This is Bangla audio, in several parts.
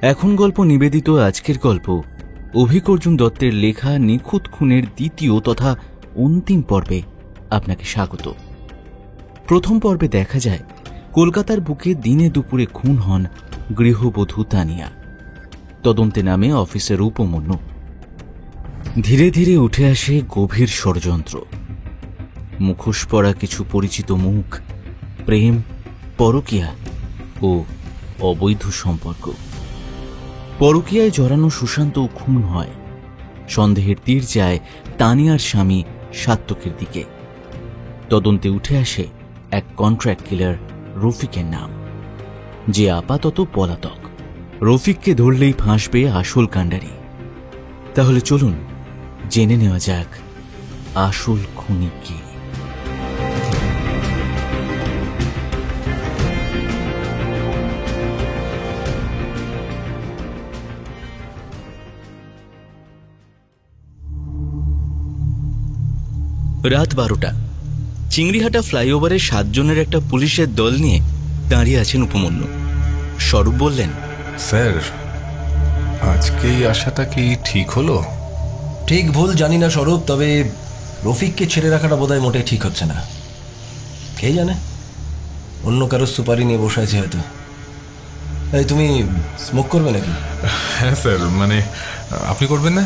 এখন গল্প নিবেদিত আজকের গল্প অভিক অর্জুন দত্তের লেখা নিখুঁত খুনের দ্বিতীয় তথা অন্তিম পর্বে আপনাকে স্বাগত। প্রথম পর্বে দেখা যায় কলকাতার বুকে দিনে দুপুরে খুন হন গৃহবধূ তানিয়া। তদন্তে নামে অফিসার উপমন্যু। ধীরে ধীরে উঠে আসে গভীর ষড়যন্ত্র, মুখোশ পরা কিছু পরিচিত মুখ, প্রেম, পরকীয়া ও অবৈধ সম্পর্ক। পরকীয়ায় জড়ানো সুশান্ত খুন হয়। সন্দেহের তীর যায় তানিয়ার স্বামী সাত্তকের দিকে। তদন্তে উঠে আসে এক কন্ট্রাক্ট কিলার রফিকের নাম, যে আপাতত পলাতক। রফিককে ধরলেই ফাঁসবে আসল কাণ্ডারি। তাহলে চলুন জেনে নেওয়া যাক আসল খুনি কে। রাত 12টা। চিংড়িহাটা ফ্লাইওভারে 7 জনের একটা পুলিশের দল নিয়ে দাঁড়িয়ে আছেন উপমন্যু। স্বরূপ বললেন, স্যার, আজকে এই আশাটা কি ঠিক হলো? ঠিক ভুল জানি না স্বরূপ, তবে রফিককে ছেড়ে রাখাটা বোধহয় মোটেই ঠিক হচ্ছে না। কে জানে, অন্য কারো সুপারি নিয়ে বসে আছে হয়তো। এই, তুমি স্মোক করবে নাকি? হ্যাঁ স্যার, মানে আপনি করবেন না?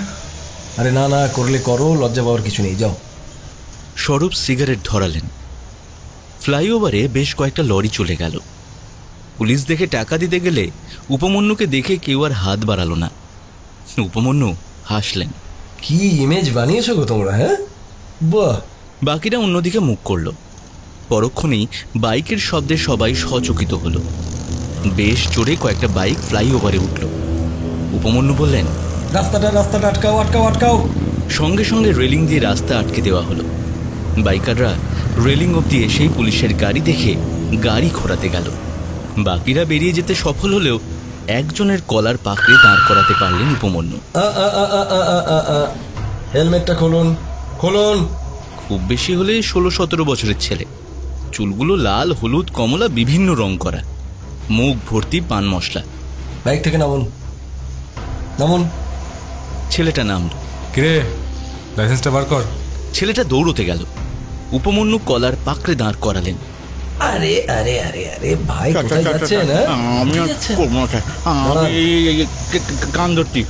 আরে না না, করলে করো, লজ্জা পাওয়ার কিছু নেই, যাও। স্বরূপ সিগারেট ধরালেন। ফ্লাইওভারে বেশ কয়েকটা লরি চলে গেল। পুলিশ দেখে টাকা দিতে গেলে উপমন্যুকে দেখে কেউ আর হাত বাড়ালো না। উপমন্যু হাসলেন। কি ইমেজ বানিয়েছো গো তোমরা, হ্যাঁ? বাহ। বাকিরা অন্যদিকে মুখ করল। পরক্ষণেই বাইকের শব্দে সবাই সচকিত হলো। বেশ জোরে কয়েকটা বাইক ফ্লাইওভারে উঠল। উপমন্যু বললেন, রাস্তাটা আটকাও আটকাও আটকাও। সঙ্গে সঙ্গে রেলিং দিয়ে রাস্তা আটকে দেওয়া হলো। বাইকাররা রেলিং অব্দি এসেই পুলিশের গাড়ি দেখে গাড়ি ঘোরাতে গেল। বাকিরা বেরিয়ে যেতে সফল হলেও একজনের কলার পাকড়ে দাঁড় করাতে পারলেন উপমন্যু। হেলমেটটা খুলুন খুলুন। খুব বেশি হলে 16-17 বছরের ছেলে। চুলগুলো লাল, হলুদ, কমলা বিভিন্ন রং করা, মুখ ভর্তি পান মশলা। বাইক থেকে নামুন নামুন। ছেলেটা নামল। কিরে, লাইসেন্সটা বার কর। ছেলেটা দৌড়তে গেল। উপমন্যু কলার পাকড়ে দাঁড় করালেন। আরে আরে আরে আরে ভাই, কোথায় যাচ্ছেন? আমি কান ধরছি,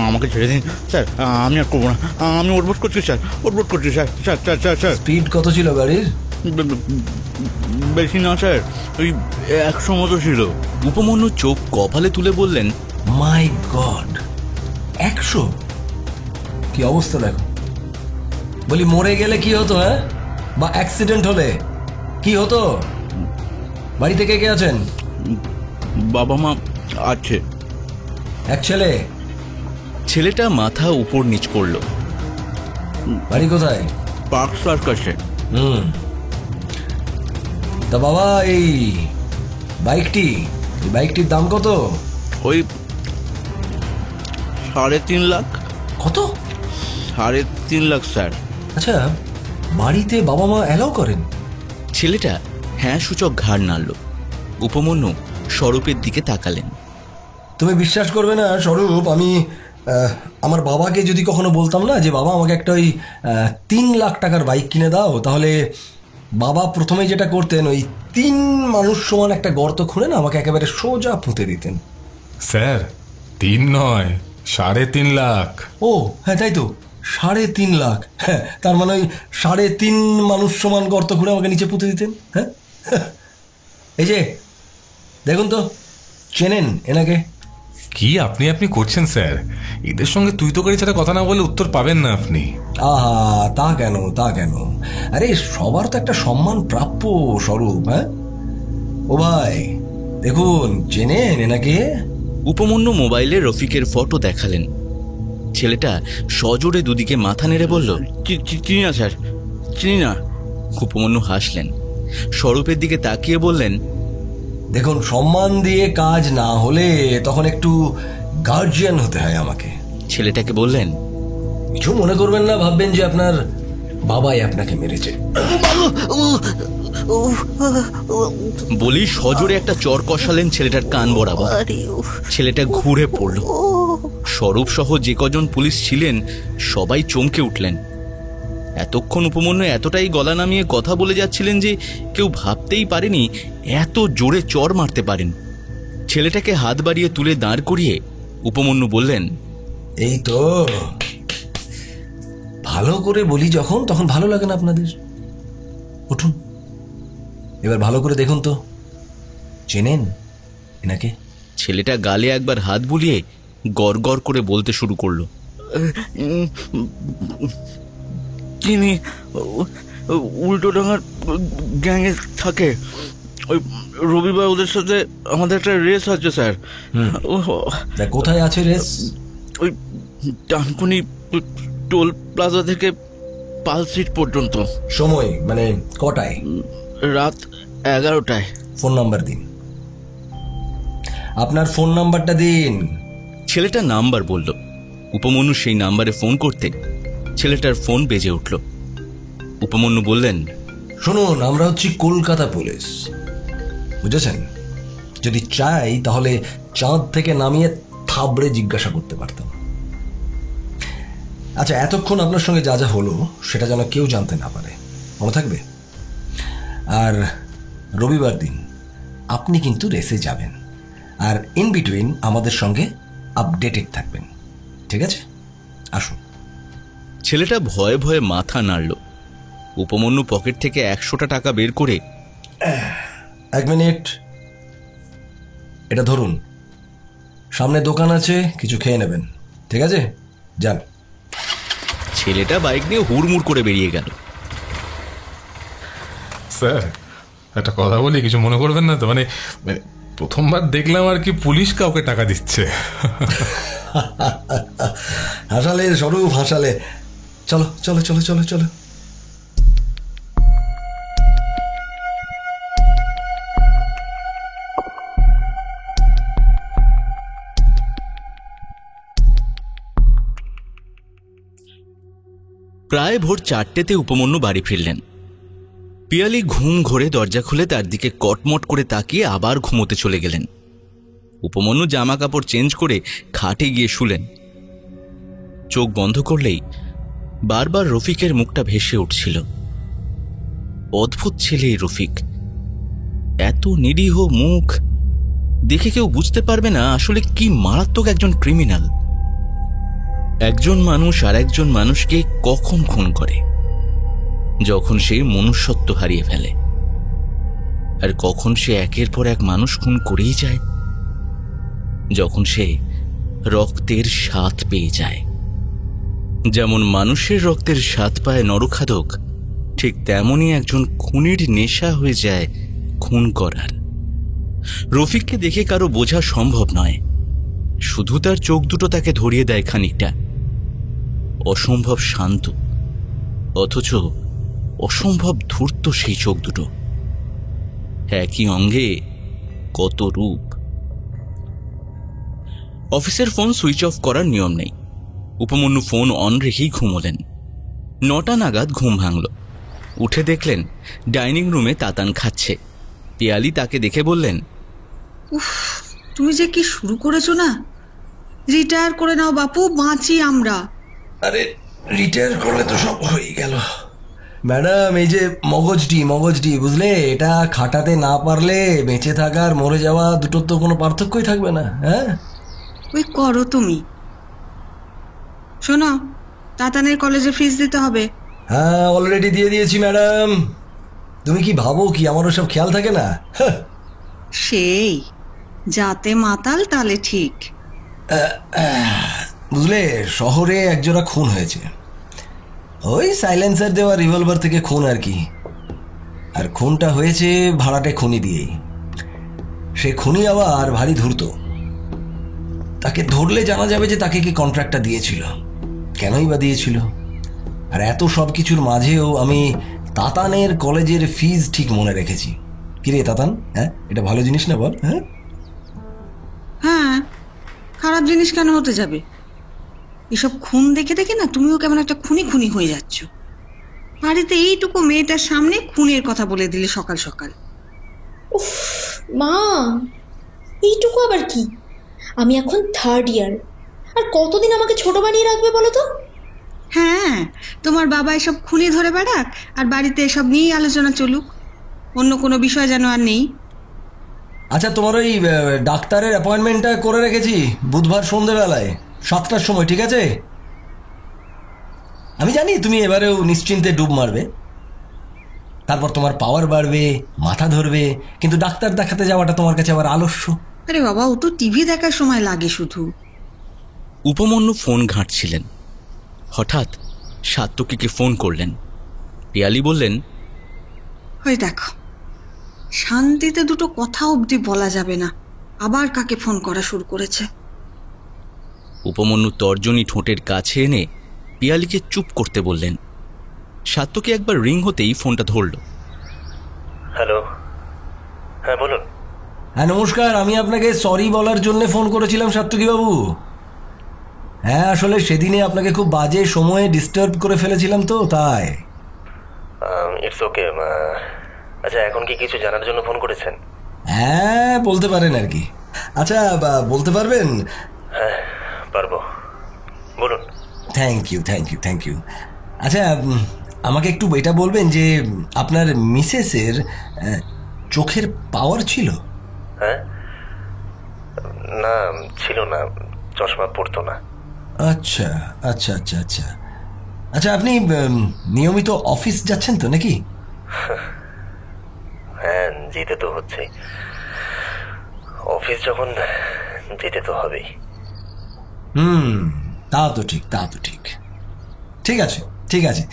আমাকে ছেড়ে দিন স্যার, আমি আর করবো না। আমি ওটবোট করছি স্যার, ওটবোট করছি sir. Sir sir sir sir. Speed কত ছিল গাড়ির? বেশি না স্যার, ওই 100 মতো ছিল। উপমন্যু চোখ কপালে তুলে বললেন, মাই গড, 100? কি অবস্থা দেখো। বলি, মরে গেলে কি হতো, হ্যাঁ? বা অ্যাক্সিডেন্ট হলে কি হতো? বাড়িতে কে কে আছেন? বাবা মা আছে। এক ছেলে? ছেলেটা মাথা উপর নিচ করল। বাড়ি কোথায়? পার্ক সার্কাসে। তা বাবা, এই বাইকটির দাম কত? ওই 3.5 লাখ। কত? 3.5 লাখ স্যার। আচ্ছা, বাড়িতে বাবা মা অ্যালাউ করেন? ছেলেটা হ্যাঁ সূচক ঘাড় নাড়ল। উপমন্যু স্বরূপের দিকে তাকালেন। তুমি বিশ্বাস করবে না স্বরূপ, আমি আমার বাবাকে যদি কখনো বলতাম না যে বাবা আমাকে একটা ওই 3 লাখ টাকার বাইক কিনে দাও, তাহলে বাবা প্রথমে যেটা করতেন, ওই 3 মানুষ সমান একটা গর্ত খুঁড়ে না আমাকে একেবারে সোজা পুঁতে দিতেন। স্যার, 3 নয়, 3.5 লাখ। ও হ্যাঁ, তাই তো, 3.5 লাখ। হ্যাঁ, তার মানে ওই 3.5 মানুষ সমান গর্ত খুঁড়ে আমাকে নিচে পুঁতে দিতেন। হ্যাঁ, এই যে দেখুন তো, চেনেন এনাকে? কি আপনি করছেন স্যার? এদের সঙ্গে তুই তো করে ছাড়া কথা না বলে উত্তর পাবেন না আপনি। আহা, তা কেন? আরে সবার তো একটা সম্মান প্রাপ্য স্বরূপ। হ্যাঁ ও ভাই, দেখুন, চেনেন এনাকে? উপমন্যু মোবাইলে রফিকের ফটো দেখালেন। ছেলেটা সজোরে দুদিকে মাথা নেড়ে বলল, চিনি না স্যার, চিনি না। উপমন্যু হাসলেন। স্বরূপের দিকে তাকিয়ে বললেন, দেখুন, সম্মান দিয়ে কাজ না হলে তখন একটু গার্জিয়ান হতে হয় আমাকে। ছেলেটাকে বললেন, কিছু মনে করবেন না, ভাববেন যে আপনার বাবাই আপনাকে মেরেছে। বলি সজোরে একটা চর কষালেন ছেলেটার কান বরাবর। ছেলেটা ঘুরে পড়ল। স্বরূপ সহ যে কজন পুলিশ ছিলেন সবাই চমকে উঠলেন। এতক্ষণ উপমন্যু এতটাই গলা নামিয়ে কথা বলে যাচ্ছিলেন যে কেউ ভাবতেই পারেনি এত জোরে চর মারতে পারেন। ছেলেটাকে হাত বাড়িয়ে তুলে দাঁড় করিয়ে উপমন্যু বললেন, এই তো ভালো করে বলি যখন, তখন ভালো লাগে না আপনাদের। উঠুন, এবার ভালো করে দেখুন তো, চেনেন এনাকে? ছেলেটা গালে একবার হাত বুলিয়ে গড় গড় করে বলতে শুরু করলো, তিনি উল্টোডাঙার গ্যাংয়ে থাকে। ওই রবিবার ওদের সাথে আমাদের একটা রেস আছে স্যার। কোথায় আছে রেস? ওই ডানকুনি টোল প্লাজা থেকে পাল স্ট্রিট পর্যন্ত। সময় মানে কটায়? রাত 11টায়। ফোন নাম্বার দিন, আপনার ফোন নাম্বারটা দিন। ছেলেটা নাম্বার বলল। উপমন্যু সেই নাম্বারে ফোন করতে ছেলেটার ফোন বেজে উঠল। উপমন্যু বললেন, শুনুন, আমরা হচ্ছি কলকাতা পুলিশ, বুঝেছেন? যদি চাই তাহলে চাঁদ থেকে নামিয়ে থাবড়ে জিজ্ঞাসা করতে পারতাম। আচ্ছা, এতক্ষণ আপনার সঙ্গে যা যা হলো সেটা যেন কেউ জানতে না পারে, মনে থাকবে? আর রবিবার দিন আপনি কিন্তু রেসে যাবেন, আর ইন বিটুইন আমাদের সঙ্গে আপডেটেড থাকবেন, ঠিক আছে? আসুন। ছেলেটা ভয়ে ভয়ে মাথা নাড়ল। উপমন্যু পকেট থেকে 100টা টাকা বের করে, 1 মিনিট, এটা ধরুন, সামনে দোকান আছে, কিছু খেয়ে নেবেন, ঠিক আছে? যান। ছেলেটা বাইক নিয়ে হুড়মুড় করে বেরিয়ে গেল। স্যার, একটা কথা বলি, কিছু মনে করবেন না তো? মানে প্রথমবার দেখলাম আর কি পুলিশ কাউকে টাকা দিচ্ছে। হাসালে স্বরূপ, হাসালে। চলো চলো চলো চলো চলো। প্রায় ভোর 4টেতে উপমন্যু বাড়ি ফিরলেন। পিয়ালি ঘুম ঘোরে দরজা খুলে তার দিকে কটমট করে তাকিয়ে আবার ঘুমোতে চলে গেলেন। উপমন্যু জামা কাপড় চেঞ্জ করে খাটে গিয়ে শুলেন। চোখ বন্ধ করলেই বারবার রফিকের মুখটা ভেসে উঠছিল। অদ্ভুত ছেলে এই রফিক, এত নিরীহ মুখ দেখে কেউ বুঝতে পারবে না আসলে কি মারাত্মক একজন ক্রিমিনাল। একজন মানুষ আর একজন মানুষকে কখন খুন করে? যখন সে মনুষ্যত্ব হারিয়ে ফেলে। আর কখন সে একের পর এক মানুষ খুন করেই যায়? যখন সে রক্তের স্বাদ পেয়ে যায়। যেমন মানুষের রক্তের স্বাদ পায় নরখাদক, ঠিক তেমনই একজন খুনির নেশা হয়ে যায় খুন করার। রফিককে দেখে কারো বোঝা সম্ভব নয়, শুধু তার চোখ দুটো তাকে ধরিয়ে দেয় খানিকটা। অসম্ভব শান্ত, অথচ অসম্ভব ধূর্ত সেই চোখ দুটো। একই অঙ্গে কত রূপ। অফিসের ফোন সুইচ অফ করার নিয়ম নেই। উপমন্যু ফোন অন রেখেই ঘুমোলেন। 9টা নাগাদ ঘুম ভাঙল। উঠে দেখলেন ডাইনিং রুমে তাতান খাচ্ছে। পিয়ালি তাকে দেখে বললেন, উফ, তুমি যে কি শুরু করেছো না! রিটায়ার করে নাও বাপু, বাঁচি আমরা। আরে রিটায়ার করলে তো সব হয়ে গেল ম্যাডাম। এই যে মগজটি বুঝলে, এটা খাটাতে না পারলে বেঁচে থাকা আর মরে যাওয়া দুটোর তো কোনো পার্থক্যই থাকবে না। হ্যাঁ, ওই করো তুমি। শোনো, তাতানের কলেজে ফিস দিতে হবে। হ্যাঁ, অলরেডি দিয়ে দিয়েছি ম্যাডাম। তুমি কি ভাবো কি আমার ওসব খেয়াল থাকে না? সেই যাতে মাতাল তালে ঠিক। বুঝলে, শহরে একজোড়া খুন হয়েছে, ওই সাইলেন্সার দেওয়া রিভলভার থেকে খুন আর কি। আর খুনটা হয়েছে ভাড়াটে খুনি দিয়েই। সে খুনি আবার ভারী ধূর্ত। তাকে ধরলে জানা যাবে যে তাকে কি কন্ট্রাক্টটা দিয়েছিল, কেনই বা দিয়েছিল। আর এত সব কিছুর মাঝেও আমি তাতানের কলেজের ফিজ ঠিক মনে রেখেছি। কিরে তাতান, হ্যাঁ এটা ভালো জিনিস না বল? হ্যাঁ হ্যাঁ, খারাপ জিনিস কেন হতে যাবে? এসব খুন দেখে দেখে না তুমিও কেমন একটা খুনি খুনি হয়ে যাচ্ছ। বাড়িতে এইটুকু মেয়েটার সামনে খুনের কথা বলে দিলে সকাল সকাল। উফ মা, এইটুকু আবার কি? আমি এখন 3rd ইয়ার, আর কতদিন আমাকে ছোট বানিয়ে রাখবে বলো তো? হ্যাঁ, তোমার বাবা এসব খুনি ধরে বেড়াক আর বাড়িতে এসব নিয়েই আলোচনা চলুক, অন্য কোনো বিষয় যেন আর নেই। আচ্ছা, তোমার ওই ডাক্তারের অ্যাপয়েন্টমেন্টটা করে রেখেছি বুধবার সন্ধ্যেবেলায় 7টার সময়, ঠিক আছে? আমি জানি তুমি এবারেও নিশ্চিন্তে ডুব মারবে, তারপর তোমার পাওয়ার বাড়বে, মাথা ধরবে, কিন্তু ডাক্তার দেখাতে যাওয়াটা তোমার কাছে আবার আলস্য। আরে বাবা, ও তো টিভি দেখার সময় লাগে শুধু। উপমন্যু ফোন ঘাঁটছিলেন, হঠাৎ সাত্তকীকে ফোন করলেন। পিয়ালি বললেন, ওই দেখো, শান্তিতে দুটো কথা অবধি বলা যাবে না, আবার কাকে ফোন করা শুরু করেছে। উপমন্যু তর্জনী ঠোঁটের কাছে এনে পিয়ালিকে চুপ করতে বললেন। সাত্তকী একবার রিং হতেই ফোনটা ধরল। হ্যালো, হ্যাঁ বলুন। হ্যাঁ নমস্কার, আমি আপনাকে সরি বলার জন্য ফোন করেছিলাম সাত্তকীবাবু। হ্যাঁ, আসলে সেদিনে আপনাকে খুব বাজে সময়ে ডিস্টার্ব করে ফেলেছিলাম, তো তাই। It's okay. আচ্ছা, এখন কি কিছু জানার জন্য ফোন করেছেন? হ্যাঁ, বলতে পারেন আর কি। আচ্ছা, বলতে পারবেন? হ্যাঁ পারবো, বলুন। Thank you, thank you, thank you. আচ্ছা, আমাকে একটু এটা বলবেন যে আপনার মিসেসের চোখের পাওয়ার ছিল? হ্যাঁ, না ছিল না, চশমা পড়তো না। আচ্ছা আচ্ছা আচ্ছা আচ্ছা আচ্ছা, আপনি নিয়মিত অফিস যাচ্ছেন তো নাকি? হ্যাঁ, যেতে তো হচ্ছে, অফিস যখন যেতে তো হবেই। তা তো ঠিক, তা তো ঠিক। ঠিক আছে, ঠিক আছে,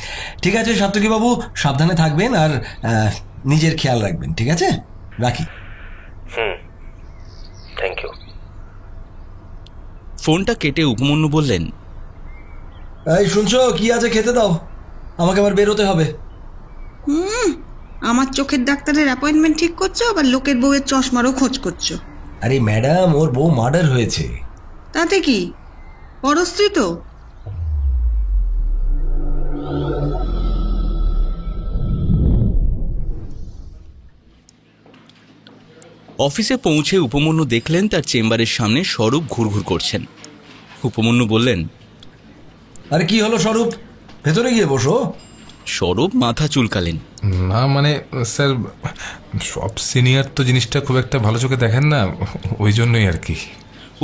ঠিক আছে সাত্তকীবাবু, সাবধানে থাকবেন আর নিজের খেয়াল রাখবেন, ঠিক আছে? রাখি। Thank you. ফোনটা কেটে উপমন্যু বললেন, এই শুনছো, কি আছে খেতে দাও, আমাকে আবার বেরোতে হবে। আমার চোখের ডাক্তারের অ্যাপয়েন্টমেন্ট ঠিক করছো, আবার লোকের বউয়ের চশমারও খোঁজ করছো। আরে ম্যাডাম, ওর বউ মার্ডার হয়েছে। তাতে কি, পরস্ত্রী তো। অফিসে পৌঁছে উপমন্যু দেখলেন তার চেম্বারের সামনে স্বরূপ ঘুরঘুর করছেন। উপমন্যু বললেন, আরে কি হলো স্বরূপ, ভেতরে গিয়ে বসো। স্বরূপ মাথা চুলকালেন। না মানে স্যার, সব সিনিয়র তো জিনিসটা খুব একটা ভালো চোখে দেখেন না, ওই জন্যই আর কি।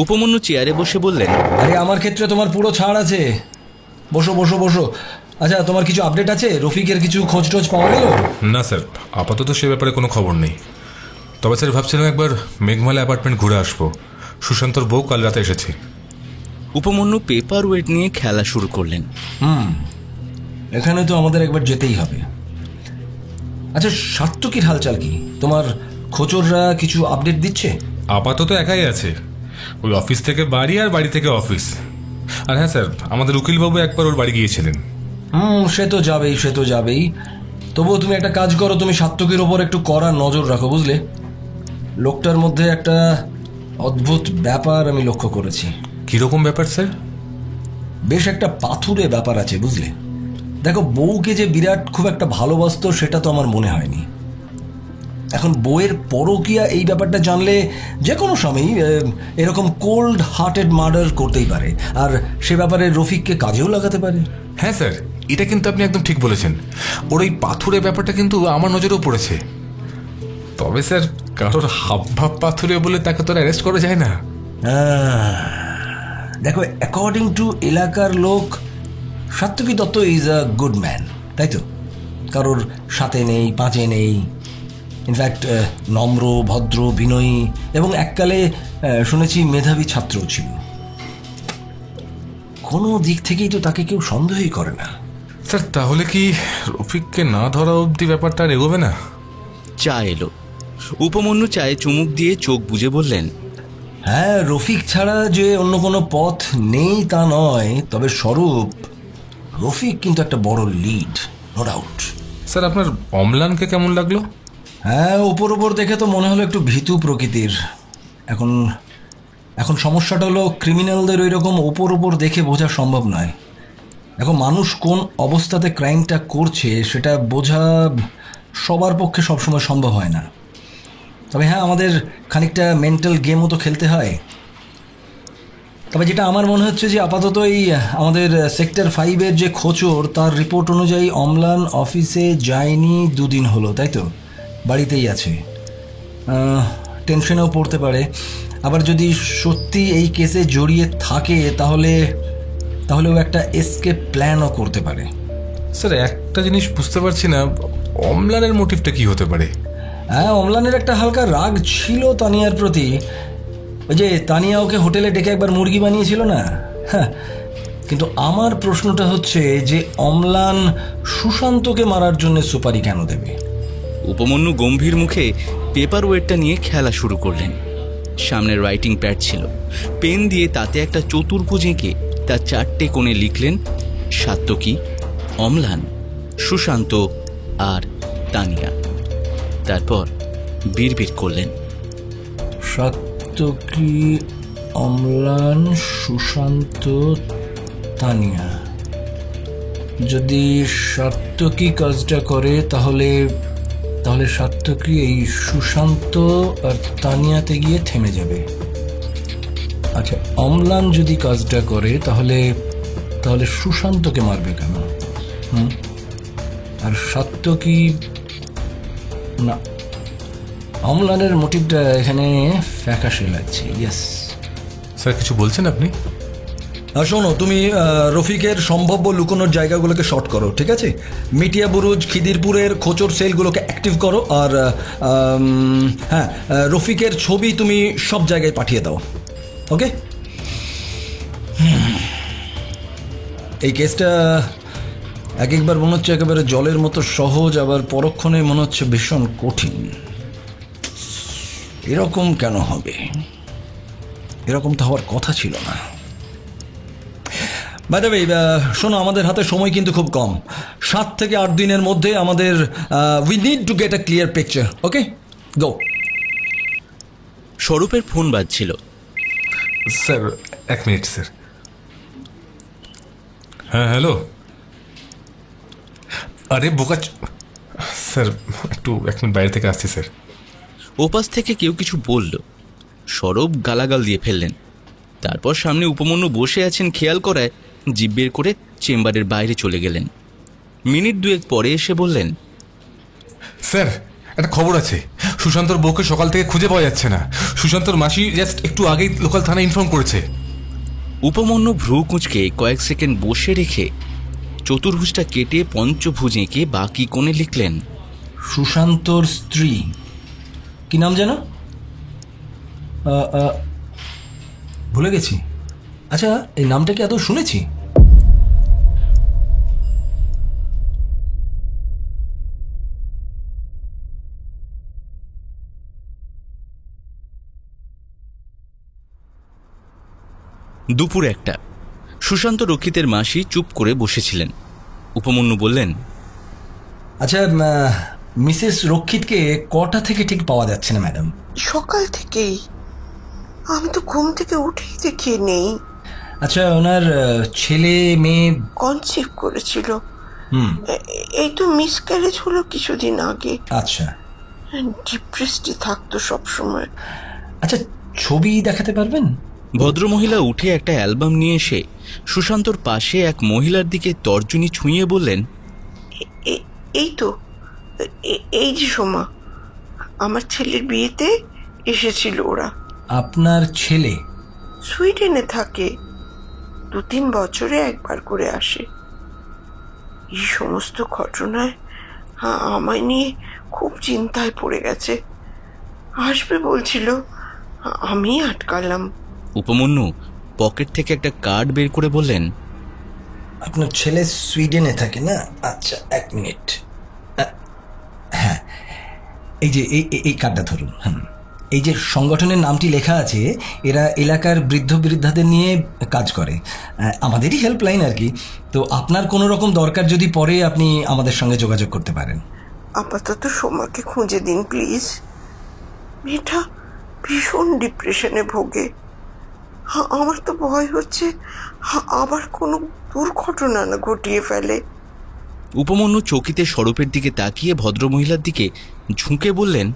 উপমন্যু চেয়ারে বসে বললেন, আরে আমার ক্ষেত্রে তোমার পুরো ছাড় আছে, বসো বসো বসো। আচ্ছা, তোমার কিছু আপডেট আছে? রফিকের কিছু খোঁজ টোজ পাওয়া গেল? না স্যার, আপাতত সে ব্যাপারে কোনো খবর নেই। তবে স্যার ভাবছিলাম একবার মেঘমালা অ্যাপার্টমেন্ট ঘুরে আসবো, সুশান্তর বউ কাল রাতে এসেছে। উপমন্যু পেপার ওয়েট নিয়ে খেলা শুরু করলেন। এখানে তো আমাদের একবার যেতেই হবে। আচ্ছা, সাত্তকীর হালচাল কি? তোমার খোঁচররা কিছু আপডেট দিচ্ছে? আপাতত একাই আছে, ওই অফিস থেকে বাড়ি আর বাড়ি থেকে অফিস। আর হ্যাঁ স্যার, আমাদের উকিলবাবু একবার ওর বাড়ি গিয়েছিলেন। সে তো যাবেই, সে তো যাবেই। তবুও তুমি একটা কাজ করো, তুমি সাত্তকীর ওপর একটু কড়া নজর রাখো, বুঝলে? লোকটার মধ্যে একটা অদ্ভুত ব্যাপার আমি লক্ষ্য করেছি। কিরকম ব্যাপার স্যার? বেশ একটা পাথুরে ব্যাপার আছে, বুঝলে? দেখো, বউকে যে বিরাট খুব একটা ভালোবাসতো সেটা তো আমার মনে হয়নি। এখন বউয়ের পরকীয়া এই ব্যাপারটা জানলে যে কোনো সময়ই এরকম কোল্ড হার্টেড মার্ডার করতেই পারে, আর সে ব্যাপারে রফিককে কাজেও লাগাতে পারে। হ্যাঁ স্যার, এটা কিন্তু আপনি একদম ঠিক বলেছেন। ওর এই পাথুরে ব্যাপারটা কিন্তু আমার নজরেও পড়েছে। তবে স্যার, কারোর হাব ভাব পাথুরে বলে তাকে তো অ্যারেস্ট করা যায় না। দেখো, অ্যাকর্ডিং টু এলাকার লোক, Satyaki Dutta is a good man, তাই তো? কারোর সাথে নেই, পাঁচে নেই, ইনফ্যাক্ট নম্র, ভদ্র, বিনয়ী, এবং এককালে শুনেছি মেধাবী ছাত্রও ছিল। কোনো দিক থেকেই তো তাকে কেউ সন্দেহই করে না। স্যার, তাহলে কি রফিককে না ধরা অবধি ব্যাপারটা আর এগোবে না? চা এলো। উপমন্যু চায়ে চুমুক দিয়ে চোখ বুজে বললেন, হ্যাঁ, রফিক ছাড়া যে অন্য কোনো পথ নেই তা নয়, তবে স্বরূপ, রফিক কিন্তু একটা বড় লিড, নো ডাউট। স্যার, আপনার অম্লানকে কেমন লাগলো? হ্যাঁ, ওপর ওপর দেখে তো মনে হলো একটু ভীতু প্রকৃতির। এখন সমস্যাটা হলো, ক্রিমিনালদের ওই রকম ওপর ওপর দেখে বোঝা সম্ভব নয়। দেখো, মানুষ কোন অবস্থাতে ক্রাইমটা করছে সেটা বোঝা সবার পক্ষে সবসময় সম্ভব হয় না। তবে হ্যাঁ, আমাদের খানিকটা মেন্টাল গেমও তো খেলতে হয়। তবে যেটা আমার মনে হচ্ছে যে আপাতত এই আমাদের সেক্টর 5-এর যে খোঁচর, তার রিপোর্ট অনুযায়ী অম্লান অফিসে যায়নি 2 দিন হলো, তাই তো? বাড়িতেই আছে। টেনশনেও পড়তে পারে। আবার যদি সত্যি এই কেসে জড়িয়ে থাকে তাহলে ও একটা এসকেপ প্ল্যানও করতে পারে। স্যার, একটা জিনিস বুঝতে পারছি না, অম্লানের মোটিভটা কি হতে পারে? হ্যাঁ, অম্লানের একটা হালকা রাগ ছিল তানিয়ার প্রতি। ওই যে তানিয়া ওকে হোটেলে ডেকে একবার মুরগি বানিয়েছিল না? হ্যাঁ, কিন্তু আমার প্রশ্নটা হচ্ছে যে অম্লান সুশান্তকে মারার জন্য সুপারি কেন দেবে? উপমন্যু গম্ভীর মুখে পেপার ওয়েটটা নিয়ে খেলা শুরু করলেন। সামনে রাইটিং প্যাড ছিল, পেন দিয়ে তাতে একটা চতুর্ভুজ এঁকে তার 4টে কোণে লিখলেন সাত্যকী, অম্লান, সুশান্ত আর তানিয়া। তারপর বিড়বিড় করলেন, সাত্যকী, অম্লান, সুশান্ত, তানিয়া। যদি সাত্যকী কাজটা করে তাহলে সাত্যকী এই সুশান্ত আর তানিয়াতে গিয়ে থেমে যাবে। আচ্ছা, অম্লান যদি কাজটা করে তাহলে সুশান্তকে মারবে কেন? আর সাত্যকী না, অম্লানের মোটিভটা এখানে ফ্যাকাশে লাগছে। ইয়েস স্যার, কিছু বলছেন আপনি? শোনো, তুমি রফিকের সম্ভাব্য লুকোনোর জায়গাগুলোকে শর্ট করো, ঠিক আছে? মিটিয়া বুরুজ, খিদিরপুরের খোঁচর সেলগুলোকে অ্যাক্টিভ করো। আর হ্যাঁ, রফিকের ছবি তুমি সব জায়গায় পাঠিয়ে দাও। ওকে? এই কেসটা একবার মনে হচ্ছে একেবারে জলের মতো সহজ, আবার পরক্ষণে মনে হচ্ছে ভীষণ কঠিন। এরকম কেন হবে? এরকম তো হওয়ার কথা ছিল না। বাই দ্য ওয়ে, শোনো, আমাদের হাতে সময় কিন্তু খুব কম। 7 থেকে 8 দিনের মধ্যে আমাদের we need to get a clear picture. Okay, go. স্বরূপের ফোন বাজছিল। Sir, 1 minute sir. হ্যাঁ, হ্যালো। আরে বোকা, স্যার একটু 1 মিনিট বাইরে থেকে আসছি স্যার। ওপাশ থেকে কেউ কিছু বলল। স্বরূপ গালাগাল দিয়ে ফেললেন। তারপর সামনে উপমন্যু বসে আছেন খেয়াল করায় জিভ বের করে চেম্বারের বাইরে চলে গেলেন। মিনিট 2 পরে এসে বললেন, স্যার, একটা খবর আছে। সুশান্তর বউকে সকাল থেকে খুঁজে পাওয়া যাচ্ছে না। সুশান্তর মাসি জাস্ট একটু আগেই লোকাল থানায় ইনফর্ম করেছে। উপমন্যু ভ্রু কুঁচকে কয়েক সেকেন্ড বসে রেখে চতুর্ভুজটা কেটে পঞ্চভুজ এঁকে বাকি কোণে লিখলেন, সুশান্তর স্ত্রী, কি নাম যেন? ভুলে গেছি। আচ্ছা, এই নামটা কি এত শুনেছি? দুপুর 1টা। সুশান্ত রক্ষিতের মাসি চুপ করে বসেছিলেন। উপমন্যু বললেন, আচ্ছা, মিসেস রক্ষিতকে কটা থেকে ঠিক পাওয়া যাচ্ছে না ম্যাডাম? সকাল থেকেই। আমি তো ঘুম থেকে উঠেই দেখিয়ে নেই। আচ্ছা, ওনার ছেলে মেয়ে? কনসিভ করেছিল। এই তো মিসক্যারেজ হলো কিছুদিন আগে। আচ্ছা, ডিপ্রেসডই থাকতো সবসময়। আচ্ছা, ছবি দেখাতে পারবেন? ভদ্রমহিলা উঠে একটা অ্যালবাম নিয়ে এসে সুশান্তর পাশে এক মহিলার দিকে তর্জনী ছুঁয়ে বললেন, এই তো, এই যে সোমা, আমার ছেলের বিয়েতে এসেছিল ওরা। আপনার ছেলে সুইডেনে থাকে, 2-3 বছরে একবার করে আসে। এই সমস্ত ঘটনায় আমায় নিয়ে খুব চিন্তায় পড়ে গেছে। আসবে বলছিল, আমি আটকালাম। উপমন্যু পকেট থেকে একটা কার্ড বের করে বললেন, আপনার ছেলে সুইডেনে থাকে না? আচ্ছা, 1 মিনিট। হ্যাঁ, এই যে এই কার্ডটা ধরুন। এই যে সংগঠনের নামটি লেখা আছে, এরা এলাকার বৃদ্ধ বৃদ্ধাদের নিয়ে কাজ করে, আমাদেরই হেল্পলাইন আর কি। তো আপনার কোনো রকম দরকার যদি পড়ে আপনি আমাদের সঙ্গে যোগাযোগ করতে পারেন। আপাতত সোমাকে খুঁজে দিন প্লিজ। মেয়েটা ভীষণ ডিপ্রেশনে ভোগে। আমার তো ভয় হচ্ছে আবার কোনো দুর্ঘটনা না ঘটিয়ে ফেলে। উপমন্যু চকিতে স্বরূপের দিকে তাকিয়ে ভদ্রমহিলার দিকে ঝুঁকে বললেন,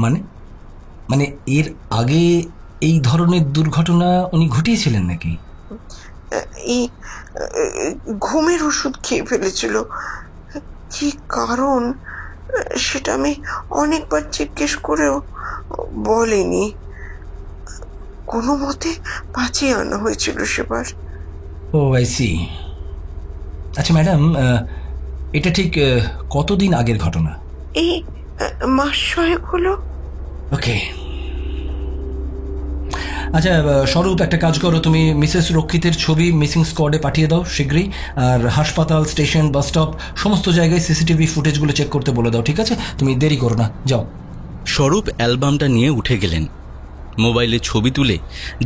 মানে মানে এর আগে এই ধরনের দুর্ঘটনা উনি ঘটিয়েছিলেন নাকি? এই ঘুমের ওষুধ খেয়ে ফেলেছিল। কি কারণ সেটা আমি অনেকবার জিজ্ঞেস করেও বলেনি। কোনো মতে বাঁচিয়ে আনা হয়েছিল সেবার। ও আই সি। আচ্ছা ম্যাডাম, এটা ঠিক কতদিন আগের ঘটনা? এই মাস 6 হলো। ওকে। আচ্ছা স্বরূপ, একটা কাজ করো, তুমি মিসেস রক্ষিতের ছবি মিসিং স্কোয়াডে পাঠিয়ে দাও শীঘ্রই। আর হাসপাতাল, স্টেশন, বাস স্টপ সমস্ত জায়গায় সিসিটিভি ফুটেজগুলো চেক করতে বলে দাও, ঠিক আছে? তুমি দেরি করো না, যাও। স্বরূপ অ্যালবামটা নিয়ে উঠে গেলেন। মোবাইলে ছবি তুলে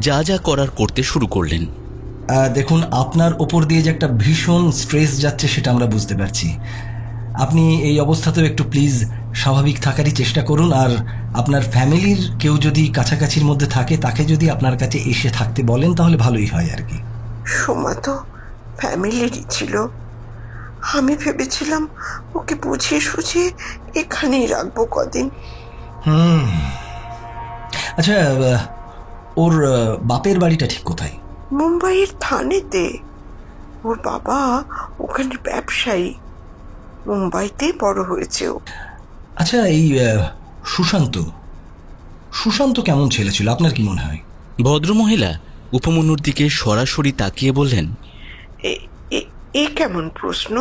যা যা করার করতে শুরু করলেন। দেখুন, আপনার ওপর দিয়ে যে একটা ভীষণ স্ট্রেস যাচ্ছে সেটা আমরা বুঝতে পারছি। আপনি এই অবস্থাতেও একটু প্লিজ স্বাভাবিক থাকারই চেষ্টা করুন। আর আপনার ফ্যামিলির কেউ যদি কাছাকাছির মধ্যে থাকে তাকে যদি আপনার কাছে এসে থাকতে বলেন তাহলে ভালোই হয় আর কি। সোমা তো ফ্যামিলিরই ছিল। আমি ভেবেছিলাম ওকে বুঝিয়ে সুঝিয়ে এখানেই রাখবো কদিন। আচ্ছা, ওর বাপের বাড়িটা ঠিক কোথায়? মুম্বাইয়ের থানেতে। ওর বাবা ওখানে ব্যবসায়ী, মুম্বাইতে বড় হয়েছে ও। আচ্ছা, এই সুশান্ত কেমন ছেলে ছিল আপনার কি মনে হয়? ভদ্রমহিলা উপমন্যুর দিকে সরাসরি তাকিয়ে বললেন, এ কেমন প্রশ্ন?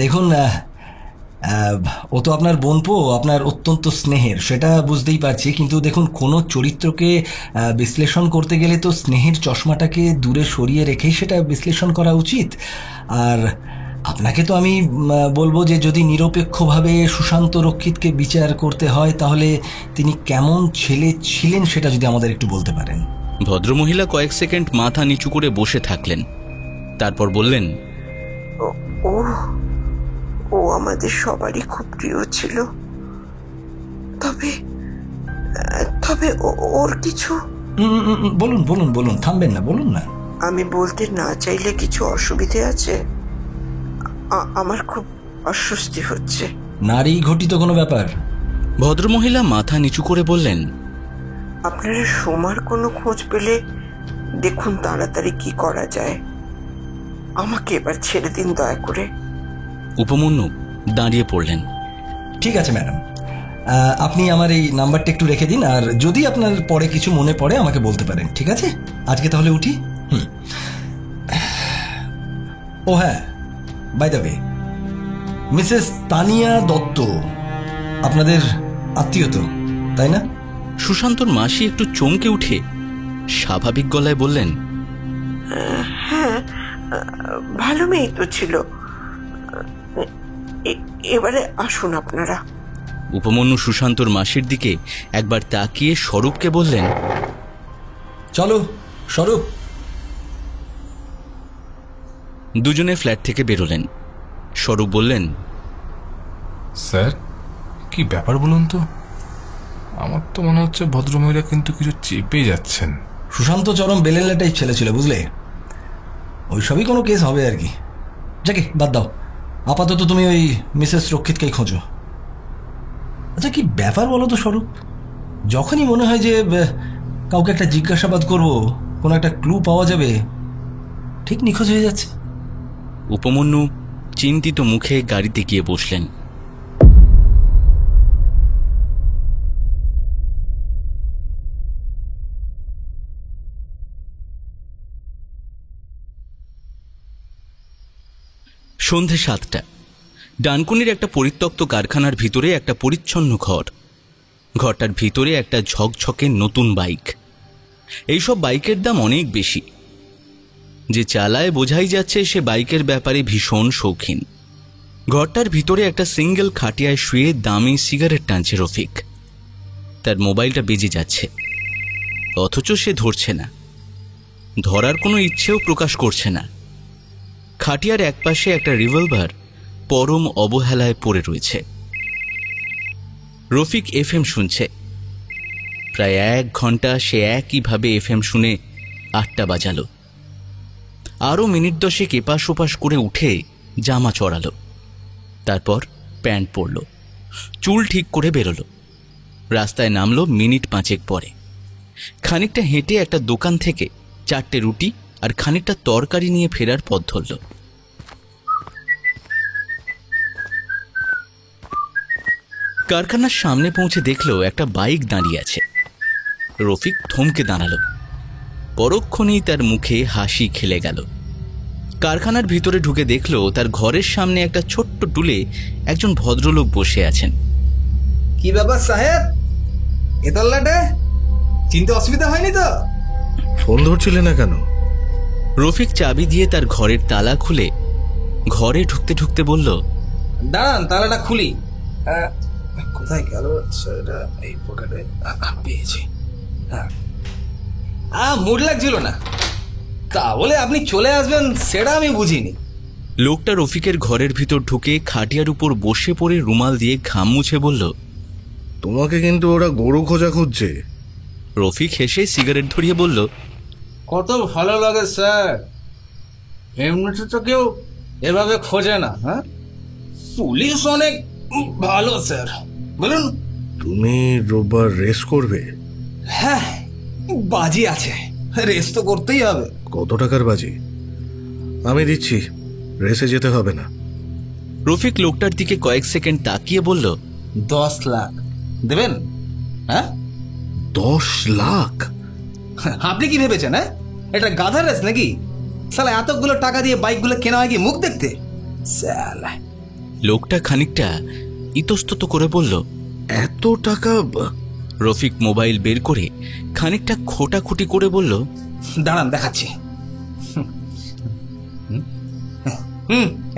দেখুন, ও তো আপনার বোনপো, আপনার অত্যন্ত স্নেহের, সেটা বুঝতেই পারছি। কিন্তু দেখুন, কোনো চরিত্রকে বিশ্লেষণ করতে গেলে তো স্নেহের চশমাটাকে দূরে সরিয়ে রেখেই সেটা বিশ্লেষণ করা উচিত। আর আপনাকে তো আমি বলবো যে যদি নিরপেক্ষভাবে সুশান্ত রক্ষিতকে বিচার করতে হয় তাহলে তিনি কেমন ছেলে ছিলেন সেটা যদি আমাদের একটু বলতে পারেন। ভদ্রমহিলা কয়েক সেকেন্ড মাথা নিচু করে বসে থাকলেন, তারপর বললেন, ও আমাদের সবারই খুব প্রিয় ছিল। তবে ওর কিছু। বলুন বলুন বলুন, থামবেন না, বলুন না। আমি বলতে না চাইলে কিছু অসুবিধে আছে? আমার খুব অস্বস্তি হচ্ছে। নারী ঘটিত কোনো ব্যাপার? ভদ্রমহিলা মাথা নিচু করে বললেন, আপনারা সোমার কোনো খোঁজ পেলে দেখুন তাড়াতাড়ি কি করা যায়। আমাকে এবার ছেড়ে দিন দয়া করে। উপমন্যু দাঁড়িয়ে পড়লেন। ঠিক আছে ম্যাডাম, আপনি আমার এই নাম্বারটা একটু রেখে দিন, আর যদি আপনার পরে কিছু মনে পড়ে আমাকে বলতে পারেন, ঠিক আছে? আজকে তাহলে উঠি। ও হ্যাঁ, by the way, Mrs Tania Dutta আপনাদের আত্মীয় তো, তাই না? সুশান্তর মাসি একটু চমকে উঠে স্বাভাবিক গলায় বললেন, হ্যাঁ, ভালো মেয়ে তো ছিল। এবারে আসুন আপনারা। উপমন্যু সুশান্তর মাসির দিকে একবার তাকিয়ে স্বরূপকে বললেন, চলো স্বরূপ। দুজনে ফ্ল্যাট থেকে বেরোলেন। স্বরূপ বললেন, স্যার, কি ব্যাপার বলুন তো? আমার তো মনে হচ্ছে ভদ্রমহিলা কিন্তু কিছু চেপে যাচ্ছেন। সুশান্ত চরম বেলেনলা টাইপ ছেলে ছিল, বুঝলে? ওইসবই কোনো কেস হবে আর কি। যাকে বাদ দাও, আপাতত তুমি ওই মিসেস রক্ষিতকেই খোঁজো। আচ্ছা, কি ব্যাপার বলো তো স্বরূপ? যখনই মনে হয় যে কাউকে একটা জিজ্ঞাসাবাদ করব, কোনো একটা ক্লু পাওয়া যাবে, ঠিক নিখোঁজ হয়ে যাচ্ছে। উপমন্যু চিন্তিত মুখে গাড়িতে গিয়ে বসলেন। সন্ধে 7টা। ডানকুনির একটা পরিত্যক্ত কারখানার ভিতরে একটা পরিচ্ছন্ন ঘর। ঘরটার ভিতরে একটা ঝকঝকে নতুন বাইক। এইসব বাইকের দাম অনেক বেশি। যে চালায় বোঝাই যাচ্ছে সে বাইকের ব্যাপারে ভীষণ শৌখিন। ঘরটার ভিতরে একটা সিঙ্গেল খাটিয়ায় শুয়ে দামি সিগারেট টানছে রফিক। তার মোবাইলটা বেজে যাচ্ছে, অথচ সে ধরছে না, ধরার কোনো ইচ্ছেও প্রকাশ করছে না। খাটিয়ার একপাশে একটা রিভলভার পরম অবহেলায় পড়ে রয়েছে। রফিক FM শুনছে। প্রায় 1 ঘন্টা সে একইভাবে FM শুনে 8টা বাজালো। আরও মিনিট 10 এপাশ ওপাশ করে উঠে জামা চড়ালো, তারপর প্যান্ট পরল, চুল ঠিক করে বেরোলো, রাস্তায় নামলো মিনিট 5 পরে। খানিকটা হেঁটে একটা দোকান থেকে 4টে রুটি আর খানিকটা তরকারি নিয়ে ফেরার পথ ধরল। কারখানার সামনে পৌঁছে দেখলো একটা বাইক দাঁড়িয়ে আছে। রফিক থমকে দাঁড়ালো। পরক্ষণেই তার মুখে হাসি খেলে গেল। কারখানার ভিতরে ঢুকে দেখলো তার ঘরের সামনে একটা ছোট্ট টুলে একজন ভদ্রলোক বসে আছেন। কি ব্যাপার সাহেব, এ তল্লাটে চিনতে অসুবিধা হয়নি তো? ফোন ধরছিলে না কেন? রফিক চাবি দিয়ে তার ঘরের তালা খুলে ঘরে ঢুকতে ঢুকতে বলল, দাঁড়ান, তালাটা খুলি। কোথায় গেল সেটা? এই পকেটে পেয়েছি। মুড লাগছিল না, তা বলে আপনি চলে আসবেন সেটা আমি বুঝিনি। লোকটা রফিকের ঘরের ভিতর ঢুকে খাটিয়ার উপর বসে পড়ে রুমাল দিয়ে ঘাম মুছে বলল, তোমাকে কিন্তু ওরা গরু খোঁজা খুঁজছে। রফিক হেসে সিগারেট ধরিয়ে বলল, কত ভালো লাগে স্যার, এমনিতে তো কেউ এভাবে খোঁজে না। হ্যাঁ, পুলিশ অনেক ভালো স্যার। বলুন। তুমি রোববার রেস করবে? হ্যাঁ, বাজি আছে, রেস তো করতেই হবে। কত টাকার বাজি? আমি দিচ্ছি, রেসে যেতে হবে না। রফিক লোকটার দিকে কয়েক সেকেন্ড তাকিয়ে বলল, 10 লাখ দেবেন? হ্যাঁ, 10 লাখ? আপনি কি ভেবেছেন? হ্যাঁ, এটা গাধার রেস নাকি? সালা এতগুলো টাকা দিয়ে বাইকগুলো কেনা হয় কি মুখ দেখতে? সালা। লোকটা খানিকটা ইতস্তত করে বলল, এত টাকা? রফিক মোবাইল বের করে খানিকটা খোটাখুটি করে বলল, দাঁড়ান দেখাচ্ছি।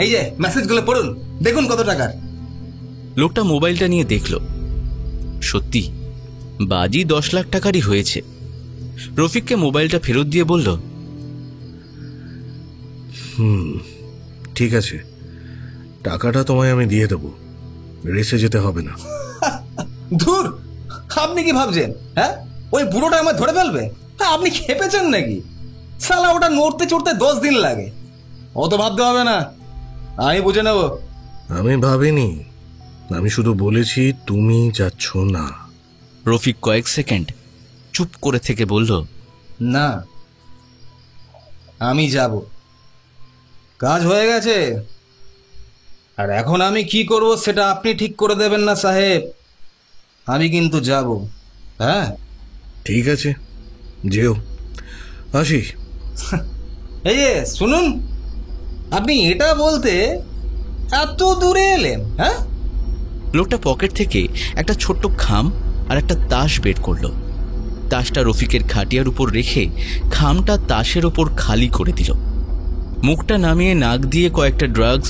এই যে মেসেজগুলো পড়ুন, দেখুন কত টাকার। লোকটা মোবাইলটা নিয়ে দেখল, সত্যি বাজি 10 লাখ টাকারই হয়েছে। রফিককে মোবাইলটা ফেরত দিয়ে বলল, ঠিক আছে, টাকাটা তোমায় আমি দিয়ে দেবো, রেসে যেতে হবে না। ধুর, আপনি কি ভাবছেন? হ্যাঁ, ওই বুড়োটা আমার ধরে ফেলবে? আপনি খেপেছেন নাকি? সালা ওটা নড়তে চড়তে 10 দিন লাগে, অত ভাবতে হবে না, আমি বুঝে নেব। আমি ভাবিনি, আমি শুধু বলেছি তুমি যাচ্ছ না। রফিক কয়েক সেকেন্ড চুপ করে থেকে বলল, না, আমি যাব, কাজ হয়ে গেছে। আর এখন আমি কি করব সেটা আপনি ঠিক করে দেবেন না সাহেব, আমি কিন্তু যাব। হ্যাঁ, ঠিক আছে, যেও, আসি। এই যে শুনুন, আপনি এটা বলতে এত দূরে এলেন? হ্যাঁ। লোকটা পকেট থেকে একটা ছোট্ট খাম আর একটা তাস বের করলো। তাসটা রফিকের খাটিয়ার উপর রেখে খামটা তাসের ওপর খালি করে দিল। মুখটা নামিয়ে নাক দিয়ে কয়েকটা ড্রাগস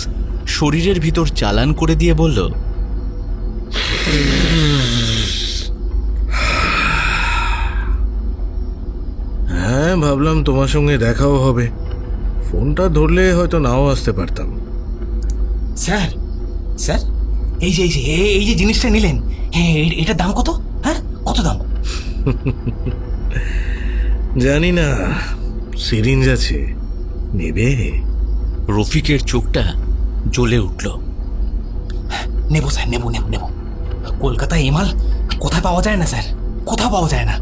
শরীরের ভিতর চালান করে দিয়ে বলল, হ্যাঁ, ভাবলাম তোমার সঙ্গে দেখাও হবে, ফোনটা ধরলে হয়তো নাও আসতে পারতাম। স্যার, স্যার, এই যে জিনিসটা নিলেন, হ্যাঁ, এটার দাম কত? হ্যাঁ, কত দাম? জানি না, সিরিঞ্জ আছে, নেবে? রফিকের চোখটা জ্বলে উঠল। নেব স্যার, নেব। কলকাতায় এমাল কোথায় পাওয়া যায় না স্যার, কোথাও পাওয়া যায় না।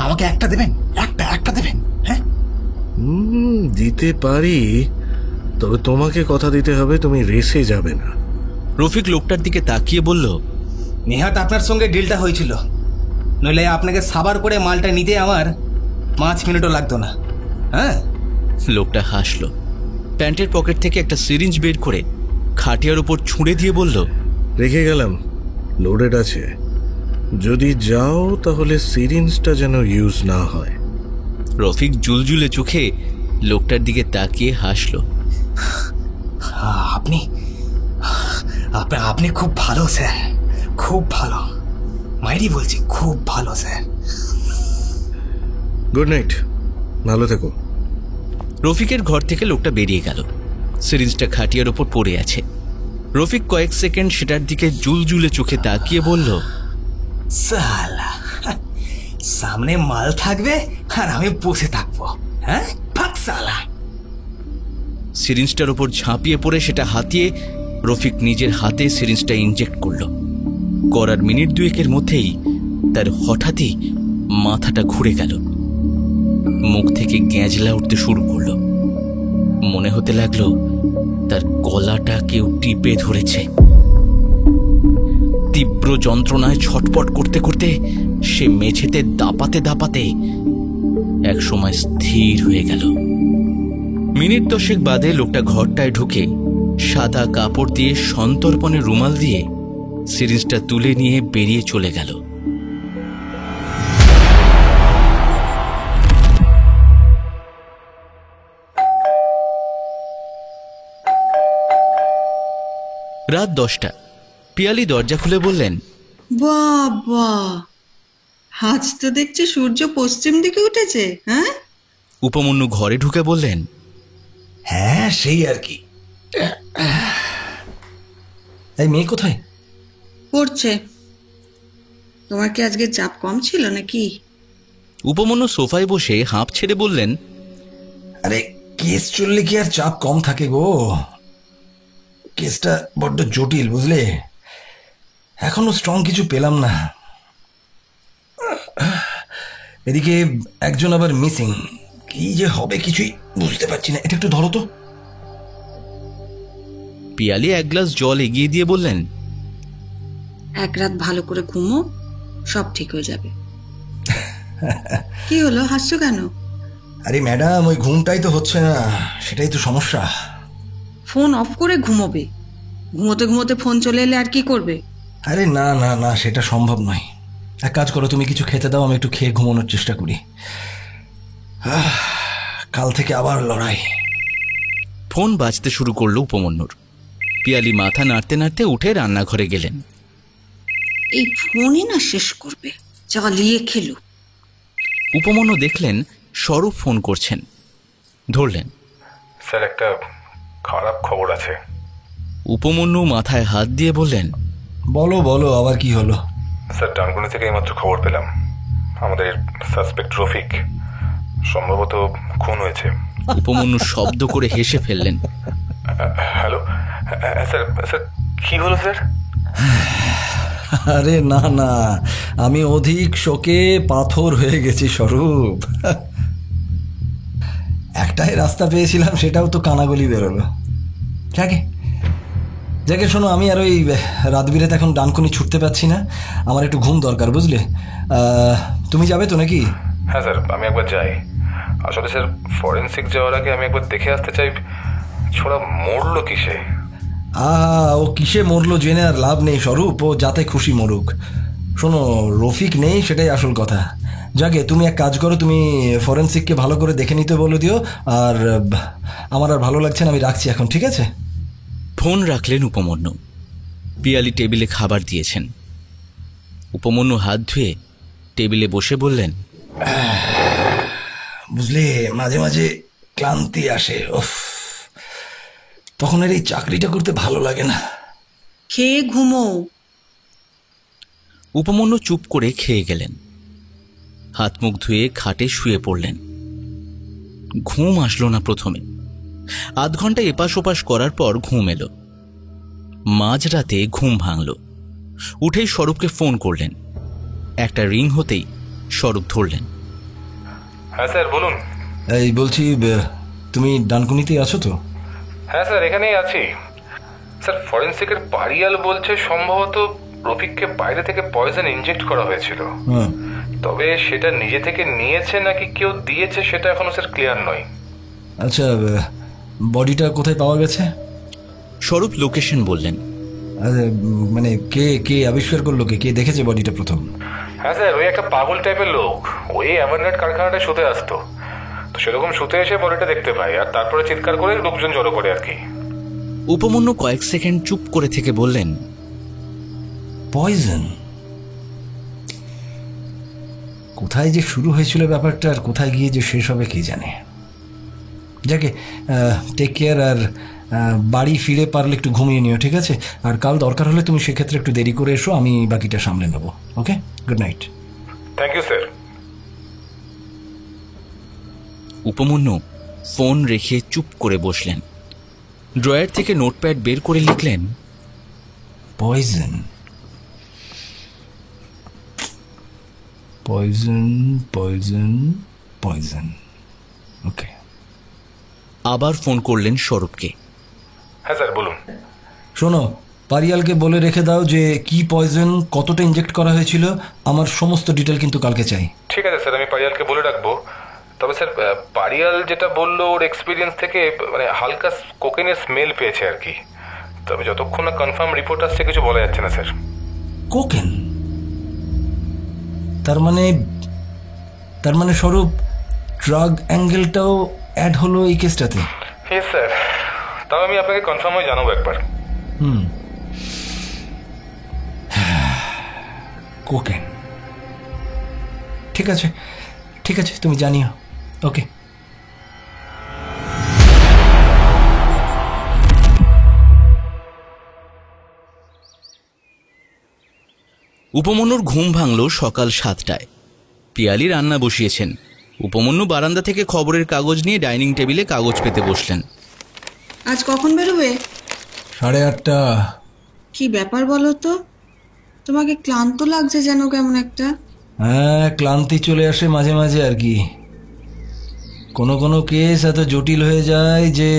আমাকে একটা দেবেন, একটা দেবেন। হ্যাঁ, দিতে পারি, তবে তোমাকে কথা দিতে হবে তুমি রেসে যাবে না। রফিক লোকটার দিকে তাকিয়ে বলল, নেহাত আপনার সঙ্গে ডিলটা হয়েছিল, নইলে আপনাকে সাবার করে মালটা নিতে আমার 5 মিনিটও লাগতো না। হ্যাঁ। লোকটা হাসল, প্যান্টের পকেট থেকে একটা সিরিঞ্জ বের করে খাটিয়ার উপর ছুঁড়ে দিয়ে বলল, রেখে গেলাম, লোডেড আছে, যদি যাও তাহলে সিরিঞ্জটা যেন ইউজ না হয়। রফিক জুলজুলে চোখে লোকটার দিকে তাকিয়ে হাসল। আপনি খুব ভালো স্যার, খুব ভালো, মাইরি বলছি, খুব ভালো স্যার। গুড নাইট, ভালো থেকো। রফিকের ঘর থেকে লোকটা বেরিয়ে গেল। সিরিঞ্জটা খাটিয়ার ওপর পড়ে আছে। রফিক কয়েক সেকেন্ড সেটার দিকে জুলজুলে চোখে তাকিয়ে বলল, সালা, সামনে মাল থাকবে আর আমি বসে থাকবো। হ্যাঁ, ফাক সালা। সিরিঞ্জটার উপর ঝাঁপিয়ে পড়ে সেটা হাতিয়ে রফিক নিজের হাতে সিরিঞ্জটা ইনজেক্ট করল। করার মিনিট দুয়েকের মধ্যেই তার হঠাৎই মাথাটা ঘুরে গেল, মুখ থেকে গ্যাঁজলা উঠতে শুরু করলো। মনে হতে লাগলো তার গলাটা কেউ টিপে ধরেছে। তীব্র যন্ত্রণায় ছটপট করতে করতে সে মেঝেতে দাপাতে দাপাতে একসময় স্থির হয়ে গেল। মিনিট 10 বাদে লোকটা ঘরটায় ঢুকে সাদা কাপড় দিয়ে সন্তর্পণে রুমাল দিয়ে সিরিঞ্জটা তুলে নিয়ে বেরিয়ে চলে গেল। রাত 10টা। পিয়ালি দরজা খুলে বললেন, বাবা, আজ তো দেখছি সূর্য পশ্চিম দিকে উঠেছে। হ্যাঁ, উপমন্যু ঘরে ঢুকে বললেন, হ্যাঁ সেই আর কি। এই মেয়ে কোথায়? পড়ছে। তোমার কি আজকে চাপ কম ছিল নাকি? উপমন্যু সোফায় বসে হাঁপ ছেড়ে বললেন, আরে কেস চললে কি আর চাপ কম থাকে গো? কেসটা বড্ড জটিল, বুঝলে? এখনো স্ট্রং কিছু পেলাম না। এদিকে একজন আবার মিসিং। কি যে হবে কিছুই বুঝতে পারছি না। এটা একটু ধরো তো। পিয়ালি এক গ্লাস জল এগিয়ে দিয়ে বললেন, এক রাত ভালো করে ঘুমো, সব ঠিক হয়ে যাবে। কি হলো, হাসছো কেন? আরে ম্যাডাম, ওই ঘুমটাই তো হচ্ছে না, সেটাই তো সমস্যা। ফোন অফ করে ঘুমোবে। ঘুমোতে ঘুমোতে ফোন চলে এলে আর কি করবে? আরে না না না, সেটা সম্ভব নয়। এক কাজ করো, তুমি কিছু খেতে দাও, আমি একটু খেয়ে ঘুমানোর চেষ্টা করি। কাল থেকে আবার লড়াই। ফোন বাজতে শুরু করলো উপমন্যুর। পিয়ালি মাথা নাড়তে নাড়তে উঠে রান্নাঘরে গেলেন। এই ফোনই না শেষ করবে, জ্বালিয়ে খেলো। উপমন্যু দেখলেন স্বরূপ ফোন করছেন। ধরলেন। স্যার, একটা খারাপ খবর আছে। উপমন্যু মাথায় হাত দিয়ে বললেন, বলো বলো, আবার কি হলো? স্যার, ডানকুনি থেকে এইমাত্র খবর পেলাম আমাদের সাসপেক্ট রফিক সম্ভবত খুন হয়েছে। উপমন্যু শব্দ করে হেসে ফেললেন। হ্যালো স্যার, স্যার কি হলো স্যার? আরে না না, আমি অধিক শোকে পাথর হয়ে গেছি স্বরূপ। একটাই রাস্তা পেয়েছিলাম, সেটাও তো কানাগলি বেরোলো। যাকে যাকে শোনো, আমি আর ওই রাত বিরেতে এখন ডানকুনি ছুটতে পারছি না। আমার একটু ঘুম দরকার, বুঝলে? তুমি যাবে তো নাকি? হ্যাঁ স্যার, আমি একবার যাই। আসলে স্যার, ফরেন্সিক যাওয়ার আগে আমি একবার দেখে আসতে চাই ছোড়া মরলো কিসে। ও কিসে মরলো জেনে আর লাভ নেই স্বরূপ, ও যাতে খুশি মরুক। শোনো, রফিক নেই, সেটাই আসল কথা। যাকে তুমি এক কাজ করো, তুমি ফরেন্সিককে ভালো করে দেখে নিতে বলে দিও। আর আমার আর ভালো লাগছে না, আমি রাখছি এখন, ঠিক আছে? ফোন রাখলেন উপমন্যু। পিয়ালি টেবিলে খাবার দিয়েছেন। উপমন্যু হাত ধুয়ে টেবিলে বসে বললেন, বুঝলে, মাঝে মাঝে ক্লান্তি আসে, তখন আর এই চাকরিটা করতে ভালো লাগে না। খেয়ে ঘুমো। উপমন্যু চুপ করে খেয়ে গেলেন। হাত মুখ ধুয়ে খাটে শুয়ে পড়লেন। ঘুম আসলো না প্রথমে। আধ ঘন্টা এপাশ ওপাশ করার পর ঘুম এলো। মাঝরাতে ঘুম ভাঙল। উঠেই স্বরূপকে ফোন করলেন। একটা রিং হতেই স্বরূপ ধরলেন। হ্যাঁ স্যার, বলুন। এই বলছি, তুমি ডানকুনিতেই আছো তো? হ্যাঁ স্যার, এখানেই আছি। স্যার, ফরেন্সিকের পারিয়াল বলছে সম্ভবত রফিককে বাইরে থেকে পয়জন ইনজেক্ট করা হয়েছিল। তবে সেটা নিজে থেকে নিয়েছে নাকি কেউ দিয়েছে সেটা এখনো স্যার ক্লিয়ার নয়। আচ্ছা, বডিটা কোথায় পাওয়া গেছে? স্বরূপ লোকেশন বললেন। মানে কে কে আবিষ্কার করলো, কে দেখেছে বডিটা প্রথম? হ্যাঁ স্যার, ওই একটা পাগল টাইপের লোক, ওই এভারনেট কারখানাটায় শুতে আসতো। তো সেরকম শুতে এসে বডিটা দেখতে পাই, আর তারপরে চিৎকার করে লোকজন জড়ো করে আর কি। উপমন্যু কয়েক সেকেন্ড চুপ করে থেকে বললেন, পয়জন? কোথায় যে শুরু হয়েছিল ব্যাপারটা আর কোথায় গিয়ে যে শেষ হবে কে জানে। যাকে টেক কেয়ার, আর বাড়ি ফিরে পারলে একটু ঘুমিয়ে নিও, ঠিক আছে? আর কাল দরকার হলে তুমি সেক্ষেত্রে একটু দেরি করে এসো, আমি বাকিটা সামলে নেবো। Okay, good night. Thank you sir. Upamanyu phone রেখে চুপ করে বসলেন। ড্রয়ার থেকে নোটপ্যাড বের করে লিখলেন, পয়জন, পয়জন, পয়জন, পয়জন। ওকে। আবার ফোন করলেন স্বরূপকে। হ্যাঁ স্যার বলুন। শোনো, পারিয়ালকে বলে রেখে দাও যে কি পয়জন, কতটা ইনজেক্ট করা হয়েছিল, আমার সমস্ত ডিটেল কিন্তু কালকে চাই। ঠিক আছে স্যার, আমি পারিয়ালকে বলে রাখবো। তবে স্যার, পারিয়াল যেটা বললো ওর এক্সপিরিয়েন্স থেকে মানে হালকা কোকেনের স্মেল পেয়েছে আর কি। তবে যতক্ষণ না কনফার্ম রিপোর্ট আসছে কিছু বলা যাচ্ছে না স্যার। কোকেন? তার মানে স্বরূপ, ড্রাগ অ্যাঙ্গেলটাও অ্যাড হলো এই কেসটাতে? হ্যাঁ স্যার, তাও আমি আপনাকে কনফার্ম হয়ে জানাবো একবার। কোকেন, ঠিক আছে, ঠিক আছে, তুমি জানিও। ওকে। উপমন্যুর ঘুম ভাঙল সকাল 7টায়। পিয়ালি রান্না বসিয়েছেন। উপমন্যু বারান্দা থেকে খবরের কাগজ নিয়ে ডাইনিং টেবিলে কাগজ পেতে বসলেন। আজ কখন বেরোবে? 8:30। কি ব্যাপার বলো তো, তোমাকে ক্লান্ত লাগছে যেন কেমন একটা। হ্যাঁ, ক্লান্তি চলে আসে মাঝে মাঝে আর কি। কোনো কোনো কেস এত জটিল হয়ে যায় যে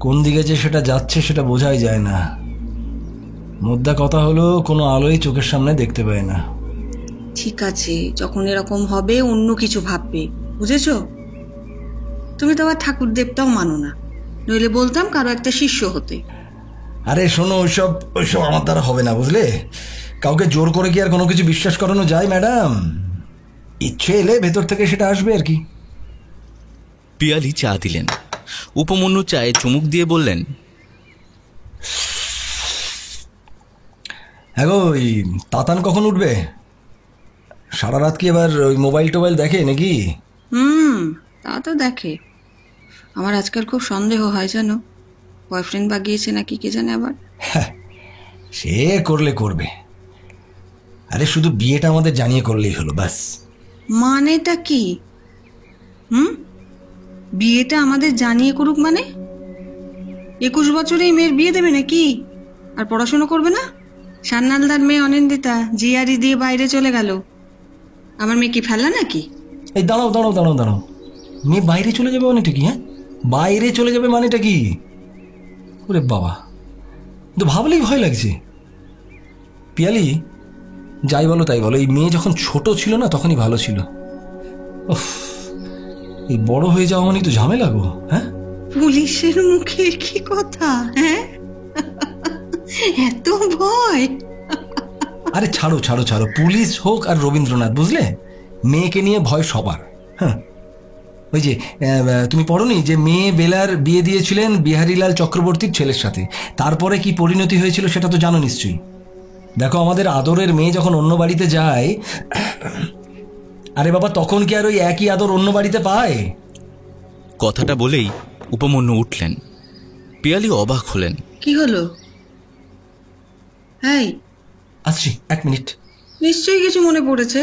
কোন দিকে যে সেটা যাচ্ছে সেটা বোঝাই যায় না। মোদ্দা কথা হলো, কোনো আলোই চোখের সামনে দেখতে পায় না। ঠিক আছে, যখন এরকম হবে অন্য কিছু ভাববে, বুঝেছো? তুমি তো আবার ঠাকুর দেবতাও মানো না, নইলে বলতাম কারো একটা শিষ্য হতে। আরে শোনো, ওইসব আমার দ্বারা হবে না, বুঝলে? কাউকে জোর করে কি আর কোনো কিছু বিশ্বাস করানো যায় ম্যাডাম? ইচ্ছে এলে ভেতর থেকে সেটা আসবে আর কি। পিয়ালি চা দিলেন। উপমন্যু চায়ে চুমুক দিয়ে বললেন, হ্যাঁ গো, ওই তাতান কখন উঠবে? সারা রাত কি এবার ওই মোবাইল টোবাইল দেখে নাকি? তা তো দেখে। আমার আজকাল খুব সন্দেহ হয় জানো, বয়ফ্রেন্ড বাগিয়েছে নাকি কে জানে আবার। সে করলে করবে, আরে শুধু বিয়েটা আমাদের জানিয়ে করলেই হলো, ব্যাস। মানেটা কি? বিয়েটা আমাদের জানিয়ে করুক মানে? 21 বছরেই মেয়ের বিয়ে দেবে নাকি? আর পড়াশোনা করবে না? সান্নালদার মেয়ে অনিন্দিতা জিআরই দিয়ে বাইরে চলে গেল। আমার মেয়ে কি ফেলা নাকি? এই দাঁড়াও দাঁড়াও দাঁড়াও দাঁড়াও, মেয়ে বাইরে চলে যাবে মানেটা কি? হ্যাঁ, বাইরে চলে যাবে মানেটা কি? ওরে বাবা, তো ভাবলেই ভয় লাগছে। পিয়ালি, যাই বলো তাই বলো, এই মেয়ে যখন ছোট ছিল না তখনই ভালো ছিল। এই বড় হয়ে যাওয়া মানে তো ঝামেলা গো। হ্যাঁ, পুলিশের মুখে কি কথা? হ্যাঁ, এত ভয়? আরে ছাড়ো ছাড়ো ছাড়ো, পুলিশ হোক আর রবীন্দ্রনাথ, বুঝলে, মেয়েকে নিয়ে ভয় সবার। হ্যাঁ, ওই যে তুমি পড়োনি যে মেয়ে বেলার বিয়ে দিয়েছিলেন বিহারীলাল চক্রবর্তীর ছেলের সাথে, তারপরে কি পরিণতি হয়েছিল সেটা তো জানো নিশ্চয়ই। দেখো, আমাদের আদরের মেয়ে যখন অন্য বাড়িতে যায়, আরে বাবা, তখন কি আর ওই একই আদর অন্য বাড়িতে পায়? কথাটা বলেই উপমন্যু উঠলেন। পিয়ালি অবাক হলেন। কি হলো? এই, আসছি, 1 মিনিট। নিশ্চয়ই কিছু মনে পড়েছে।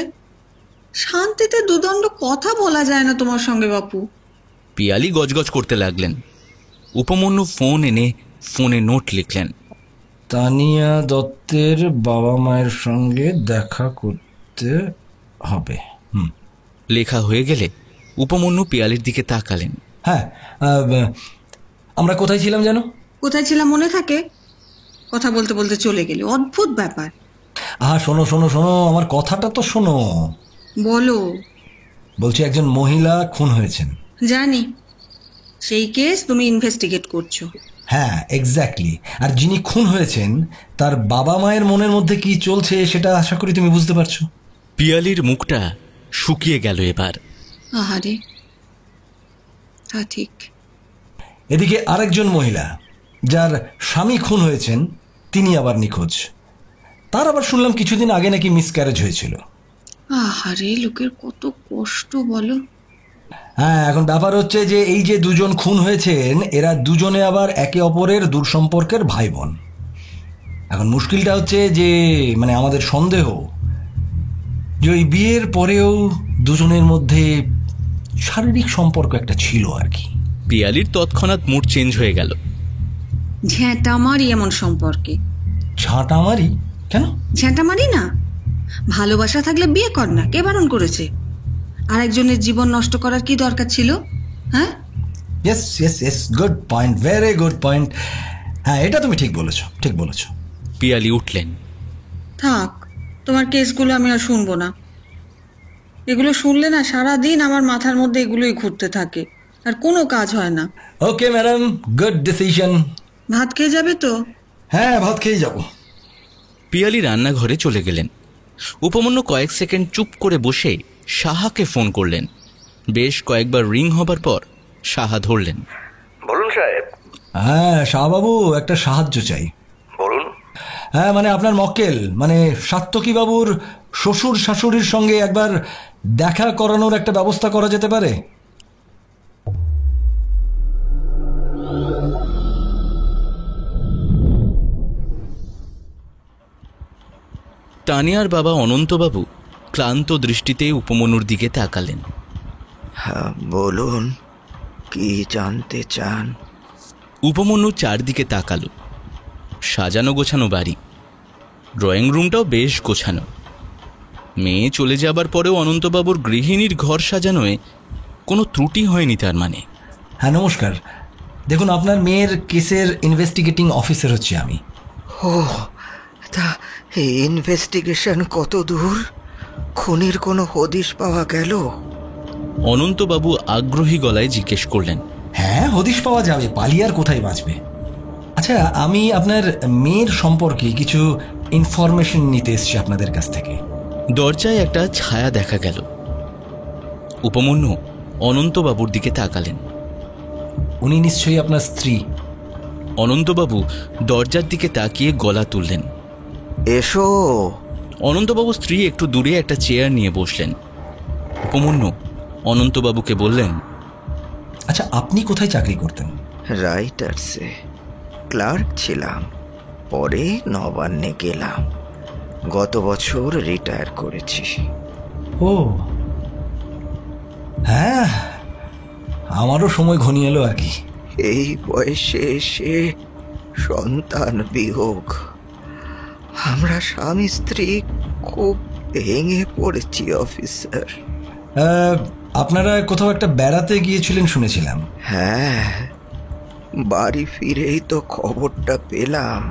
শান্তিতে দুদণ্ড কথা বলা যায় না তোমার সঙ্গে বাপু। পিয়ালি গজগজ করতে লাগলেন। উপমন্যু ফোন এনে ফোনে নোট লিখলেন। তানিয়া দত্তের বাবা মায়ের সঙ্গে দেখা করতে হবে। লেখা হয়ে গেলে উপমন্যু পিয়ালির দিকে তাকালেন। হ্যাঁ, আমরা কোথায় ছিলাম জানো? কোথায় ছিলাম মনে থাকে? কথা বলতে বলতে চলে গেলে, অদ্ভুত ব্যাপার। শোনো শোনো শোনো, আমার কথাটা তো শোনো। বলো। বলছি, একজন মহিলা খুন হয়েছেন। জানি, সেই কেস তুমি ইনভেস্টিগেট করছো। হ্যাঁ, এক্স্যাক্টলি। আর যিনি খুন হয়েছেন তার বাবা মায়ের মনের মধ্যে কি চলছে সেটা আশা করি তুমি বুঝতে পারছো। পিয়ালির মুখটা শুকিয়ে গেল এবার। আহারে, তা ঠিক। এদিকে আরেকজন মহিলা যার স্বামী খুন হয়েছেন, তিনি আবার নিখোঁজ। তার আবার শুনলাম কিছুদিন আগে নাকি মিসক্যারেজ হয়েছিল। আহারে, লোকের কত কষ্ট বলো। হ্যাঁ, এখন ব্যাপার হচ্ছে যে এই যে দুজন খুন হয়েছেন, এরা দুজনে আবার একে অপরের দূর সম্পর্কের ভাই বোন। এখন মুশকিলটা হচ্ছে যে মানে আমাদের সন্দেহ যে ওই বিয়ের পরেও দুজনের মধ্যে শারীরিক সম্পর্ক একটা ছিল আর কি। পিয়ালির তৎক্ষণাৎ মুড চেঞ্জ হয়ে গেল। ঝ্যাঁটামারি এমন সম্পর্কে। ঝাঁটামারি কেন? ঝ্যাঁটামারি না, ভালোবাসা থাকলে বিয়ে কর না, কে বারণ করেছে? আর একজনের জীবন নষ্ট করার কি দরকার ছিল? হ্যাঁ, yes yes yes, good point, very good point. হ্যাঁ, এটা তুমি ঠিক বলেছো, ঠিক বলেছো। পিয়ালি উঠলেন। থাক, তোমার কেসগুলো আমি আর শুনবো না। এগুলো শুনলে না সারাদিন আমার মাথার মধ্যে এগুলোই ঘুরতে থাকে, আর কোনো কাজ হয় না। Okay madam, good decision. ভাত খেয়ে যাবে তো? হ্যাঁ, ভাত খেয়ে যাবো। পিয়ালি রান্নাঘরে চলে গেলেন। উপমন্যু কয়েক সেকেন্ড চুপ করে বসে সাহাকে ফোন করলেন। বেশ কয়েকবার রিং হবার পর সাহা ধরলেন। বলুন সাহেব। হ্যাঁ শাহবাবু, একটা সাহায্য চাই। বলুন। হ্যাঁ মানে আপনার মক্কেল মানে সাত্তকী বাবুর শ্বশুর শাশুড়ির সঙ্গে একবার দেখা করানোর একটা ব্যবস্থা করা যেতে পারে? তানিয়ার বাবা অনন্তবাবু ক্লান্ত দৃষ্টিতে উপমন্যুর দিকে তাকালেন। হ্যাঁ বলুন, কি জানতে চান? উপমন্যু চারদিকে তাকালো। সাজানো গোছানো বাড়ি, ড্রয়িং রুমটাও বেশ গোছানো। মেয়ে চলে যাবার পরেও অনন্তবাবুর গৃহিণীর ঘর সাজানোয় কোনো ত্রুটি হয়নি তার মানে। হ্যাঁ নমস্কার, দেখুন আপনার মেয়ের কেসের ইনভেস্টিগেটিং অফিসার হচ্ছে আমি। ও তা ইনভেস্টিগেশন কত দূর? খুনির কোনো হদিশ পাওয়া গেল? অনন্তবাবু আগ্রহী গলায় জিজ্ঞেস করলেন। হ্যাঁ হদিশ পাওয়া যাবে, পালিয়ে আর কোথায় বাঁচবে। আচ্ছা, আমি আপনার মেয়ের সম্পর্কে কিছু ইনফরমেশন নিতে এসেছি আপনাদের কাছ থেকে। দরজায় একটা ছায়া দেখা গেল। উপমন্যু অনন্তবাবুর দিকে তাকালেন। উনি নিশ্চয়ই আপনার স্ত্রী। অনন্তবাবু দরজার দিকে তাকিয়ে গলা তুললেন। এসো। অনন্তবাবু স্ত্রী একটু দূরে একটা চেয়ার নিয়ে বসলেন। উপমন্যু অনন্তবাবুকে বললেন, আচ্ছা আপনি কোথায় চাকরি করতেন? রাইটার্সে ক্লার্ক ছিলাম, পরে নবান্নে গেলাম। গত বছর রিটায়ার করেছি। ও হ্যাঁ, আমারও সময় ঘনিয়ে এলো আর কি। এই বয়সে এসে সন্তান বিয়োগ, আমরা স্বামী স্ত্রী খুব ভেঙে পড়েছি অফিসার। আপনারা কোথাও একটা বেড়াতে গিয়েছিলেন শুনেছিলাম। হ্যাঁ, বাড়ি ফিরেই তো খবরটা পেলাম।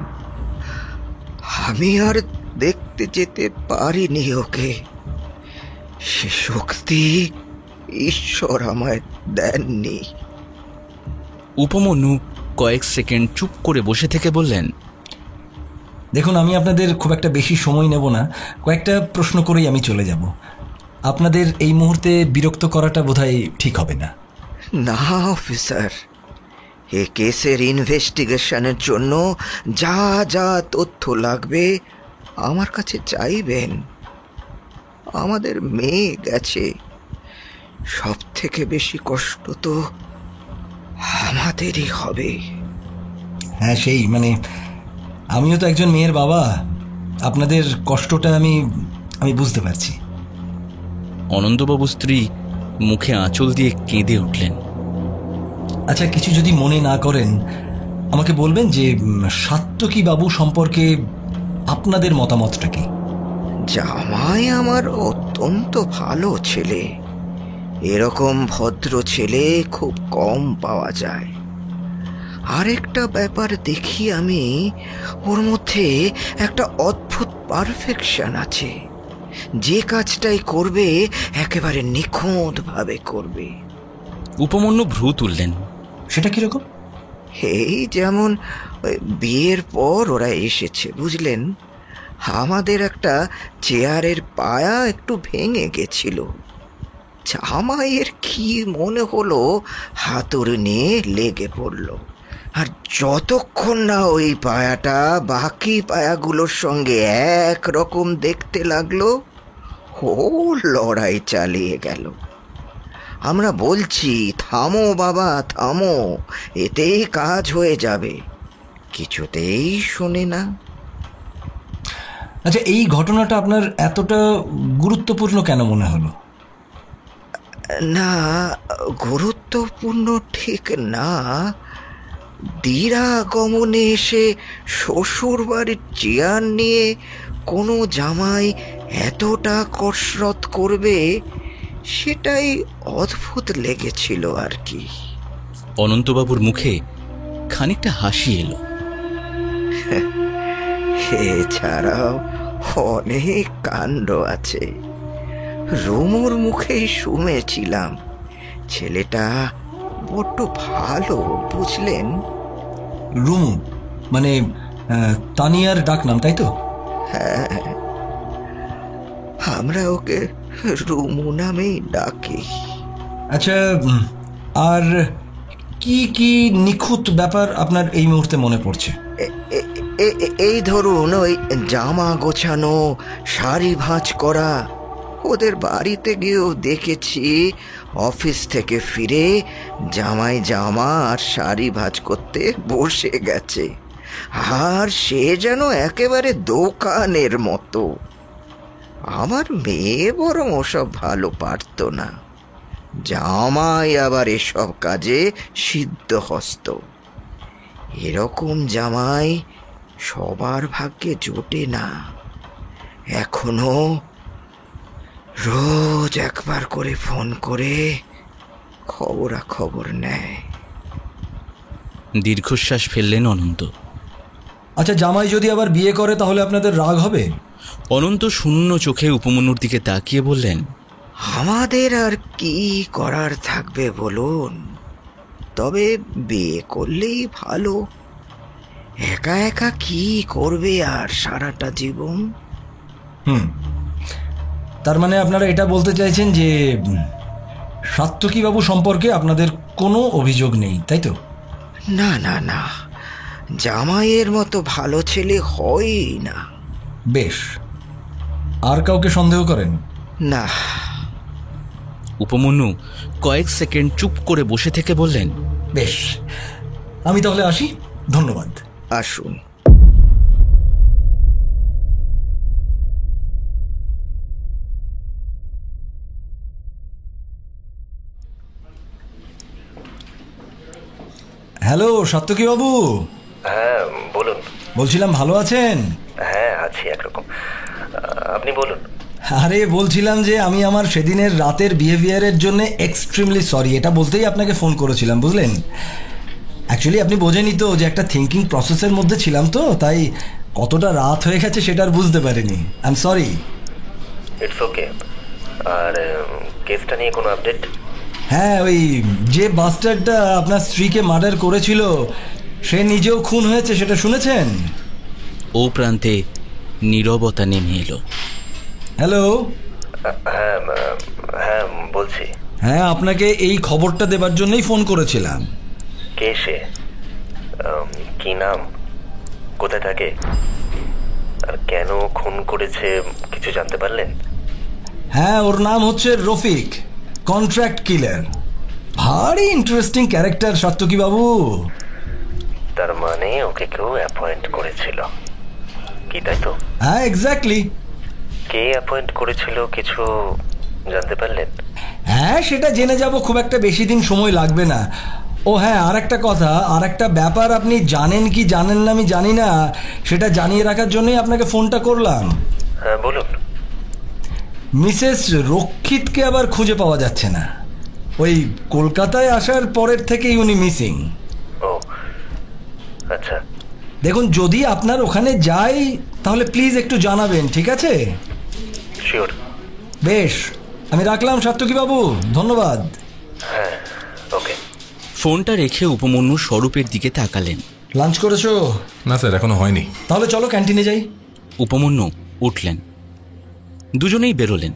আমি আর দেখতে যেতে পারিনি ওকে, সে শক্তি ঈশ্বর আমায় দেননি। উপমন্যু কয়েক সেকেন্ড চুপ করে বসে থেকে বললেন, দেখুন আমি আপনাদের খুব একটা বেশি সময় নেব না, কয়েকটা প্রশ্ন করেই আমি চলে যাব। আপনাদের এই মুহূর্তে বিরক্ত করাটা বোধহয় ঠিক হবে না। না অফিসার, এ কেসের ইনভেস্টিগেশনের জন্য যা যা তথ্য লাগবে আমার কাছে চাইবেন। আমাদের মেয়ে গেছে, সব থেকে বেশি কষ্ট তো আমাদেরই হবে। হ্যাঁ সেই মানে আমিও তো একজন মেয়ের বাবা, আপনাদের কষ্টটা আমি বুঝতে পারছি। অনন্তবাবু স্ত্রী মুখে আঁচল দিয়ে কেঁদে উঠলেন। আচ্ছা কিছু যদি মনে না করেন আমাকে বলবেন যে সাত্তকী বাবু সম্পর্কে আপনাদের মতামতটা কি? জামাই আমার অত্যন্ত ভালো ছেলে, এরকম ভদ্র ছেলে খুব কম পাওয়া যায়। আরেকটা ব্যাপার দেখি আমি, ওর মধ্যে একটা অদ্ভুত পারফেকশন আছে। যে কাজটাই করবে একেবারে নিখুঁতভাবে করবে। উপমন্যু ভ্রু তুললেন। সেটা কিরকম? এই যেমন বিয়ের পর ওরা এসেছে বুঝলেন, আমাদের একটা চেয়ারের পায়া একটু ভেঙে গেছিল। জামাইয়ের কি মনে হলো হাতুড়ি নিয়ে লেগে পড়ল, আর যতক্ষণ না ওই পায়াটা বাকি পায়াগুলোর সঙ্গে একরকম দেখতে লাগলো, ও লড়াই চালিয়ে গেল। আমরা বলছি থামো বাবা থামো, এতেই কাজ হয়ে যাবে, কিছুতেই শোনে না। আচ্ছা এই ঘটনাটা আপনার এতটা গুরুত্বপূর্ণ কেন মনে হলো? না, গুরুত্বপূর্ণ ঠিক না। দিরাগমনে এসে শ্বশুর বাড়ির চেয়ার নিয়ে কোনো জামাই এতটা কসরত করবে সেটাই অদ্ভুত লেগেছিল আর কি। অনন্তবাবুর মুখে খানিকটা হাসি এলো। এছাড়াও অনেক কাণ্ড আছে। রুমুর মুখেই শুনেছিলাম। ছেলেটা বড্ড ভালো, বুঝলেন? রুমু মানে তানিয়ার ডাক নাম, তাই তো? হ্যাঁ, আমরা ওকে রুমু নামেই ডাকি। আচ্ছা, আর কি কি নিখুঁত ব্যাপার আপনার এই মুহূর্তে মনে পড়ছে? এই ধরুন, ওই জামা গোছানো, শাড়ি ভাঁজ করা। ওদের বাড়িতে গিয়েও দেখেছি অফিস থেকে ফিরে জামাই জামা আর শাড়ি ভাঁজ করতে বসে গেছে, আর সে যেন একেবারে দোকানের মতো। আমার মেয়ে বরং ওসব ভালো পারত না, জামাই আবার এসব কাজে সিদ্ধহস্ত। এরকম জামাই সবার ভাগ্যে জোটে না। এখনো রোজ একবার করে ফোন করে খবরাখবর নেয়। দীর্ঘশ্বাস ফেললেন অনন্ত। আচ্ছা, জামাই যদি আবার বিয়ে করে তাহলে আপনাদের রাগ হবে? অনন্ত শূন্য চোখে উপমন্যুর দিকে তাকিয়ে বললেন, আমাদের আর কি করার থাকবে বলুন? তবে বিয়ে করলেই ভালো। একা একা কি করবে আর সারাটা জীবন? তার মানে আপনারা এটা বলতে চাইছেন যে সাত্তকীবাবু সম্পর্কে আপনাদের কোনো অভিযোগ নেই, তাই তো? না না না, জামাইয়ের মতো ভালো ছেলে হয়ই না। বেশ, আর কাউকে সন্দেহ করেন? না। উপমন্যু কয়েক সেকেন্ড চুপ করে বসে থেকে বললেন, বেশ, আমি তাহলে আসি। ধন্যবাদ। আসুন। হ্যালো সাত্তকীবাবু। হ্যাঁ বলুন। বলছিলাম, ভালো আছেন? হ্যাঁ আছি একরকম, আপনি বলুন। আরে বলছিলাম যে আমি আমার সেদিনের রাতের বিহেভিয়ারের জন্য এক্সট্রিমলি সরি, এটা বলতেই আপনাকে ফোন করেছিলাম, বুঝলেন? অ্যাকচুয়ালি আপনি বোঝেনি তো যে একটা থিঙ্কিং প্রসেসের মধ্যে ছিলাম, তো তাই কতটা রাত হয়ে গেছে সেটা আর বুঝতে পারিনি। I am sorry. It's okay. আর কেসটা নিয়ে কোনো আপডেট? হ্যাঁ, ওই যে বাস্টারটা আপনার স্ত্রীকে মার্ডার করেছিল সে নিজেও খুন হয়েছে, সেটা শুনেছেন? ও প্রান্তে নীরবতা নেমে এলো। হ্যালো। হ্যাঁ হ্যাঁ বলছি। হ্যাঁ, আপনাকে এই খবরটা দেবার জন্যই ফোন করেছিলাম। কে সে? কি নাম? কোথায় থাকে? আর কেন খুন করেছে কিছু জানতে পারলেন? হ্যাঁ, ওর নাম হচ্ছে রফিক, কন্ট্রাক্ট কিলার। ভারী ইন্টারেস্টিং ক্যারেক্টার সাত্তকীবাবু। তার মানে ওকে কেউ অ্যাপয়েন্ট করেছিল কি, তাই তো? হ্যাঁ এক্স্যাক্টলি। কে অ্যাপয়েন্ট করেছিল কিছু জানতে পারলেন? হ্যাঁ, সেটা জেনে যাব, খুব একটা বেশি দিন সময় লাগবে না। ও হ্যাঁ, আর একটা কথা, আর একটা ব্যাপার আপনি জানেন কি জানেন না আমি জানি না, সেটা জানিয়ে রাখার জন্যই আপনাকে ফোনটা করলাম। হ্যাঁ বলুন। মিসেস রক্ষিতকে আবার খুঁজে পাওয়া যাচ্ছে না। ওই কলকাতায় আসার পরের থেকেই উনি মিসিং। ও আচ্ছা। দেখুন, যদি আপনার ওখানে যাই তাহলে প্লিজ একটু জানাবেন, ঠিক আছে? শিওর। বেশ, আমি রাখলাম সাত্তকীবাবু, ধন্যবাদ। হ্যাঁ ওকে। ফোনটা রেখে উপমন্যু স্বরূপের দিকে তাকালেন। লাঞ্চ করেছো? না স্যার, এখনো হয়নি। তাহলে চলো ক্যান্টিনে যাই। উপমন্যু উঠলেন, দুজনেই বেরোলেন।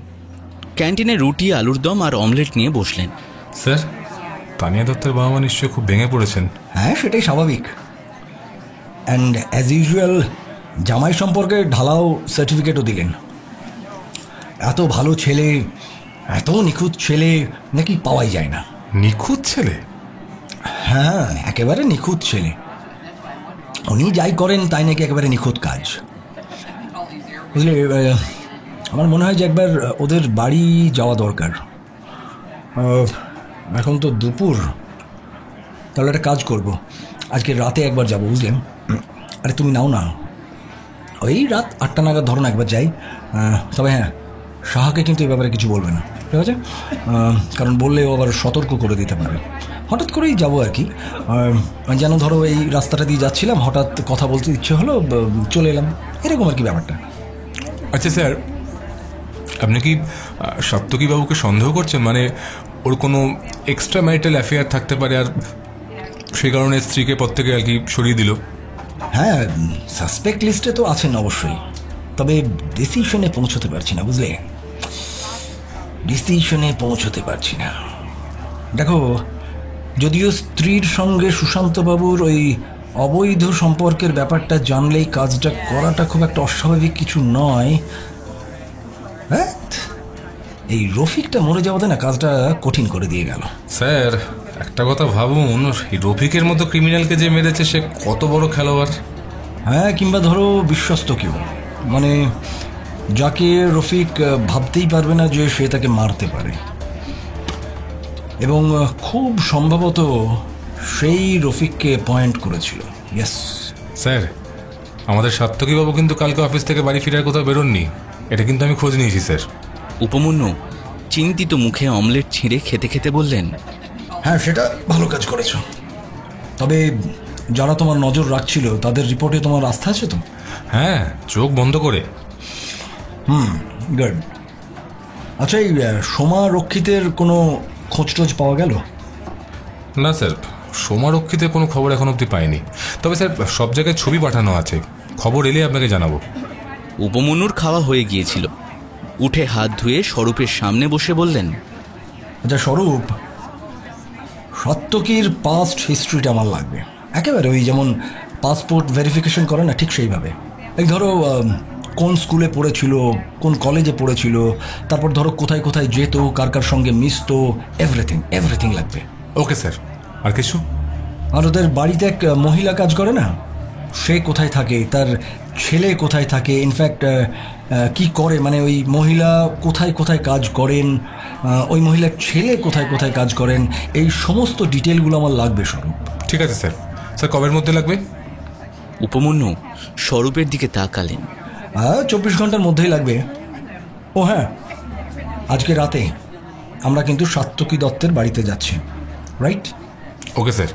ক্যান্টিনে রুটি, আলুর দম আর অমলেট নিয়ে বসলেন। স্যার, তানিয়া দত্তের বাবা মা নিশ্চয়ই খুব ভেঙে পড়েছেন। হ্যাঁ, সেটাই স্বাভাবিক। অ্যান্ড অ্যাজ ইউজুয়াল জামাই সম্পর্কে ঢালাও সার্টিফিকেটও দিলেন। এত ভালো ছেলে, এত নিখুঁত ছেলে নাকি পাওয়াই যায় না। নিখুঁত ছেলে? হ্যাঁ, একেবারে নিখুঁত ছেলে। উনি যাই করেন তাই নাকি একেবারে নিখুঁত কাজ, বুঝলে? আমার মনে হয় যে একবার ওদের বাড়ি যাওয়া দরকার। এখন তো দুপুর, তাহলে একটা কাজ করব, আজকে রাতে একবার যাব, বুঝলেন? আরে তুমি নাও না, ওই রাত 8টা নাগাদ ধরুন একবার যাই। তবে হ্যাঁ, সাহাকে কিন্তু এই ব্যাপারে কিছু বলবে না, ঠিক আছে? কারণ বললেও আবার সতর্ক করে দিতে পারে। হঠাৎ করেই যাবো আর কি, যেন ধরো এই রাস্তাটা দিয়ে যাচ্ছিলাম, হঠাৎ কথা বলতে ইচ্ছে হলো, চলে এলাম, এরকম আর কি ব্যাপারটা। আচ্ছা স্যার, আপনি কি সাত্তকী বাবুকে সন্দেহ করছেন? মানে ওর কোনো এক্সট্রা ম্যারিটাল অ্যাফেয়ার থাকতে পারে, আর সেই কারণে স্ত্রীকে পদ থেকে আর কি সরিয়ে দিল? হ্যাঁ, সাসপেক্ট লিস্টে তো আছেন অবশ্যই, তবে ডিসিশনে পৌঁছতে পারছি না, বুঝলে? ডিসিশনে পৌঁছতে পারছি না। দেখো, যদিও স্ত্রীর সঙ্গে সুশান্তবাবুর ওই অবৈধ সম্পর্কের ব্যাপারটা জানলেই কাজটা করাটা খুব একটা অস্বাভাবিক কিছু নয়, হ্যাঁ, এই রফিকটা মরে যাওয়াতে না কাজটা কঠিন করে দিয়ে গেল। স্যার, একটা কথা ভাবুন, এই রফিকের মতো ক্রিমিনালকে যে মেরেছে সে কত বড় খেলোয়াড়। হ্যাঁ, কিংবা ধরো বিশ্বস্ত কেউ, মানে যাকে রফিক ভাবতেই পারবে না যে সে তাকে মারতে পারে, এবং খুব সম্ভবত সেই রফিককে পয়েন্ট করেছিল। ইয়েস স্যার, আমাদের সাত্তকী বাবু কিন্তু কালকে অফিস থেকে বাড়ি ফিরার কোথাও বেরোননি, এটা কিন্তু আমি খোঁজ নিয়েছি স্যার। উপমন্যু চিন্তিত মুখে অমলেট ছিঁড়ে খেতে খেতে বললেন, হ্যাঁ, সেটা ভালো কাজ করেছো। তবে যারা তোমার নজর রাখছিল তাদের রিপোর্টে তোমার আস্থা আছে তো? হ্যাঁ, চোখ বন্ধ করে। গুড। আচ্ছা, এই সোমা রক্ষিতের কোনো খোঁজ টোজ পাওয়া গেল? না স্যার, সোমারক্ষীতে কোনো খবর এখন অবধি পাইনি, তবে স্যার সব জায়গায় ছবি পাঠানো আছে, খবর এলে আপনাকে জানাবো। উপমন্যুর খাওয়া হয়ে গিয়েছিল, উঠে হাত ধুয়ে স্বরূপের সামনে বসে বললেন, আচ্ছা স্বরূপ, সাত্তকীর পাস্ট হিস্ট্রিটা আমার লাগবে একেবারে, ওই যেমন পাসপোর্ট ভেরিফিকেশন করে না, ঠিক সেইভাবে। এই ধরো কোন স্কুলে পড়েছিল, কোন কলেজে পড়েছিল, তারপর ধরো কোথায় কোথায় যেত, কার কার সঙ্গে মিশতো, এভরিথিং লাগবে। Okay sir. আর কিছু? আর ওদের বাড়িতে এক মহিলা কাজ করে না, সে কোথায় থাকে, তার ছেলে কোথায় থাকে, ইনফ্যাক্ট কি করে, মানে ওই মহিলা কোথায় কোথায় কাজ করেন, ওই মহিলার ছেলে কোথায় কোথায় কাজ করেন, এই সমস্ত ডিটেলগুলো আমার লাগবে স্বরূপ। ঠিক আছে স্যার। স্যার কবের মধ্যে লাগবে? উপমন্যু স্বরূপের দিকে তাকালেন। 24 ঘন্টার মধ্যেই লাগবে। ও হ্যাঁ, আজকে রাতে আমরা কিন্তু সাত্তকী দত্তের বাড়িতে যাচ্ছি, রাইট? Okay sir.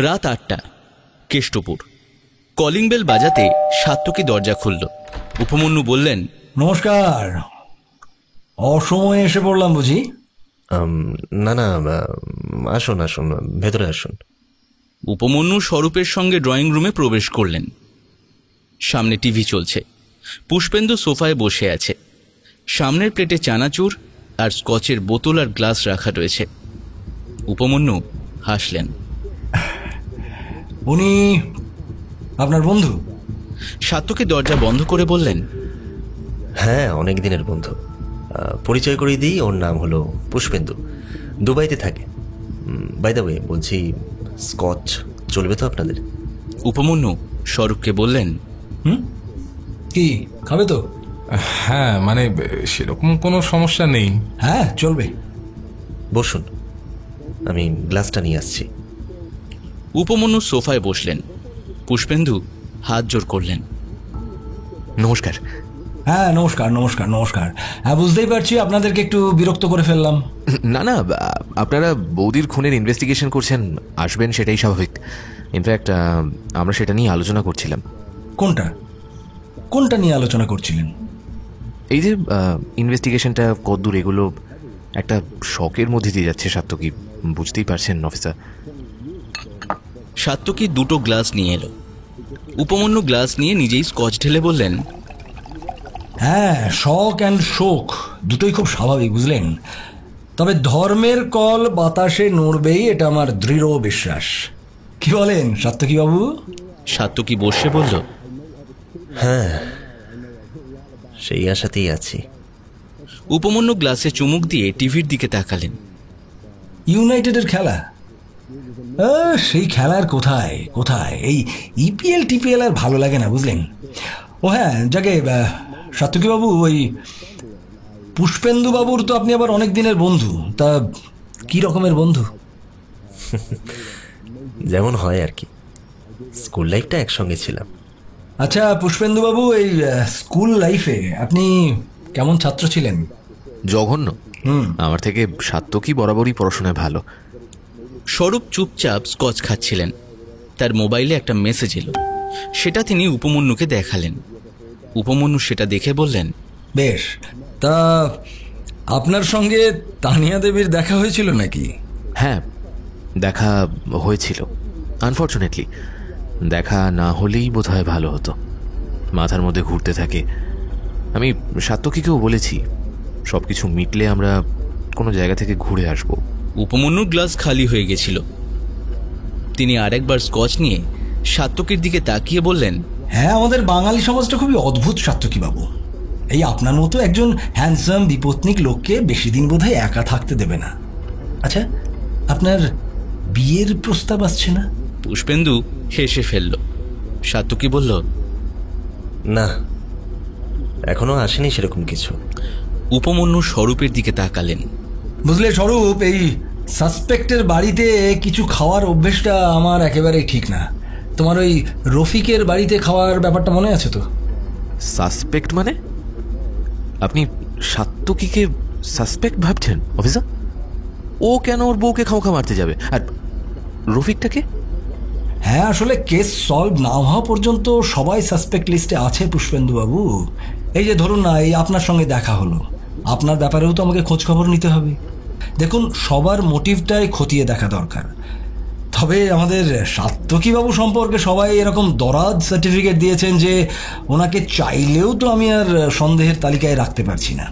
রাত 8টা, কেষ্টপুর। কলিং বেল বাজাতে সাত্তকী দরজা খুলল। উপমন্যু বললেন, নমস্কার, অসময়ে এসে পড়লাম বুঝি? না না, আসুন আসুন, ভেতরে আসুন। উপমন্যু স্বরূপের সঙ্গে ড্রয়িং রুমে প্রবেশ করলেন। সামনে টিভি চলছে, পুষ্পেন্দু সোফায় বসে আছে, সামনের প্লেটে চানাচুর আর স্কচের বোতল আর গ্লাস রাখা রয়েছে। উপমন্যু হাসলেন। উনি আপনার বন্ধু? সাত্তকী দরজা বন্ধ করে বললেন, হ্যাঁ, অনেক দিনের বন্ধু। পরিচয় করিয়ে দিই, ওর নাম হলো পুষ্পেন্দু, দুবাইতে থাকে। বাই দ্য ওয়ে, বলছি স্কচ চলবে তো আপনাদের? উপমন্যু স্বরূপকে বললেন, কি খাবে তো? হ্যাঁ, মানে সেরকম কোনো সমস্যা নেই। হ্যাঁ, চলবে। বসুন, আমি গ্লাসটা নিয়ে আসছি। উপমন্যু সোফায় বসলেন। পুষ্পেন্দু হাত জোর করলেন। নমস্কার। হ্যাঁ, নমস্কার নমস্কার নমস্কার। হ্যাঁ, বুঝতেই পারছি আপনাদেরকে একটু বিরক্ত করে ফেললাম। না না, আপনারা বৌদির খুনের ইনভেস্টিগেশন করছেন, আসবেন সেটাই স্বাভাবিক। ইনফ্যাক্ট আমরা সেটা নিয়ে আলোচনা করছিলাম। কোনটা নিয়ে আলোচনা করছিলেন? এই যে ইনভেস্টিগেশনটা কতদূর এগুলো একটা শকের মধ্যে দিয়ে যাচ্ছে সাত্তকী, বুঝতেই পারছেন অফিসার। সাত্তকী দুটো গ্লাস নিয়ে এলো। উপমন্যু গ্লাস নিয়ে নিজেই স্কচ ঢেলে বললেন, হ্যাঁ, শক অ্যান্ড শোক দুটোই খুব স্বাভাবিক, বুঝলেন? তবে ধর্মের কল বাতাসে নড়বেই, এটা আমার দৃঢ় বিশ্বাস। কি বলেন সাত্তকী বাবু? সাত্তকী বসে বলল, হ্যাঁ, সেই আশাতেই আছি। উপমন্যু গ্লাসে চুমুক দিয়ে টিভির দিকে তাকালেন। ইউনাইটেডের খেলা? সেই খেলার কোথায় কোথায়, এই ইপিএল টিপিএল আর ভালো লাগে না, বুঝলেন। ও হ্যাঁ, যাকে সাত্তকীবাবু, ওই পুষ্পেন্দু বাবুর তো আপনি আবার অনেক দিনের বন্ধু, তা কি রকমের বন্ধু? যেমন হয় আর কি, স্কুল লাইফটা একসঙ্গে ছিলাম। আচ্ছা পুষ্পেন্দু বাবু, এই স্কুল লাইফে আপনি কেমন ছাত্র ছিলেন? জঘন্য। আমার থেকে সাত্তকী বরাবরই পড়াশোনায় ভালো। স্বরূপ চুপচাপ স্কচ খাচ্ছিলেন। তার মোবাইলে একটা মেসেজ এলো, সেটা তিনি উপমন্যুকে দেখালেন। উপমন্যু সেটা দেখে বললেন, বেশ, তা আপনার সঙ্গে তানিয়া দেবীর দেখা হয়েছিল নাকি? হ্যাঁ, দেখা হয়েছিল। আনফর্চুনেটলি দেখা না হলেই বোধহয় ভালো হতো, মাথার মধ্যে ঘুরতে থাকে। আমি সাত্তকীকেও বলেছি সব কিছু মিটলে আমরা কোনো জায়গা থেকে ঘুরে আসব। উপমন্যুর গ্লাস খালি হয়ে গেছিল। তিনি আরেকবার স্কচ নিয়ে সাত্তকীর দিকে তাকিয়ে বললেন, হ্যাঁ, আমাদের বাঙালি সমাজটা খুবই অদ্ভুত সাত্তকীবাবু। এই আপনার মতো একজন হ্যান্ডসাম বিপত্নিক লোককে বেশি দিন বোধহয় একা থাকতে দেবে না। আচ্ছা, আপনার বিয়ের প্রস্তাব আসছে না? পুষ্পেন্দু হেসে ফেলল। সাত্তকী বলল, না, এখনো আসেনি সেরকম কিছু। উপমন্যু স্বরূপের দিকে তাকালেন। বুঝলে স্বরূপ, এই সাসপেক্টের বাড়িতে কিছু খাওয়ার অভ্যেসটা আমার একেবারেই ঠিক না। তোমার ওই রফিকের বাড়িতে খাওয়ার ব্যাপারটা মনে আছে তো? সাসপেক্ট মানে? আপনি সাত্তকীকে সাসপেক্ট ভাবছেন অফিসার? ও কেন ওর বউকে খাওয়া মারতে যাবে? আর রফিকটাকে? হ্যাঁ, আসলে কেস সলভ না হওয়া পর্যন্ত সবাই সাসপেক্ট লিস্টে আছে পুষ্পেন্দু বাবু। এই যে ধরুন না, এই আপনার সঙ্গে দেখা হলো, আপনার ব্যাপারেও তো আমাকে খোঁজ খবর নিতে হবে। দেখুন, সবার মোটিভটাই খতিয়ে দেখা দরকার। তবে আমাদের সাত্তকীবাবু সম্পর্কে সবাই এরকম দরাজ সার্টিফিকেট দিয়েছেন যে ওনাকে চাইলেও তো আমি আর সন্দেহের তালিকায় রাখতে পারছি না।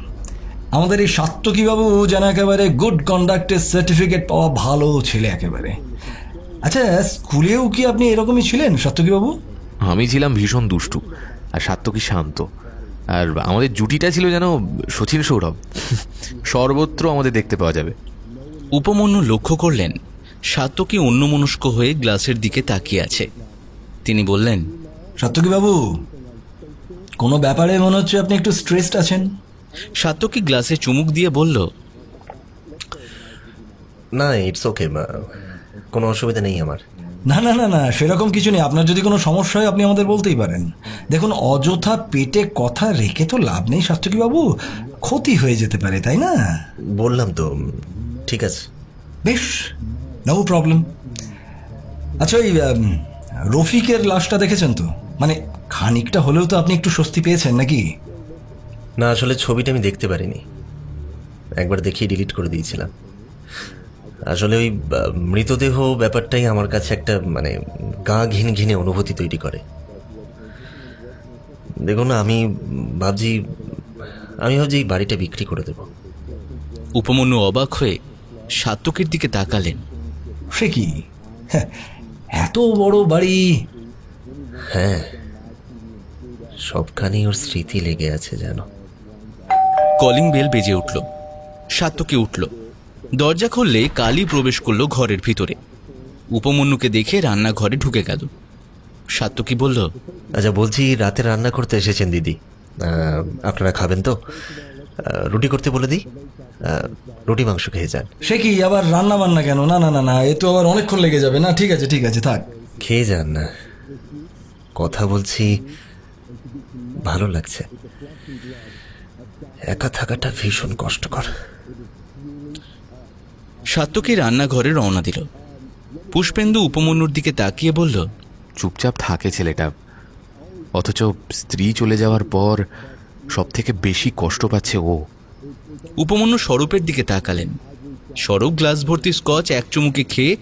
আমাদের এই সাত্তকীবাবু যেন একেবারে গুড কন্ডাক্টের সার্টিফিকেট পাওয়া ভালো ছেলে একেবারে। আচ্ছা, স্কুলেও কি আপনি এরকমই ছিলেন সাত্তকীবাবু? আমি ছিলাম ভীষণ দুষ্টু, আর সাত্তকী শান্ত। আর আমাদের জুটিটা ছিল যেন শচীন সৌরভ, সর্বত্র আমাদের দেখতে পাওয়া যাবে। উপমন্যু লক্ষ্য করলেন সাত্তকী অন্যমনস্ক হয়ে গ্লাসের দিকে তাকিয়ে আছে। তিনি বললেন, সাত্তকীবাবু, কোনো ব্যাপারে মনে হচ্ছে আপনি একটু স্ট্রেসড আছেন। সাত্তকী গ্লাসে চুমুক দিয়ে বলল, না, ইটস ওকে, কোনো অসুবিধা নেই আমার। না না না না, সেরকম কিছু নেই। আপনার যদি কোনো সমস্যা হয় আপনি আমাদের বলতেই পারেন। দেখুন, অযথা পেটে কথা রেখে তো লাভ নেই সাত্তকীবাবু, ক্ষতি হয়ে যেতে পারে, তাই না? বললাম তো, ঠিক আছে। বেশ, নো প্রবলেম। আচ্ছা, ওই রফিকের লাশটা দেখেছেন তো? মানে খানিকটা হলেও তো আপনি একটু স্বস্তি পেয়েছেন নাকি? না, আসলে ছবিটা আমি দেখতে পারিনি, একবার দেখিয়ে ডিলিট করে দিয়েছিলাম। আসলে ওই মৃতদেহ ব্যাপারটাই আমার কাছে একটা গা ঘিন ঘিনে অনুভূতি তৈরি করে। দেখুন, আমি ভাবছি এই বাড়িটা বিক্রি করে দেব। উপমন্যু অবাক হয়ে সাত্তকীর দিকে তাকালেন। সে কি, এত বড় বাড়ি? হ্যাঁ, সবখানি ওর স্মৃতি লেগে আছে জানো। কলিং বেল বেজে উঠল। সাত্তকী উঠল। দরজা খুললে কালী প্রবেশ করল ঘরের ভিতরে। উপমন্যুকে দেখে রান্নাঘরে ঢুকে গেল। সাত্তকী বলল, আচ্ছা বলছি, রাতে রান্না করতে এসেছেন দিদি, আপনারা খাবেন তো? রুটি করতে বলে দিই, রুটি মাংস খেয়ে যান। সে কি, আবার রান্না বান্না কেন? না না না না, এ তো আবার অনেকক্ষণ লেগে যাবে। না, ঠিক আছে ঠিক আছে, থাক, খেয়ে যান না। কথা বলছি, ভালো লাগছে, একা থাকাটা ভীষণ কষ্টকর। সাত্তকী রান্নাঘরে রওনা দিল। পুষ্পেন্দু উপমন্যুর দিকে তাকিয়ে বলল, চুপচাপ থাকে ছেলেটা, অথচ স্ত্রী চলে যাওয়ার পর সব থেকে বেশি কষ্ট পাচ্ছে ও। উপমন্যু স্বরূপের দিকে তাকালেন। স্বরূপ গ্লাস ভর্তি স্কচ এক চুমুকে খেয়ে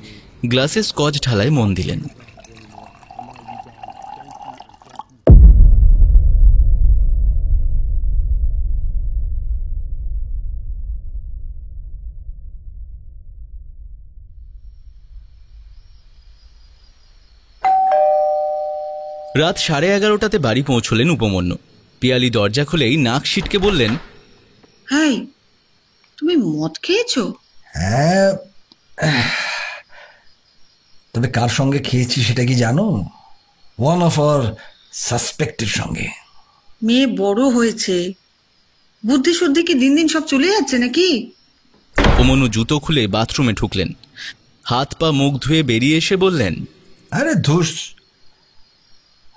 গ্লাসে স্কচ ঢালায় মন দিলেন। রাত 11:30টাতে বাড়ি পৌঁছলেন উপমন্যু। পিয়ালি দরজা খুলেই নাক সিটকে বললেন, হাই, তুমি মদ খেয়েছো? হ্যাঁ, তবে কার সঙ্গে খেয়েছি সেটা কি জানো? ওয়ান অফ আওয়ার সাসপেক্টের সঙ্গে। মেয়ে বড় হয়েছে, বুদ্ধি শুদ্ধি কি দিন দিন সব চলে যাচ্ছে নাকি? উপমন্যু জুতো খুলে বাথরুমে ঢুকলেন। হাত পা মুখ ধুয়ে বেরিয়ে এসে বললেন, আরে ধুস,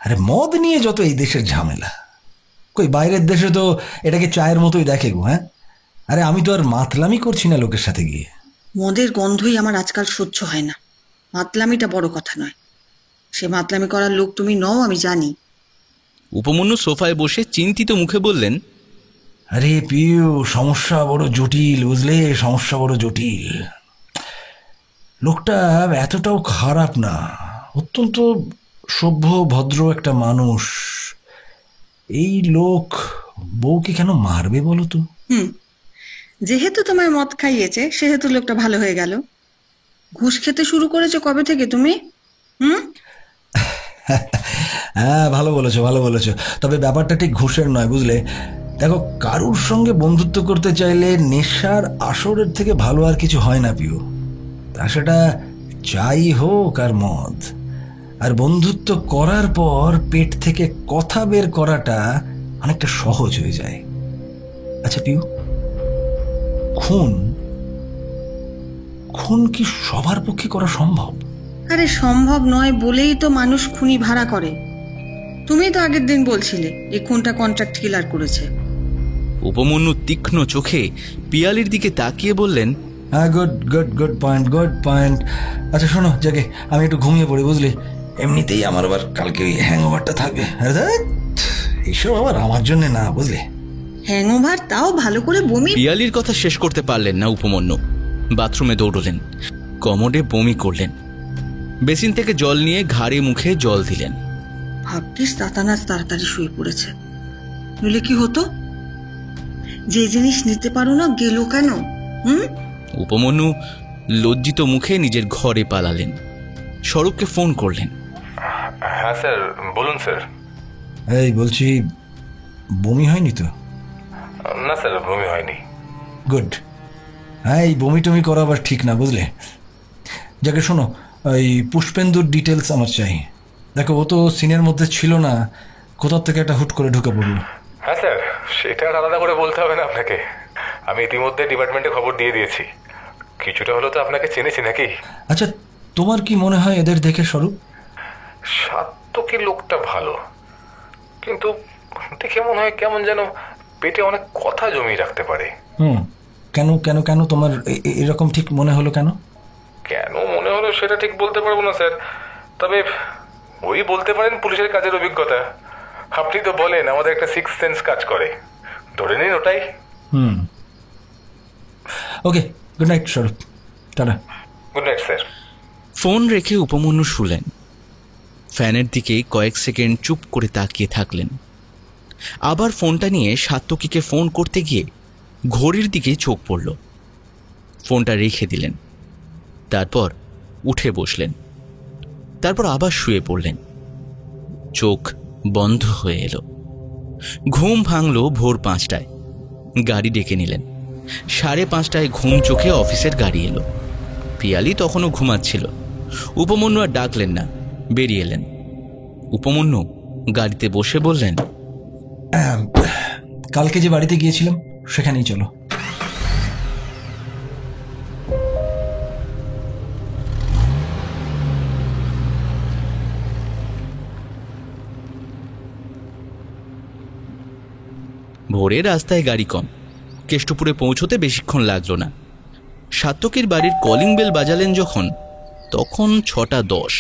আরে মদ নিয়ে যত এই দেশের ঝামেলা, কই বাইরের দেশে তো এটাকে চায়ের মতোই দেখে গো। হ্যাঁ, আরে আমি তো আর মাতলামি করছি না লোকের সাথে গিয়ে। মদের গন্ধই আমার আজকাল সহ্য হয় না। মাতলামিটা বড় কথা নয়, সে মাতলামি করার লোক তুমি নও, আমি জানি। উপমন্যু সোফায় বসে চিন্তিত মুখে বললেন, আরে পিউ, সমস্যা বড় জটিল, বুঝলে, সমস্যা বড় জটিল। লোকটা এতটাও খারাপ না, অত্যন্ত সভ্য ভদ্র একটা মানুষ। এই লোক বউকে কেন মারবে বলো তো? যেহেতু তোমায় মদ খাইয়েছে সেহেতু লোকটা ভালো হয়ে গেল। ঘুষ খেতে শুরু করেছো কবে থেকে তুমি? হ্যাঁ, ভালো বলেছো, ভালো বলেছো। তবে ব্যাপারটা ঠিক ঘুষের নয়, বুঝলে। দেখো, কারুর সঙ্গে বন্ধুত্ব করতে চাইলে নেশার আসরের থেকে ভালো আর কিছু হয় না পিউ। তা সেটা চাই হোক আর মদ। আর বন্ধুত্ব করার পর পেট থেকে কথা বের করাটা অনেকটা সহজ হয়ে যায়। আচ্ছা পিউ, খুন খুন কি সবার পক্ষে করা সম্ভব? আরে সম্ভব নয় বলেই তো মানুষ খুনি ভাড়া করে। তুমি তো আগের দিন বলছিলে এই খুনটা কন্ট্রাক্ট কিলার করেছে। উপমন্যু তীক্ষ্ণ চোখে পিয়ালির দিকে তাকিয়ে বললেন, হ্যাঁ, good good good point, good point. আচ্ছা শোনো, যাকে আমি একটু ঘুমিয়ে পড়ি, বুঝলি। এমনিতেই আমার আবার কালকে ওই হ্যাংওভারটা থাকবে। এইসব আবার আমার জন্য না, বুঝলে। হ্যাংওভার? তাও ভালো করে বমি? পিয়ালির কথা শেষ করতে পারলেন না উপমন্যু। বাথরুমে দৌড়লেন, কমোডে বমি করলেন, বেসিন থেকে জল নিয়ে ঘাড়ে মুখে জল দিলেন। ভাগ্যিস তাতানাজ তাড়াতাড়ি শুয়ে পড়েছে, নইলে কি হতো? যে জিনিস নিতে পারো না গেল কেন? উপমন্যু লজ্জিত মুখে নিজের ঘরে পালালেন। স্বরূপকে ফোন করলেন। হ্যাঁ স্যার, বলুন স্যার। এই বলছি, বমি হয়নি তো? না স্যার, বমি হয়নি। গুড। হ্যাঁ, এই বমি টমি করা আবার ঠিক না, বুঝলে। যাকে শোনো, ওই পুষ্পেন্দুর ডিটেলস আমার চাই। দেখো, ও তো সিনের মধ্যে ছিল না, কোথার থেকে একটা হুট করে ঢুকে পড়লো। হ্যাঁ স্যার, সেটা আলাদা করে বলতে হবে না আপনাকে। আমি ইতিমধ্যে ডিপার্টমেন্টে খবর দিয়ে দিয়েছি। কিছুটা হলো তো আপনাকে চিনেছি নাকি? আচ্ছা, তোমার কি মনে হয় এদের দেখে স্বরূপ? সাত্তকী লোকটা ভালো, কিন্তু দেখে মনে হয় কেমন যেন পেটে অনেক কথা জমিয়ে রাখতে পারে। কেন কেন কেন তোমার এরকম ঠিক মনে হলো? কেন কেন মনে হলো সেটা ঠিক বলতে পারবো না স্যার, তবে ওই বলতে পারেন পুলিশের কাজের অভিজ্ঞতা। আপনি তো বলেন আমাদের একটা সিক্স সেন্স কাজ করে, ধরে নিন ওটাই। ওকে, গুড নাইট স্বরূপ, tata. Good night sir. Phone রেখে উপমন্যু শুলেন। ফ্যানের দিকে কয়েক সেকেন্ড চুপ করে তাকিয়ে থাকলেন। আবার ফোনটা নিয়ে সাত্তকীকে ফোন করতে গিয়ে ঘড়ির দিকে চোখ পড়ল। ফোনটা রেখে দিলেন। তারপর উঠে বসলেন। তারপর আবার শুয়ে পড়লেন। চোখ বন্ধ হয়ে এলো। ঘুম ভাঙল ভোর 5টায়। গাড়ি ডেকে নিলেন। 5:30টায় ঘুম চোখে অফিসের গাড়ি এলো। পিয়ালি তখনও ঘুমাচ্ছিল। উপমন্যু আর ডাকলেন না, বেরিয়ে এলেন। উপমন্যু গাড়িতে বসে বললেন, কালকে যে বাড়িতে গিয়েছিলাম সেখানেই চলো। ভোরে রাস্তায় গাড়ি কম। কেষ্টপুরে পৌঁছতে বেশিক্ষণ লাগলো না। সাত্তকীর বাড়ির কলিং বেল বাজালেন যখন, তখন 6:10।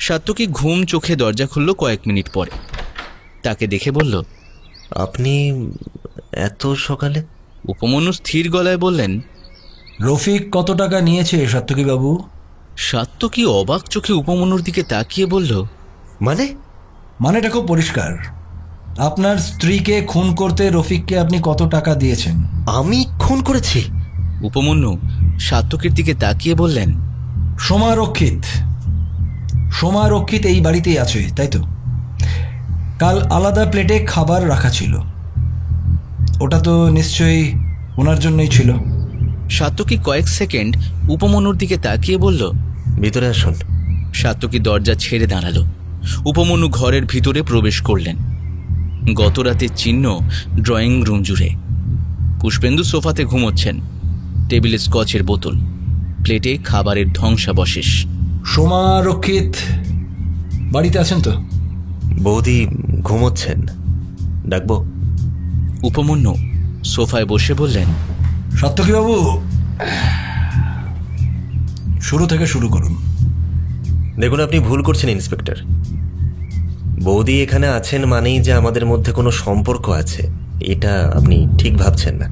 সাত্তকী ঘুম চোখে দরজা খুলল কয়েক মিনিট পরে। তাকে দেখে বলল, আপনি এত সকালে? উপমন্যু স্থির গলায় বললেন, রফিক কত টাকা নিয়েছে সাত্তকী বাবু? সাত্তকী অবাক চোখে উপমন্যুর দিকে তাকিয়ে বলল, মানেটা খুব পরিষ্কার। আপনার স্ত্রীকে খুন করতে রফিককে আপনি কত টাকা দিয়েছেন? আমি খুন করেছি? উপমন্যু সাত্তকীর দিকে তাকিয়ে বললেন, সোমারক্ষিত এই বাড়িতেই আছে, তাই তো? কাল আলাদা প্লেটে খাবার রাখা ছিল, ওটা তো নিশ্চয়ই ওনার জন্যই ছিল। সাত্তকী কয়েক সেকেন্ড উপমন্যুর দিকে তাকিয়ে বলল, ভিতরে আসুন। সাত্যকী দরজা ছেড়ে দাঁড়ালো। উপমন্যু ঘরের ভিতরে প্রবেশ করলেন। গতরাতের চিহ্ন ড্রয়িং রুম জুড়ে। পুষ্পেন্দু সোফাতে ঘুমোচ্ছেন, টেবিলে স্কচের বোতল, প্লেটে খাবারের ধ্বংসাবশেষ। সোমা, রক্ষিত বাড়িতে আছেন তো? বৌদি ঘুমোচ্ছেন, ডাকবো? উপমন্যু সোফায় বসে বললেন, সাত্যকীবাবু, শুরু থেকে শুরু করুন। দেখুন, আপনি ভুল করছেন ইন্সপেক্টর। বৌদি এখানে আছেন মানেই যে আমাদের মধ্যে কোনো সম্পর্ক আছে, এটা আপনি ঠিক ভাবছেন না।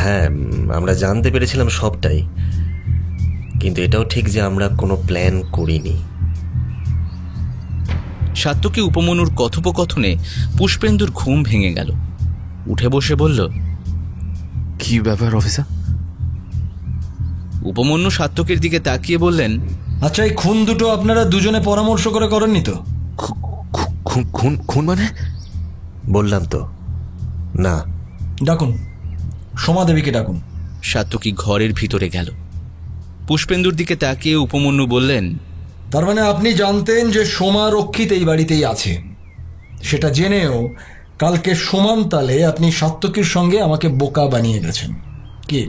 হ্যাঁ, আমরা জানতে পেরেছিলাম সবটাই, কিন্তু এটাও ঠিক যে আমরা কোনো প্ল্যান করিনি। সাত্যকী উপমন্যুর কথোপকথনে পুষ্পেন্দুর ঘুম ভেঙে গেল। উঠে বসে বলল, কি ব্যাপার অফিসার? উপমন্যু সাত্যকীর দিকে তাকিয়ে বললেন, আচ্ছা, এই খুন দুটো আপনারা দুজনে পরামর্শ করে করেননি তো? খুন মানে? বললাম তো না। ডাকুন, সোমা দেবীকে ডাকুন। সাত্যকী ঘরের ভিতরে গেল। পুষ্পেন্দুর দিকে তাকিয়ে উপমন্যু বললেন, তার মানে আপনি জানতেন যে সোমা, রক্ষিত এই বাড়িতেই আছে, সেটা জেনেও কালকে সমান তালে আপনি সাত্যকীর সঙ্গে আমাকে বোকা বানিয়ে গেছেন। কি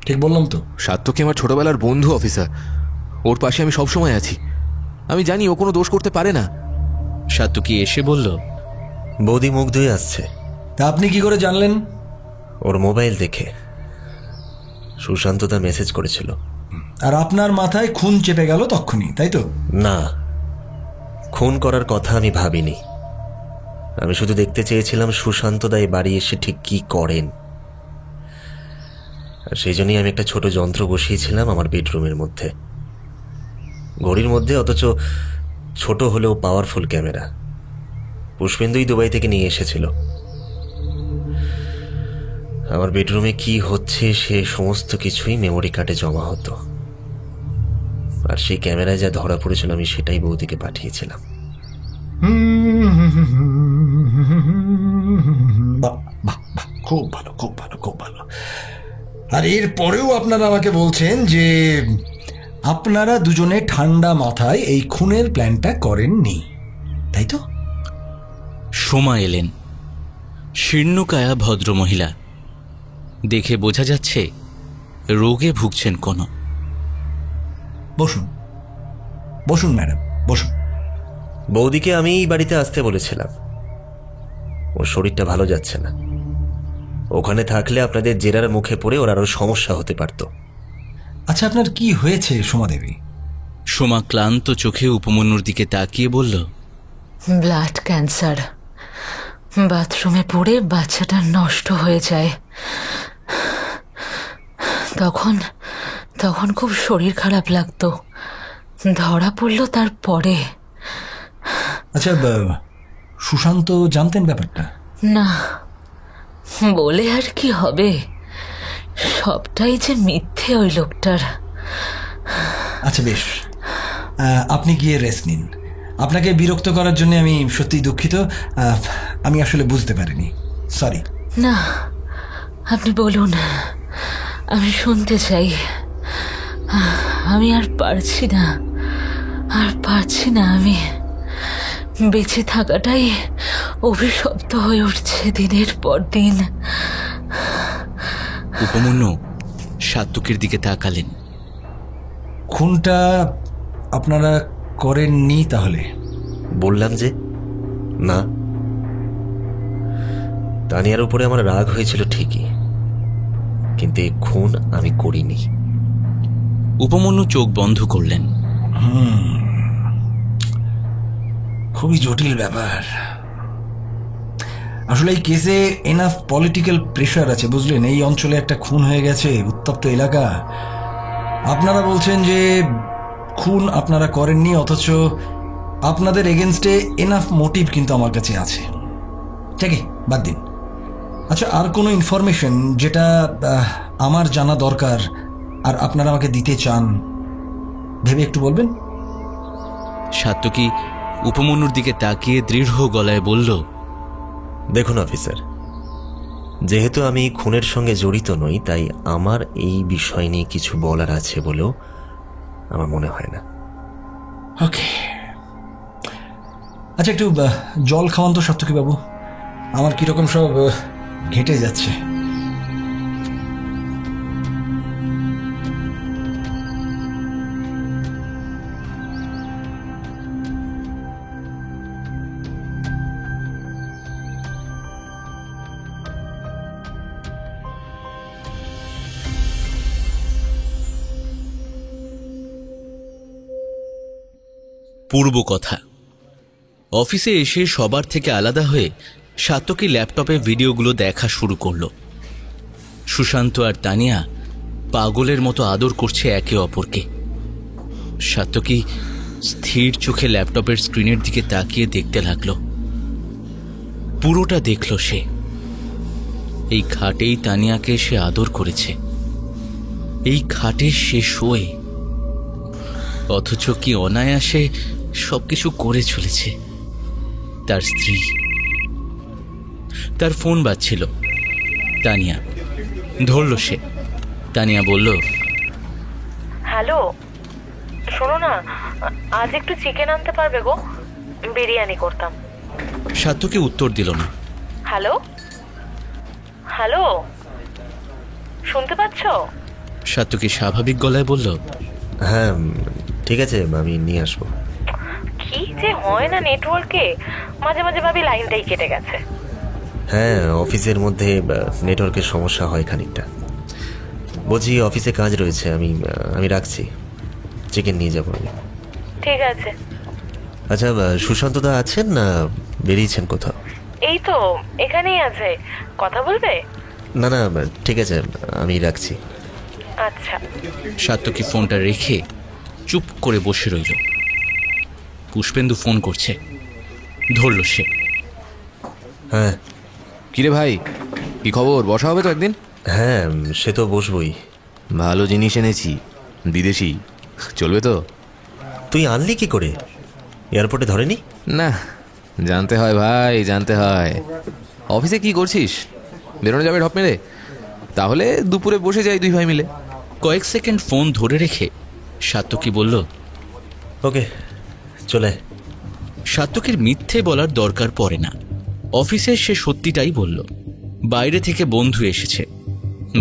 ঠিক বললাম তো? সাত্যকী আমার ছোটবেলার বন্ধু অফিসার, ওর পাশে আমি সবসময় আছি। আমি জানি ও কোনো দোষ করতে পারে না। সাত্যকী এসে বলল, বৌদি মুখ ধুয়ে আসছে। তা আপনি কি করে জানলেন? ওর মোবাইল দেখে। সুশান্তদা মেসেজ করেছিল। আর আপনার মাথায় খুন চেপে গেল তখনই, তাই তো? না, খুন করার কথা আমি ভাবিনি। আমি শুধু দেখতে চেয়েছিলাম সুশান্তদা এই বাড়ি এসে ঠিক কি করেন। আর সেই জন্যই আমি একটা ছোট যন্ত্র বসিয়েছিলাম আমার বেডরুমের মধ্যে, ঘড়ির মধ্যে, অথচ ছোট হলেও পাওয়ারফুল ক্যামেরা। পুষ্পেন্দুই দুবাই থেকে নিয়ে এসেছিল। আমার বেডরুমে কি হচ্ছে সে সমস্ত কিছুই মেমোরি কার্ডে জমা হতো, আর সেই ক্যামেরায় যা ধরা পড়েছিল আমি সেটাই বৌদিকে পাঠিয়েছিলাম। খুব ভালো, খুব ভালো, খুব ভালো। আর এরপরেও আপনারা আমাকে বলছেন যে আপনারা দুজনে ঠান্ডা মাথায় এই খুনের প্ল্যানটা করেননি, তাই তো? সোমা এলেন, শীর্ণকায়া ভদ্রমহিলা। দেখে বোঝা যাচ্ছে রোগে ভুগছেন কোনো। বসুন, বসুন ম্যাডাম, বসুন। বৌদিকে আমি এই বাড়িতে আসতে বলেছিলাম। ওর শরীরটা ভালো যাচ্ছে না। ওখানে থাকলে আপনাদের জেরার মুখে পড়ে ওর আরো সমস্যা হতে পারত। আচ্ছা, আপনার কি হয়েছে সোমা দেবী? সোমা ক্লান্ত চোখে উপমন্যুর দিকে তাকিয়ে বলল, ব্লাড ক্যান্সার। বাথরুমে পড়ে বাচ্চাটা নষ্ট হয়ে যায়। তখন খুব শরীর খারাপ লাগতো। ধরা পড়ল তারপরে। আচ্ছা, সুশান্ত জানতেন ব্যাপারটা? না, বলে আর কি হবে, সবটাই যে মিথ্যে ওই লোকটার। আচ্ছা বেশ, আপনি গিয়ে রেস্ট নিন। আপনাকে বিরক্ত করার জন্য আমি সত্যিই দুঃখিত। আমি আসলে বুঝতে পারিনি, সরি। না, আপনি বলুন, আমি শুনতে চাই। আমি আর পারছি না, আমি বেঁচে থাকাটাই অভিশপ্ত হয়ে উঠছে দিনের পর দিন। উপমন্যু সাত্যকীর দিকে তাকালেন। খুনটা আপনারা করেননি তাহলে? বললাম যে না। তানিয়ার উপরে আমার রাগ হয়েছিল ঠিকই, কিন্তু এই খুন আমি করিনি। উপমন্যু চোখ বন্ধ করলেন। খুবই জটিল ব্যাপার। আসলে এই কেসে এনাফ পলিটিক্যাল প্রেশার আছে, বুঝলেন? এই অঞ্চলে একটা খুন হয়ে গেছে, উত্তপ্ত এলাকা। আপনারা বলছেন যে খুন আপনারা করেননি, অথচ আপনাদের এগেনস্টে এনাফ মোটিভ কিন্তু আমার কাছে আছে। ঠিক, বাদ দিন। আচ্ছা, আর কোনো ইনফরমেশন যেটা আমার জানা দরকার আর আপনারা আমাকে দিতে চান, ভেবে একটু বলবেন। সাত্যকী উপমন্যুর দিকে তাকিয়ে দৃঢ় গলায় বলল, দেখুন অফিসার, যেহেতু আমি খুনের সঙ্গে জড়িত নই, তাই আমার এই বিষয় নিয়ে কিছু বলার আছে বলেও আমার মনে হয় না। ওকে, আচ্ছা একটু জল খাওয়ান তো সাত্তকী বাবু, আমার কিরকম সব ঘেঁটে যাচ্ছে। পূর্ব কথা। অফিসে এসে সবার থেকে আলাদা হয়ে সাত্তকী ল্যাপটপে ভিডিওগুলো দেখা শুরু করলো। সুশান্ত আর তানিয়া পাগলের মতো আদর করছে একে অপরকে। সাত্তকী স্থির চোখে ল্যাপটপের স্ক্রিনের দিকে তাকিয়ে দেখতে লাগলো। পুরোটা দেখল সে। এই খাটেই তানিয়াকে সে আদর করেছে, এই খাটে সে শোয়ে, অথচ কি অনায়াসে সবকিছু করে চলেছে তার স্ত্রী। তার ফোন বাজছিল। তানিয়া ধরল সে। তানিয়া বলল, হ্যালো, শোনো না, আজ একটু চিকেন আনতে পারবে গো? বিরিয়ানি করতাম। সাত্তকী উত্তর দিল না। হ্যালো হ্যালো, শুনতে পাচ্ছ? সাত্তকী স্বাভাবিক গলায় বলল, হ্যাঁ ঠিক আছে, আমি নিয়ে আসবো। কি যে হয় না নেটওয়ার্কে, মাঝে মাঝে ভাবি লাইনটাই কেটে গেছে। হ্যাঁ, অফিসের মধ্যে নেটওয়ার্কের সমস্যা হয় খানিকটা। বলছি অফিসে কাজ রয়েছে, আমি রাখছি। চিকেন নিয়ে যাবো আমি। ঠিক আছে। আচ্ছা, সুশান্তদা আছেন না বেরিয়েছেন কোথাও? এই তো এখানেই আছে, কথা বলবে? না না, ঠিক আছে, আমি রাখছি। আচ্ছা। সাত্তকী ফোনটা রেখে চুপ করে বসে রইল। পুষ্পেন্দু ফোন করছে। ধরল সে। হ্যাঁ। কিরে ভাই, কি খবর? বসা হবে তো একদিন? হ্যাঁ, সে তো বসবই। ভালো জিনিস এনেছি, বিদেশি, চলবে তো? তুই আনলি কি করে? এয়ারপোর্টে ধরেনি? না, জানতে হয় ভাই, জানতে হয়। অফিসে কি করছিস? বেরোনো যাবে ঢপ মেরে? তাহলে দুপুরে বসে যাই দুই ভাই মিলে। কয়েক সেকেন্ড ফোন ধরে রেখে সাত্তকী বলল, ওকে চলে। সাত্তকীর মিথ্যে বলার দরকার পড়ে না। অফিসে সে সত্যিটাই বলল। বাইরে থেকে বন্ধু এসেছে,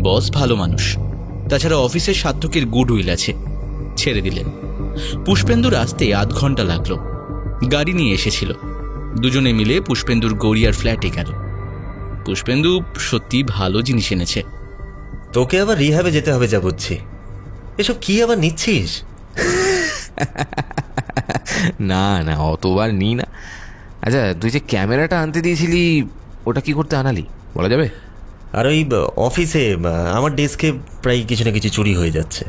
বস ভালো মানুষ, তাছাড়া অফিসে সাত্তকীর গুড উইল আছে। ছেড়ে দিলেন। পুষ্পেন্দুর আসতে আধ ঘন্টা লাগলো। গাড়ি নিয়ে এসেছিল। দুজনে মিলে পুষ্পেন্দুর গড়িয়ার ফ্ল্যাটে গেল। পুষ্পেন্দু সত্যি ভালো জিনিস এনেছে। তোকে আবার রিহ্যাবে যেতে হবে যা বুঝছি। এসব কি আবার নিচ্ছিস? না না, অতবার নি না। আচ্ছা, তুই যে ক্যামেরাটা আনতে দিয়েছিলি, ওটা কি করতে আনালি বলা যাবে? আর ওই অফিসে আমার ডেস্কে প্রায় কিছু না কিছু চুরি হয়ে যাচ্ছে,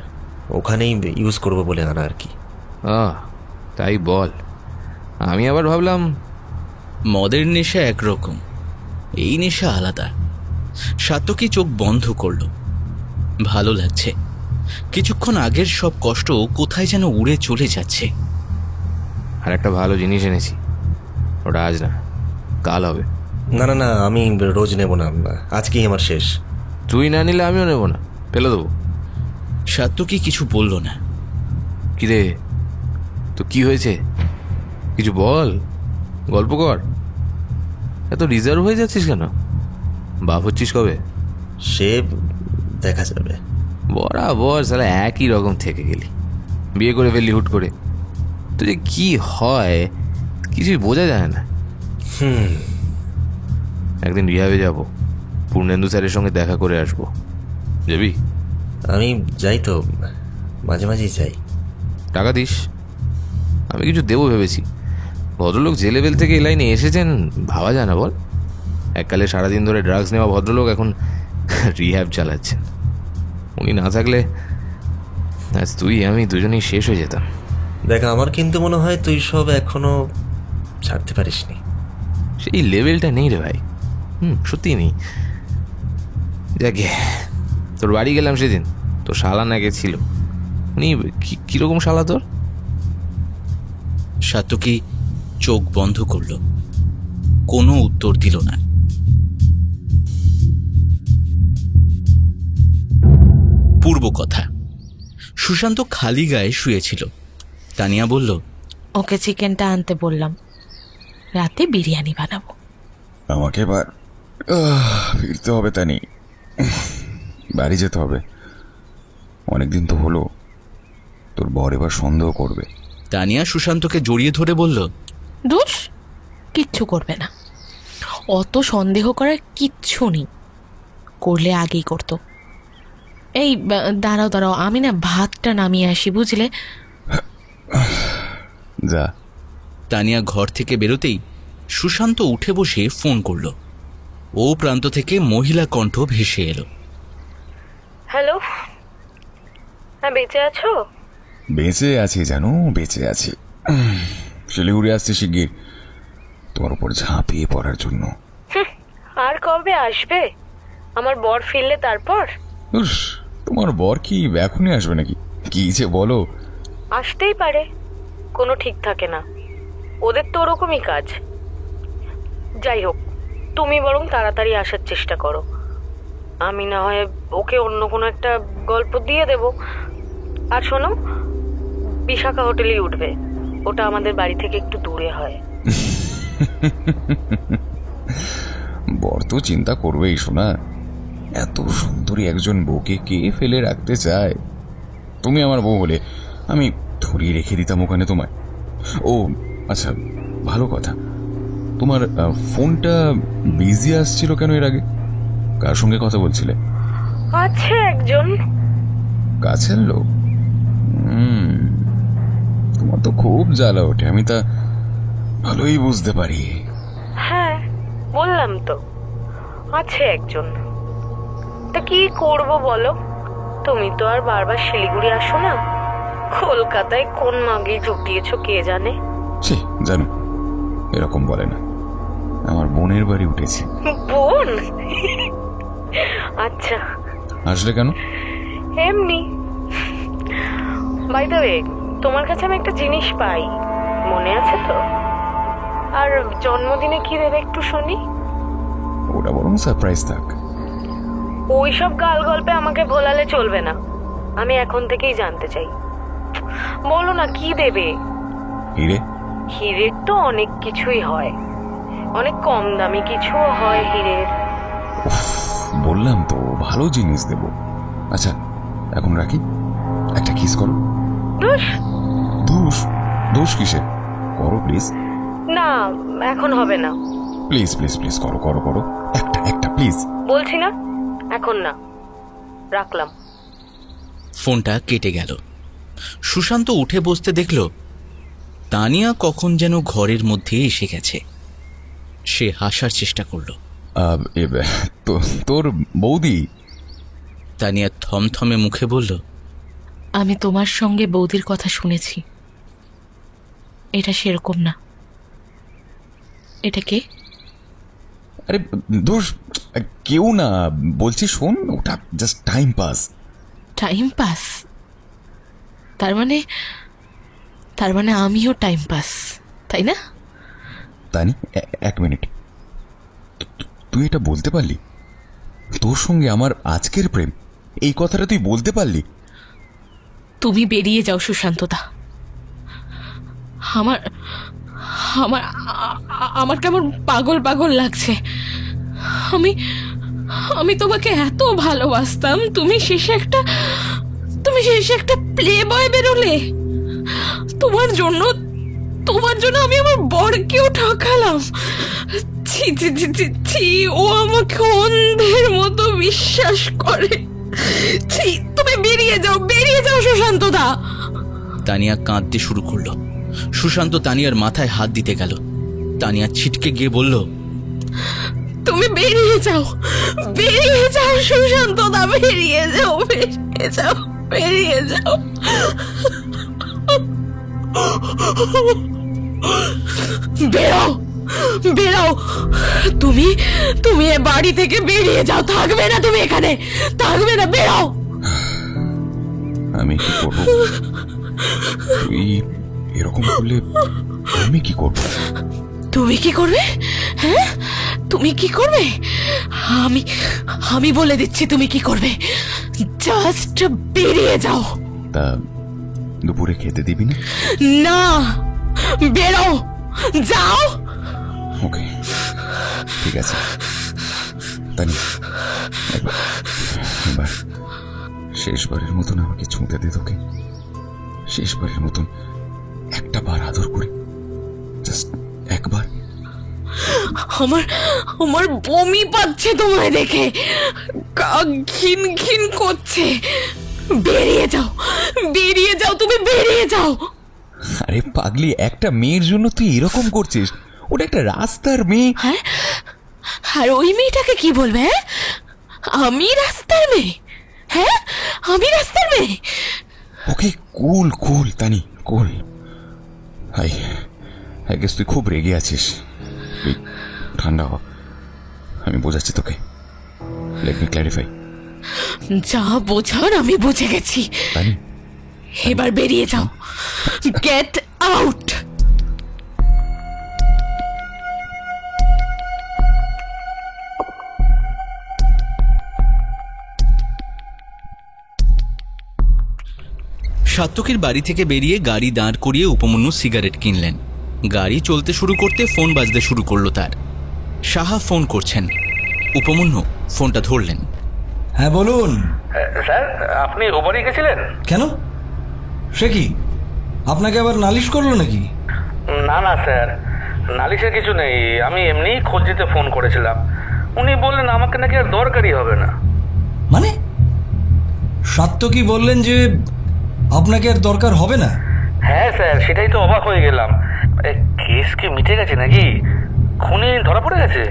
ওখানেই ইউজ করবো বলে আনা আর কি। তাই বল। আমি আবার ভাবলাম মদের নেশা একরকম, এই নেশা আলাদা। সাত্তকী চোখ বন্ধ করল। ভালো লাগছে। কিছুক্ষণ আগের সব কষ্ট কোথায় যেন উড়ে চলে যাচ্ছে। আর একটা ভালো জিনিস এনেছি, ওটা আজ না কাল হবে। না না না, আমি রোজ নেব না, আজকেই আমার শেষ। তুই না নিলে আমিও নেব না, ফেলে দেবো। সাত্তকী কিছু বলল না। কিরে, তো কি হয়েছে? কিছু বল, গল্প কর। এত রিজার্ভ হয়ে যাচ্ছিস কেন? বাপ হচ্ছিস কবে? সে দেখা যাবে। বরাবর সালা একই রকম থেকে গেলি, বিয়ে করে ফেললি হুট করে। তো যে কি হয় কিছুই বোঝা যায় না। একদিন রিহাবে যাব, পূর্ণেন্দু স্যারের সঙ্গে দেখা করে আসবো। যাবি? আমি যাই তো, মাঝে মাঝেই যাই। টাকা দিস, আমি কিছু দেবো ভেবেছি। ভদ্রলোক যে লেভেল থেকে এই লাইনে এসেছেন ভাবা যায় না বল। এককালে সারাদিন ধরে ড্রাগস নেওয়া ভদ্রলোক এখন রিহ্যাব চালাচ্ছেন। উনি না থাকলে আজ তুই আমি দুজনেই শেষ হয়ে যেতাম। দেখ, আমার কিন্তু মনে হয় তুই সব এখনো ছাড়তে পারিসনি। সেই লেভেলটা নেই রে ভাই, সত্যি নেই। যাকে তোর বাড়ি গেলাম সেদিন, তোর শালা না গেছিল। উনি কিরকম শালা তোর? সাত্তকী চোখ বন্ধ করল, কোনো উত্তর দিল না। পূর্ব কথা। সুশান্ত খালি গায়ে শুয়েছিল। তানিয়া বলল, ওকে চিকেনটা আনতে বললাম, রাতে বিরিয়ানি বানাবো। আমাকে এবার ফিরতে হবে, তা নেই, বাড়ি যেতে হবে। অনেকদিন তো হলো, তোর বর এবার সন্দেহ করবে। তানিয়া সুশান্তকে জড়িয়ে ধরে বলল, দোষ কিচ্ছু করবে না, অত সন্দেহ করার কিচ্ছু নেই, করলে আগেই করতো। এই দাঁড়াও দাঁড়াও, আমি না ভাতটা নামিয়ে আসি, বুঝলে? যা। তানিয়া ঘর থেকে বেরোতেই সুশান্ত উঠে বসে ফোন করল। ও প্রান্ত থেকে মহিলা কণ্ঠ ভেসে এলো। হ্যালো, হ্যাঁ বেঁচে আছো? বেঁচে আছি জানো, বেঁচে আছি। শিলিগুড়ি আসছে শিগগির তোমার উপর ঝাঁপিয়ে পড়ার জন্য। আর কবে আসবে? আমার বর ফিরলে তারপর? তোমার বর কি এখনই আসবে নাকি? কি যে বলো। আসতেই পারে, কোনো ঠিক থাকে না, ওদের তো ওরকমই কাজ। যাই হোক, তুমি বরং তাড়াতাড়ি আসার চেষ্টা করো, আমি না হয় ওকে অন্য কোনো একটা গল্প দিয়ে দেব। আর শোনো, বিশাখা হোটেলেই উঠবে, ওটা আমাদের বাড়ি থেকে একটু দূরে হয়। বর তো চিন্তা করবেই শোনা, এত সুন্দরী একজন বউকে কে ফেলে রাখতে চায়? তুমি আমার বউ হলে আমি ধরিয়ে রেখে দিতাম ওখানে তোমায়। ও আচ্ছা, ভালো কথা, তোমার ফোনটা বিজি আসছিল কেন এর আগে? কার সঙ্গে কথা বলছিলে? আছে একজন কাছের লোক। তোমার তো খুব জ্বালা ওঠে, আমি তা ভালোই বুঝতে পারি। হ্যাঁ বললাম তো, আছে একজন। তা কি করব বলো? তুমি তো আর বারবার শিলিগুড়ি আসো না, কলকাতায় কোন মাগে জুটিয়েছো কে জানে। জানো, এরকম বলে না, আমার বোনের বাড়ি উঠেছি। বোন? আচ্ছা, আসলে কেন? এমনি। বাই দ্য ওয়ে, তোমার কাছে আমি একটা জিনিস পাই, মনে আছে তো? আর জন্মদিনে কি দেবে একটু শুনি? ওটা বরং সারপ্রাইজ থাক। ওইসব গাল গল্পে আমাকে ভোলালে চলবে না, আমি এখন থেকেই জানতে চাই। বলো না, কি দেবে? হিরে? হিরের তো অনেক কিছুই হয়, অনেক কম দামি কিছুও হয় হিরের। বললাম তো ভালো জিনিস দেব। আচ্ছা এখন রাখি, একটা কিস করো। দোষ? দোষ? দোষ কিসে? করো প্লিজ। না এখন হবে না। প্লিজ প্লিজ প্লিজ করো করো করো, একটা একটা প্লিজ। বলছি না, এখন না, রাখলাম। ফোনটা কেটে গেল। সুশান্ত উঠে বসতে দেখল তানিয়া কখন যেন ঘরের মধ্যে এসে গেছে। সে হাসার চেষ্টা করল। তোর বৌদি? তানিয়া থমথমে মুখে বলল, আমি তোমার সঙ্গে বৌদির কথা শুনেছি, এটা সেরকম না। এটা কে? আরে দোষ কেউ না, বলছি শোন, ওটা just time pass. Time pass? তার মানে আমিও টাইম পাস, তাই না? তানি এক মিনিট, তুই এটা বলতে পারলি? তোর সঙ্গে আমার আজকের প্রেম, এই কথাটা তুই বলতে পারলি? তুমি বেরিয়ে যাও সুশান্তদা, আমার আমার আমার কেমন পাগল পাগল লাগছে। আমি তোমাকে এত ভালোবাসতাম, তুমি শেষে একটা প্লে বয় বেরোলে। তোমার জন্য আমি আমার বরকেও ঠকালাম। ছি ছি ছি ছি ছি, ও আমাকে অন্ধের মতো বিশ্বাস করে। ছি, তুমি বেরিয়ে যাও সুশান্তদা। তানিয়া কাঁদতে শুরু করলো। সুশান্ত তানিয়ার মাথায় হাত দিতে গেল। তানিয়া ছিটকে গিয়ে বলল, তুমি বেরিয়ে যাও সুশান্তদা, বেরিয়ে যাও। বেরাও তুমি এ বাড়ি থেকে বেরিয়ে যাও, থাকবে না তুমি এখানে, থাকবে না, বেরাও। আমি কি করব? তুই এরকম করলে আমি কি করব? তুমি কি করবে? হ্যাঁ, তুমি কি করবে? আমি বলে দিচ্ছি তুমি কি করবে। জাস্ট বেরিয়ে যাও। তা দুপুরে খেতে দিবি না? না, বেরো, যাও। ওকে, ঠিক আছে তানি, এবার শেষবারের মতন আমাকে ছুঁতে দে তোকে, শেষবারের মতন একটা বার আদর করে, জাস্ট একবার। আমার বমি পাচ্ছে তোমায় দেখে, ঘিন ঘিন করছে। বেরিয়ে যাও, বেরিয়ে যাও, তুমি বেরিয়ে যাও। আরে পাগলি, একটা মেয়ের জন্য তুই এরকম করছিস? ওটা একটা রাস্তার মেয়ে। হ্যাঁ, আর ওই মেয়েটাকে কি বলবে? আমি রাস্তার মেয়ে? হ্যাঁ, আমি রাস্তার মেয়ে? ওকে কুল কুল তানি, কুল। হাই আই গেস তুই খুব রেগে আছিস। ঠান্ডা হ, আমি বোঝাচ্ছি তোকে। Let me clarify. যা বোঝার আমি বুঝে গেছি। তানি, এবার বেরিয়ে যাও, গেট আউট। সাত্তকীর বাড়ি থেকে বেরিয়ে গাড়ি দাঁড় করিয়ে উপমন্যু সিগারেট কিনলেন। গাড়ি চলতে শুরু করতে ফোন বাজতে শুরু করলো তার। সাহা ফোন করছেন। উপমন্যু ফোনটা ধরলেন। হ্যাঁ বলুন। স্যার, আপনি ওবারে গেছিলেন? কেন, সে কি আপনাকে আবার নালিশ করলো নাকি? না না স্যার, নালিশের কিছু নেই। আমি এমনি খোঁজ দিতে ফোন করেছিলাম। উনি বললেন আমাকে নাকি আর দরকারই হবে না। মানে সাত্তকী বললেন যে আপনাকে আর দরকার হবে না? হ্যাঁ স্যার, সেটাই তো অবাক হয়ে গেলাম। কেস কি মিটে গেছে নাকি? খুনি ধরা পড়ে গেছে?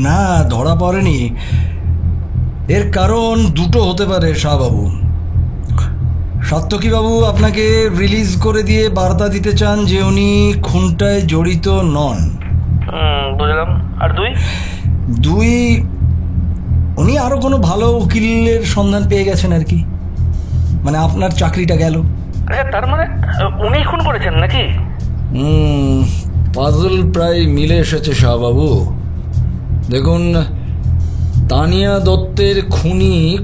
না, ধরা পড়েনি। এর কারণ দুটো হতে পারে শাহবাবু। সাত্তকী বাবু আপনাকে রিলিজ করে দিয়ে বার্তা দিতে চান যে উনি খুনটায় জড়িত নন। বুঝলাম। আর দুই, উনি আরো কোনো ভালো উকিলের সন্ধান পেয়ে গেছেন আর কি। মানে আপনার চাকরিটা গেল। তার মানে উনি খুন করেছেন নাকি? পাজল প্রায় মিলে এসেছে শাহবাবু। দেখুন, তানিয়া দত্তের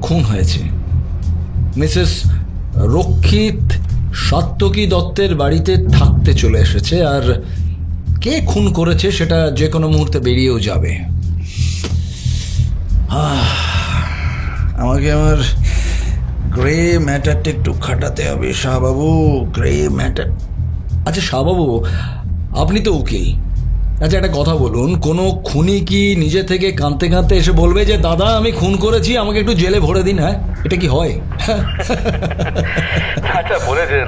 খুন হয়েছে। মিসেস রক্ষিত সাত্তকী দত্তের বাড়িতে থাকতে চলে এসেছে, আর কে খুন করেছে সেটা যে কোনো মুহূর্তে বেরিয়েও যাবে। আমাকে আমার গ্রে ম্যাটারটা একটু খাটাতে হবে শাহবাবু, গ্রে ম্যাটার। আচ্ছা শাহবাবু, আপনি তো উকিল। আচ্ছা একটা কথা বলুন, কোনো খুনি কি নিজে থেকে কাঁদতে কাঁদতে এসে বলবে যে দাদা আমি খুন করেছি, আমাকে একটু জেলে ভরে দিন? হ্যাঁ, এটা কি হয়? আচ্ছা বলেছেন,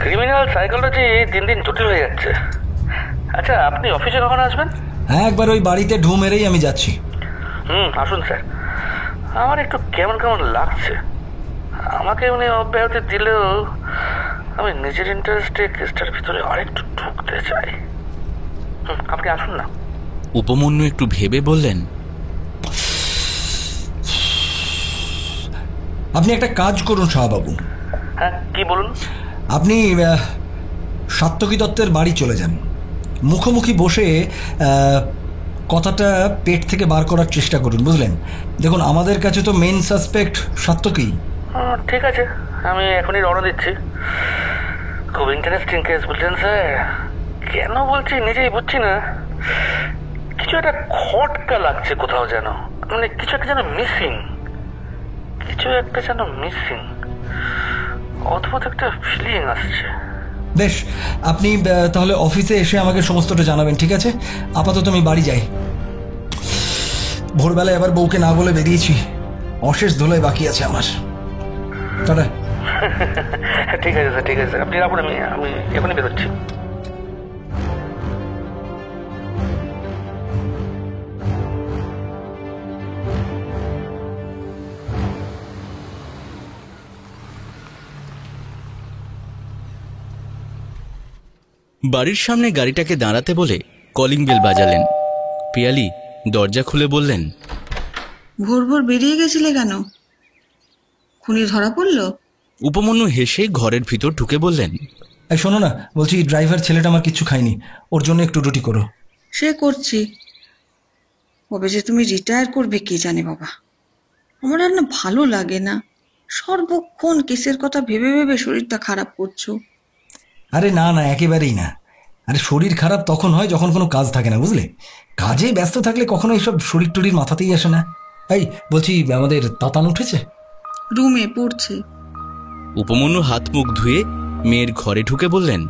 ক্রিমিনাল সাইকোলজি দিন দিন জটিল হয়ে যাচ্ছে। আচ্ছা, আপনি অফিসে কখন আসবেন? হ্যাঁ, একবার ওই বাড়িতে ঢু মেরেই আমি যাচ্ছি। আসুন স্যার। আমার একটু কেমন কেমন লাগছে। আমাকে উনি অব্যাহতি দিলেও আমি নিজের ইন্টারেস্টে কেসটার ভিতরে আরেকটু ঢুকতে চাই। আপনি আসুন না। উপমন্যু একটু ভেবে বললেন, আপনি একটা কাজ করুন শাহবাবু। হ্যাঁ, কি বলুন? আপনি সাত্তকী দত্তের বাড়ি চলে যান, মুখোমুখি বসে কথাটা পেট থেকে বার করার চেষ্টা করুন, বুঝলেন? দেখুন, আমাদের কাছে তো মেন সাসপেক্ট সাত্তকী। ঠিক আছে, আমি এখনই রওনা দিচ্ছি। খুব ইন্টারেস্টিং কেস, বুঝলেন স্যার? কেন বলছি নিজেই বুঝছি না। কিছু একটা খটকা লাগছে কোথাও, যেন মানে কিছু একটা যেন মিসিং, অদ্ভুত একটা ফিলিং আসছে। বেশ, আপনি তাহলে অফিসে এসে আমাকে সমস্তটা জানাবেন, ঠিক আছে? আপাতত আমি বাড়ি যাই। ভোরবেলায় আবার বউকে না বলে বেরিয়েছি, অশেষ ধুলোয় বাকি আছে আমার। টাটা। ঠিক আছে স্যার, ঠিক আছে, আপনি রাখুন, আমি এখনই বেরোচ্ছি। বাড়ির সামনে গাড়িটাকে দাঁড়াতে বলে কলিং বেল বাজালেন। পিয়ালি দরজা খুলে বললেন, ভোর ভোর বেরিয়ে গেছিলে কেন? খুনি ধরা পড়লো? উপমন্যু হেসে ঘরের ভিতর ঢুকে বললেন, এই শোনো না, বলছি ড্রাইভার ছেলেটা আমার কিছু খায়নি, ওর জন্য একটু রুটি করো। সে করছি। কবে যে তুমি রিটায়ার করবে কে জানে বাবা। আমার আর না ভালো লাগে না, সর্বক্ষণ কেসের কথা ভেবে ভেবে শরীরটা খারাপ করছো। আরে না না, একেবারেই না। আরে শরীর খারাপ তখন হয় যখন কোনো কাজ থাকে না, বুঝলে? কাজে ব্যস্ত থাকলে কখনো এইসব শরীর টরির মাথাতেই আসে না। এই বলছি, আমাদের তাতান উঠেছে? রুমে পড়ছে। উপমন্যু হাত মুখ ধুয়ে মেয়ের ঘরে ঢুকে বললেন,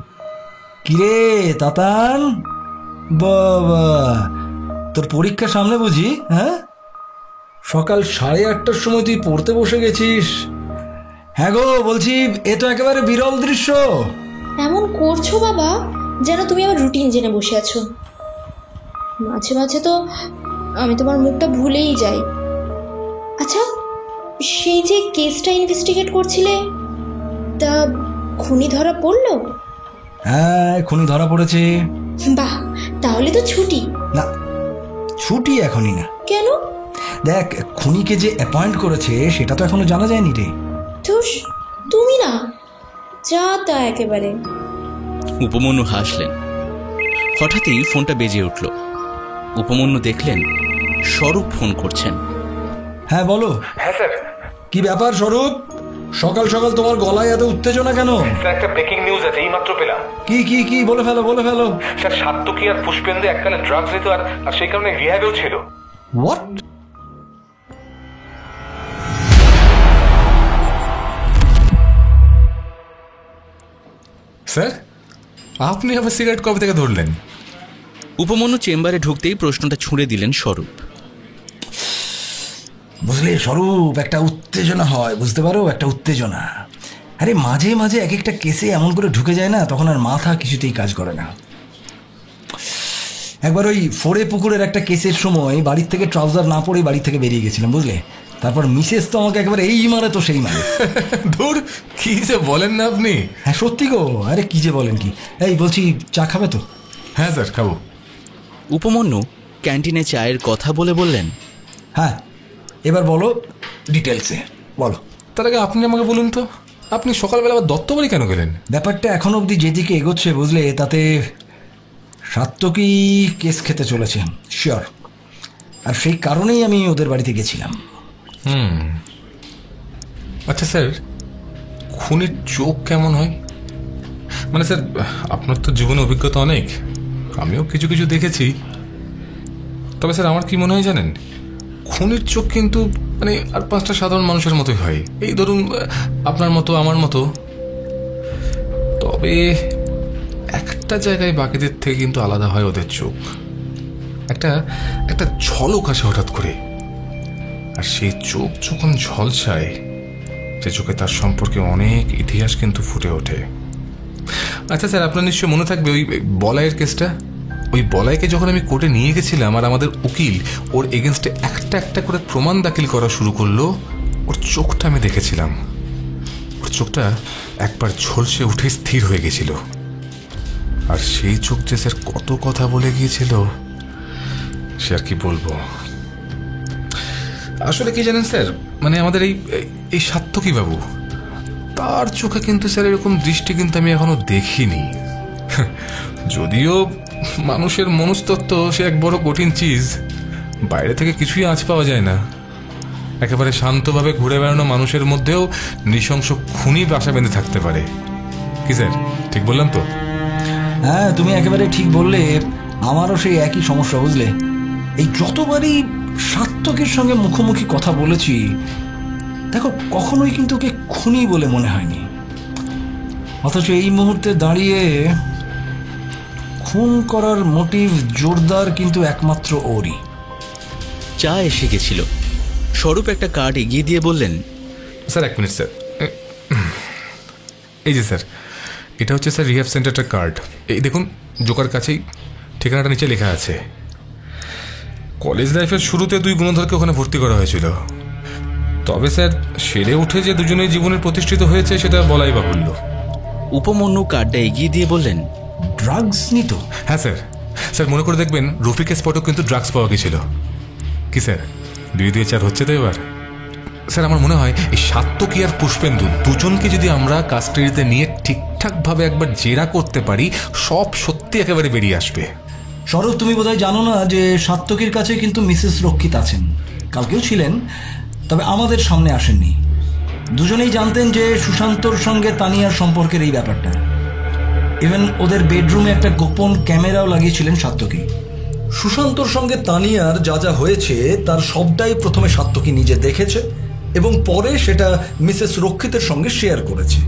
কিরে তাতান, বাবা তোর পরীক্ষা সামনে বুঝি? হ্যাঁ, সকাল 8:30টার সময় তুই পড়তে বসে গেছিস? হ্যাঁ গো, বলছি এ তো একেবারে বিরল দৃশ্য। এমন করছো বাবা যেন তুমি আমার রুটিন জেনে বসে আছো। মাঝে মাঝে তো আমি তোমার মুখটা ভুলেই যাই। আচ্ছা, সেই যে কেসটা ইনভেস্টিগেট করছিলে, তা খুনি ধরা পড়লো? হ্যাঁ, খুনি ধরা পড়েছে। বাহ, তাহলে তো ছুটি। না, ছুটি এখনই না। কেন? দেখ, খুনিকে যে অ্যাপয়েন্ট করেছে সেটা তো এখনো জানা যায়নি রে। তুমি না যা তা একেবারে। উপমন্যু হাসলেন। হঠাৎই ফোনটা বেজে উঠল। উপমন্যু দেখলেন স্বরূপ ফোন করছেন। হ্যাঁ বলো। হ্যাঁ স্যার। কি ব্যাপার স্বরূপ, সকাল সকাল তোমার গলায় এত উত্তেজনা কেন? স্যার, একটা ব্রেকিং নিউজ আছে, এইমাত্র পেলাম। কি কি কি? বলে ফেলো বলে ফেলো। স্যার, সাত্তকী আর পুষ্পেন্দু এককালে ড্রাগস নিত আর সেই কারণে রিহ্যাবেও ছিল। হোয়াট? স্যার, আপনি আবার সিগারেট কবে থেকে ধরলেন? উপমন্যু চেম্বারে ঢুকতেই প্রশ্নটা ছুঁড়ে দিলেন স্বরূপ। বুঝলে স্বরূপ, একটা উত্তেজনা হয়, বুঝতে পারো, একটা উত্তেজনা। আরে মাঝে মাঝে এক একটা কেসে এমন করে ঢুকে যায় না, তখন আর মাথা কিছুতেই কাজ করে না। একবার ওই ফোড়ে পুকুরের একটা কেসের সময় বাড়ির থেকে ট্রাউজার না পরে বাড়ি থেকে বেরিয়ে গেছিলাম, বুঝলে? তারপর মিসেস তো আমাকে একবার এই মারে তো সেই মারে। ধুর, কি যে বলেন না আপনি। হ্যাঁ সত্যি গো। আরে কি যে বলেন কি। এই বলছি, চা খাবে তো? হ্যাঁ স্যার, খাবো। উপমন্যু ক্যান্টিনে চায়ের কথা বলে বললেন, হ্যাঁ এবার বলো ডিটেলসে বলো। তার আগে আপনি আমাকে বলুন তো, আপনি সকালবেলা আবার দত্তবাড়ি কেন গেলেন? ব্যাপারটা এখন অবধি যেদিকে এগোচ্ছে, বুঝলে, তাতে সাত্তকী কেস খেতে চলেছে শিওর। আর সেই কারণেই আমি ওদের বাড়িতে গেছিলাম। আচ্ছা স্যার, খুনির চোখ কেমন হয়? মানে স্যার, আপনার তো জীবনে অভিজ্ঞতা অনেক, আমিও কিছু কিছু দেখেছি। তবে স্যার, আমার কি মনে হয় জানেন, খুনির চোখ কিন্তু মানে আর 5টা সাধারণ মানুষের মতোই হয়। এই ধরুন আপনার মতো, আমার মতো। তবে একটা জায়গায় বাকিদের থেকে কিন্তু আলাদা হয় ওদের চোখ। একটা ঝলক আসে হঠাৎ করে, আর সেই চোখ যখন ঝলসায়, সে চোখে তার সম্পর্কে অনেক ইতিহাস কিন্তু ফুটে ওঠে। আচ্ছা স্যার, আপনার নিশ্চয় মনে থাকবে ওই বলাইয়ের কেসটা। ওই বলাইকে যখন আমি কোর্টে নিয়ে গেছিলাম আর আমাদের উকিল ওর এগেনস্টে একটা একটা করে প্রমাণ দাখিল করা শুরু করলো, ওর চোখটা আমি দেখেছিলাম। ওর চোখটা একবার ঝলসে উঠে স্থির হয়ে গেছিল। আর সেই চোখ যে স্যার কত কথা বলে গিয়েছিল, সে আর কি বলবো। আসলে কি জানেন স্যার, মানে আমাদের এই সাত্তকী বাবু, তার চোখে কিন্তু স্যার এরকম দৃষ্টি কিন্তু আমি এখনো দেখিনি। যদিও মানুষের মনস্তত্ত্ব সে এক বড় কঠিন চিজ, বাইরে থেকে কিছুই আঁচ পাওয়া যায় না। একেবারে শান্তভাবে ঘুরে বেড়ানো মানুষের মধ্যেও নৃশংস খুনি বাসা বেঁধে থাকতে পারে। কি স্যার, ঠিক বললাম তো? হ্যাঁ তুমি একেবারে ঠিক বললে। আমারও সেই একই সমস্যা, বুঝলে। এই যতবারই সাত্তকের সঙ্গে মুখোমুখি কথা বলেছি, দেখো কখনোই কিন্তু ওকে খুনি বলে মনে হয়নি। অথচ এই মুহূর্তে দাঁড়িয়ে খুন করার মোটিভ জোরদার কিন্তু একমাত্র ওরই। চা এসে গেছিল। স্বরূপ একটা কার্ড এগিয়ে দিয়ে বললেন, স্যার 1 মিনিট স্যার। এই যে স্যার, এটা হচ্ছে স্যার রিহ্যাব সেন্টারটার কার্ড। এই দেখুন, জোকার কাছেই ঠিকানাটা নিচে লেখা আছে। কলেজ লাইফের শুরুতে 2 গুণধরকে ওখানে ভর্তি করা হয়েছিল। তবে স্যার, সেরে উঠে যে দুজনেই জীবনের প্রতিষ্ঠিত হয়েছে সেটা বলাই বাহুল্য। উপমন্যু কার্ডটা এগিয়ে দিয়ে বললেন, ড্রাগস নিত? হ্যাঁ স্যার। স্যার মনে করে দেখবেন, রফিকের স্পটেও কিন্তু ড্রাগস পাওয়া গেছিল। কি স্যার, 2 দিয়ে 4 হচ্ছে তো এবার? স্যার আমার মনে হয় এই সাত্তকী আর পুষ্পেন্দু দুজনকে যদি আমরা কাস্টাডিতে নিয়ে ঠিকঠাকভাবে একবার জেরা করতে পারি, সব সত্যি একেবারে বেরিয়ে আসবে। স্বরূপ, তুমি বোধহয় জানো না যে সাত্তকীর কাছে কিন্তু মিসেস রক্ষিত আছেন। কালকেও ছিলেন, তবে আমাদের সামনে আসেননি। দুজনেই জানতেন যে সুশান্তর সঙ্গে তানিয়ার সম্পর্কের এই ব্যাপারটা। ইভেন ওদের বেডরুমে একটা গোপন ক্যামেরাও লাগিয়েছিলেন সাত্তকী। সুশান্তর সঙ্গে তানিয়ার যা যা হয়েছে তার সবটাই প্রথমে সাত্তকী নিজে দেখেছে এবং পরে সেটা মিসেস রক্ষিতের সঙ্গে শেয়ার করেছে।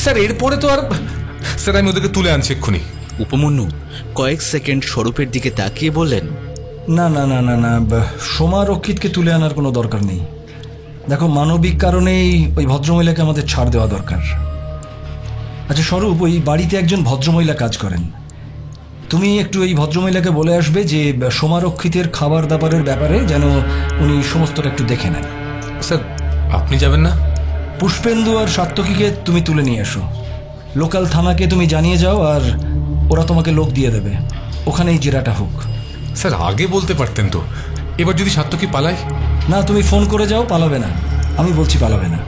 স্যার এরপরে তো আর স্যার আমি ওদেরকে তুলে আনছি এক্ষুনি। উপমন্যু কয়েক সেকেন্ড স্বরূপের দিকে তাকিয়ে বললেন, না না না না না, সোমা রক্ষিতকে তুলে আনার কোনো দরকার নেই। দেখো, মানবিক কারণেই ওই ভদ্রমহিলাকে আমাদের ছাড় দেওয়া দরকার। আচ্ছা স্বরূপ, ওই বাড়িতে একজন ভদ্রমহিলা কাজ করেন, তুমি একটু এই ভদ্রমহিলাকে বলে আসবে যে সোমা রক্ষিতের খাবার দাবারের ব্যাপারে যেন উনি সমস্তটা একটু দেখে নেন। স্যার আপনি যাবেন না? পুষ্পেন্দু আর সাত্তকীকে তুমি তুলে নিয়ে এসো, লোকাল থানাকে তুমি জানিয়ে যাও, আর ওরা তোমাকে লোক দিয়ে দেবে, ওখানেই জেরাটা হোক। স্যার আগে বলতে পারতেন তো, এবার যদি সাত্তকী পালায়? না, তুমি ফোন করে যাও, পালাবে না, আমি বলছি পালাবে না,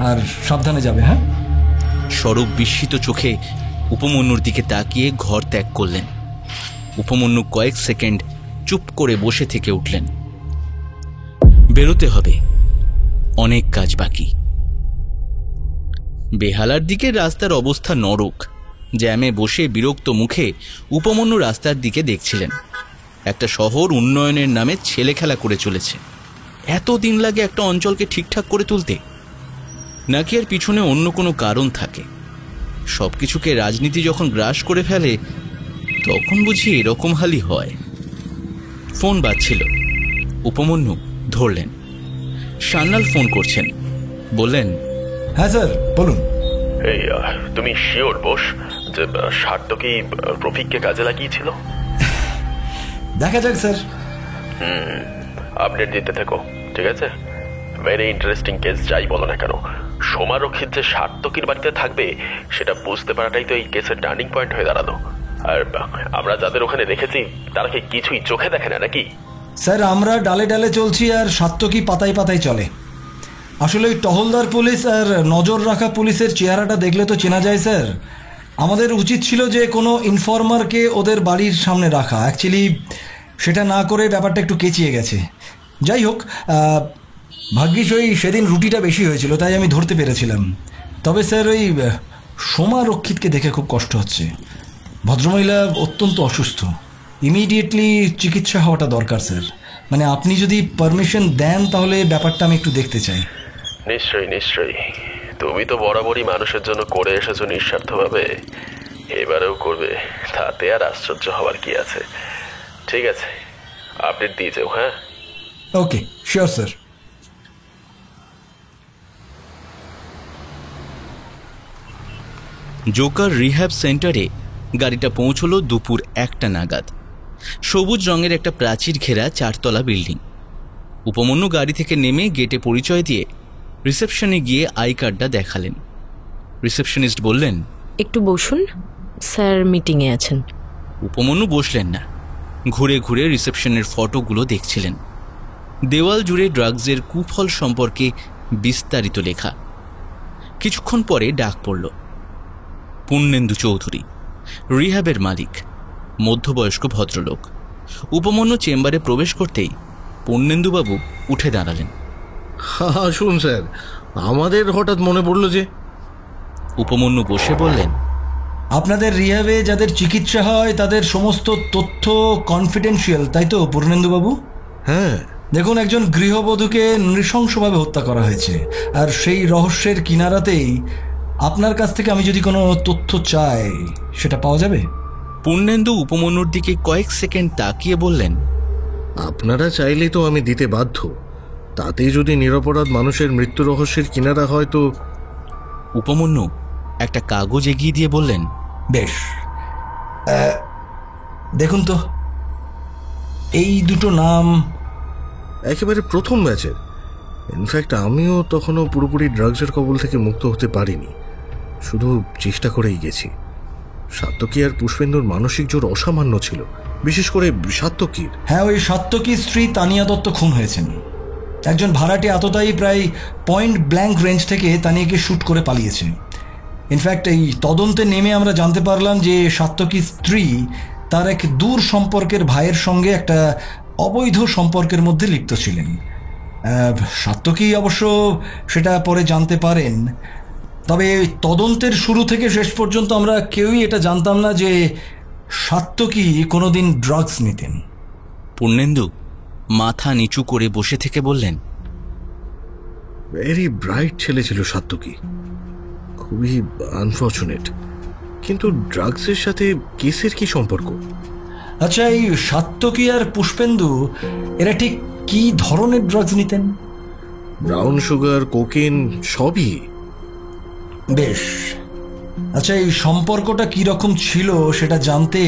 আর সাবধানে যাবে। হ্যাঁ। স্বরূপ বিস্মিত চোখে উপমন্যুর দিকে তাকিয়ে ঘর ত্যাগ করলেন। উপমন্যু কয়েক সেকেন্ড চুপ করে বসে থেকে উঠলেন। বেরোতে হবে, অনেক কাজ বাকি। বেহালার দিকে রাস্তার অবস্থা নরক। জ্যামে বসে বিরক্ত মুখে উপমন্যু রাস্তার দিকে দেখছিলেন। একটা শহর উন্নয়নের নামে ছেলে খেলা করে চলেছে। এত দিন লাগে একটা অঞ্চলকে ঠিকঠাক করে তুলতে, নাকি এর পিছনে অন্য কোনো কারণ থাকে? সবকিছুকে রাজনীতি যখন গ্রাস করে ফেলে তখন বুঝি এরকম হালই হয়। ফোন বাজছিল, উপমন্যু ধরলেন। সান্যাল ফোন করছেন, বললেন, হ্যাঁ স্যার বলুন। এই তুমি শিওর বোস যে সাত্তকী রফিককে কাজে লাগিয়েছিল? দেখা যাক স্যার। আপডেট দিতে থাকো, ঠিক আছে? ভেরি ইন্টারেস্টিং কেস যাই বলো না কেন। সোমা রক্ষিত যে সাত্তকীর বাড়িতে থাকবে সেটা বুঝতে পারাটাই তো এই কেসের টার্নিং পয়েন্ট হয়ে দাঁড়ালো। আর আমরা যাদের ওখানে রেখেছি তারা কি কিছুই চোখে দেখে না নাকি? স্যার আমরা ডালে ডালে চলছি আর সাত্তকী পাতায় পাতায় চলে। আসলে ওই টহলদার পুলিশ আর নজর রাখা পুলিশের চেহারাটা দেখলে তো চেনা যায় স্যার। আমাদের উচিত ছিল যে কোনো ইনফর্মারকে ওদের বাড়ির সামনে রাখা, অ্যাকচুয়ালি সেটা না করে ব্যাপারটা একটু কেচিয়ে গেছে। যাই হোক, ভাগ্যিস ওই সেদিন রুটিটা বেশি হয়েছিল তাই আমি ধরতে পেরেছিলাম। তবে স্যার ওই সোমা রক্ষিতকে দেখে খুব কষ্ট হচ্ছে। ভদ্রমহিলা অত্যন্ত অসুস্থ, ইমিডিয়েটলি চিকিৎসা হওয়াটা দরকার স্যার। মানে আপনি যদি পারমিশন দেন তাহলে ব্যাপারটা আমি একটু দেখতে চাই। নিশ্চয়ই নিশ্চয়ই, তুমি তো বরাবরই মানুষের জন্য করে এসেছো নিঃস্বার্থভাবে, এবারেও করবে, তাতে আর আশ্চর্য হওয়ার কি আছে। ঠিক আছে, আপডেট দিয়ে যাও। হ্যাঁ, ওকে, শিওর স্যার। জোকার রিহ্যাব সেন্টারে গাড়িটা পৌঁছলো দুপুর 1টা নাগাদ। সবুজ রঙের একটা প্রাচীর ঘেরা 4তলা বিল্ডিং। উপমন্যু গাড়ি থেকে নেমে গেটে পরিচয় দিয়ে রিসেপশনে গিয়ে আই কার্ডটা দেখালেন। রিসেপশনিস্ট বললেন, একটু বসুন, স্যার মিটিংয়ে আছেন। উপমন্যু বসলেন না, ঘুরে ঘুরে রিসেপশনের ফটোগুলো দেখছিলেন। দেওয়াল জুড়ে ড্রাগসের কুফল সম্পর্কে বিস্তারিত লেখা। কিছুক্ষণ পরে ডাক পড়ল। পুণ্যেন্দু চৌধুরী, রিহ্যাবের মালিক, মধ্যবয়স্ক ভদ্রলোক। উপমন্যু চেম্বারে প্রবেশ করতেই পুণ্যেন্দুবাবু উঠে দাঁড়ালেন। আসুন স্যার, আমাদের হঠাৎ মনে পড়লো যে। উপমন্যু বসে বললেন, আপনাদের রিহ্যাবে যাদের চিকিৎসা হয় তাদের সমস্ত তথ্য কনফিডেন্সিয়াল, তাই তো পূর্ণেন্দুবাবু? হ্যাঁ। দেখুন, একজন গৃহবধূকে নৃশংসভাবে হত্যা করা হয়েছে, আর সেই রহস্যের কিনারাতেই আপনার কাছ থেকে আমি যদি কোনো তথ্য চাই সেটা পাওয়া যাবে? পুণ্যেন্দু উপমন্যুর দিকে কয়েক সেকেন্ড তাকিয়ে বললেন, আপনারা চাইলে তো আমি দিতে বাধ্য, তাতে যদি নিরপরাধ মানুষের মৃত্যু রহস্যের কিনারা হয় তো। উপমন্যু একটা কাগজ এগিয়ে দিয়ে বললেন, বেশ, দেখুন তো, এই দুটো নাম একেবারে প্রথম ব্যাচের। ইনফ্যাক্ট আমিও তখনও পুরোপুরি ড্রাগসের কবল থেকে মুক্ত হতে পারিনি, শুধু চেষ্টা করেই গেছি। সাত্তকী আর পুষ্পেন্দুর মানসিক জোর অসামান্য ছিল, বিশেষ করে সাত্তকীর। হ্যাঁ, ওই সাত্তকীর স্ত্রী তানিয়া দত্ত খুন হয়েছেন। একজন ভাড়াটে আততায়ী প্রায় পয়েন্ট ব্ল্যাঙ্ক রেঞ্জ থেকে তানিয়াকে শ্যুট করে পালিয়েছে। ইনফ্যাক্ট এই তদন্তে নেমে আমরা জানতে পারলাম যে সাত্তকীর স্ত্রী তার এক দূর সম্পর্কের ভাইয়ের সঙ্গে একটা অবৈধ সম্পর্কের মধ্যে লিপ্ত ছিলেন। সাত্তকী অবশ্য সেটা পরে জানতে পারেন। তবে তদন্তের শুরু থেকে শেষ পর্যন্ত আমরা কেউই এটা জানতাম না যে সাত্তকী কোনোদিন ড্রাগস নিতেন। পূর্ণেন্দু মাথা নিচু করে বসে থেকে বললেন, ভেরি ব্রাইট ছেলে ছিল সাত্তকী, খুবই আনফর্চুনেট। কিন্তু ড্রাগসের সাথে কেসের কি সম্পর্ক? আচ্ছা, এই সাত্তকী আর পুষ্পেন্দু এরা ঠিক কি ধরনের ড্রাগস নিতেন? ব্রাউন সুগার, কোকেন, সবই। বেশ, আচ্ছা, এই সম্পর্কটা কি রকম ছিল সেটা জানতে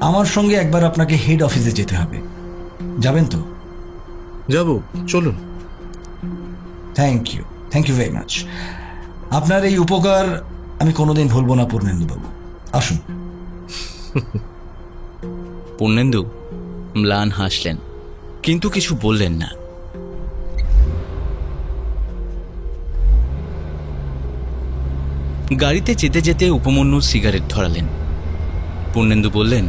আমার সঙ্গে একবার আপনাকে হেড অফিসে যেতে হবে। যাবেন তো? যাব, চলুন। Thank you very much. আপনার এই উপকার আমি কোনোদিন ভুলবো না পূর্ণেন্দুবাবু। আসুন। পূর্ণেন্দু ম্লান হাসলেন, কিন্তু কিছু বললেন না। গাড়িতে যেতে যেতে উপমন্যু সিগারেট ধরালেন। পূর্ণেন্দু বললেন,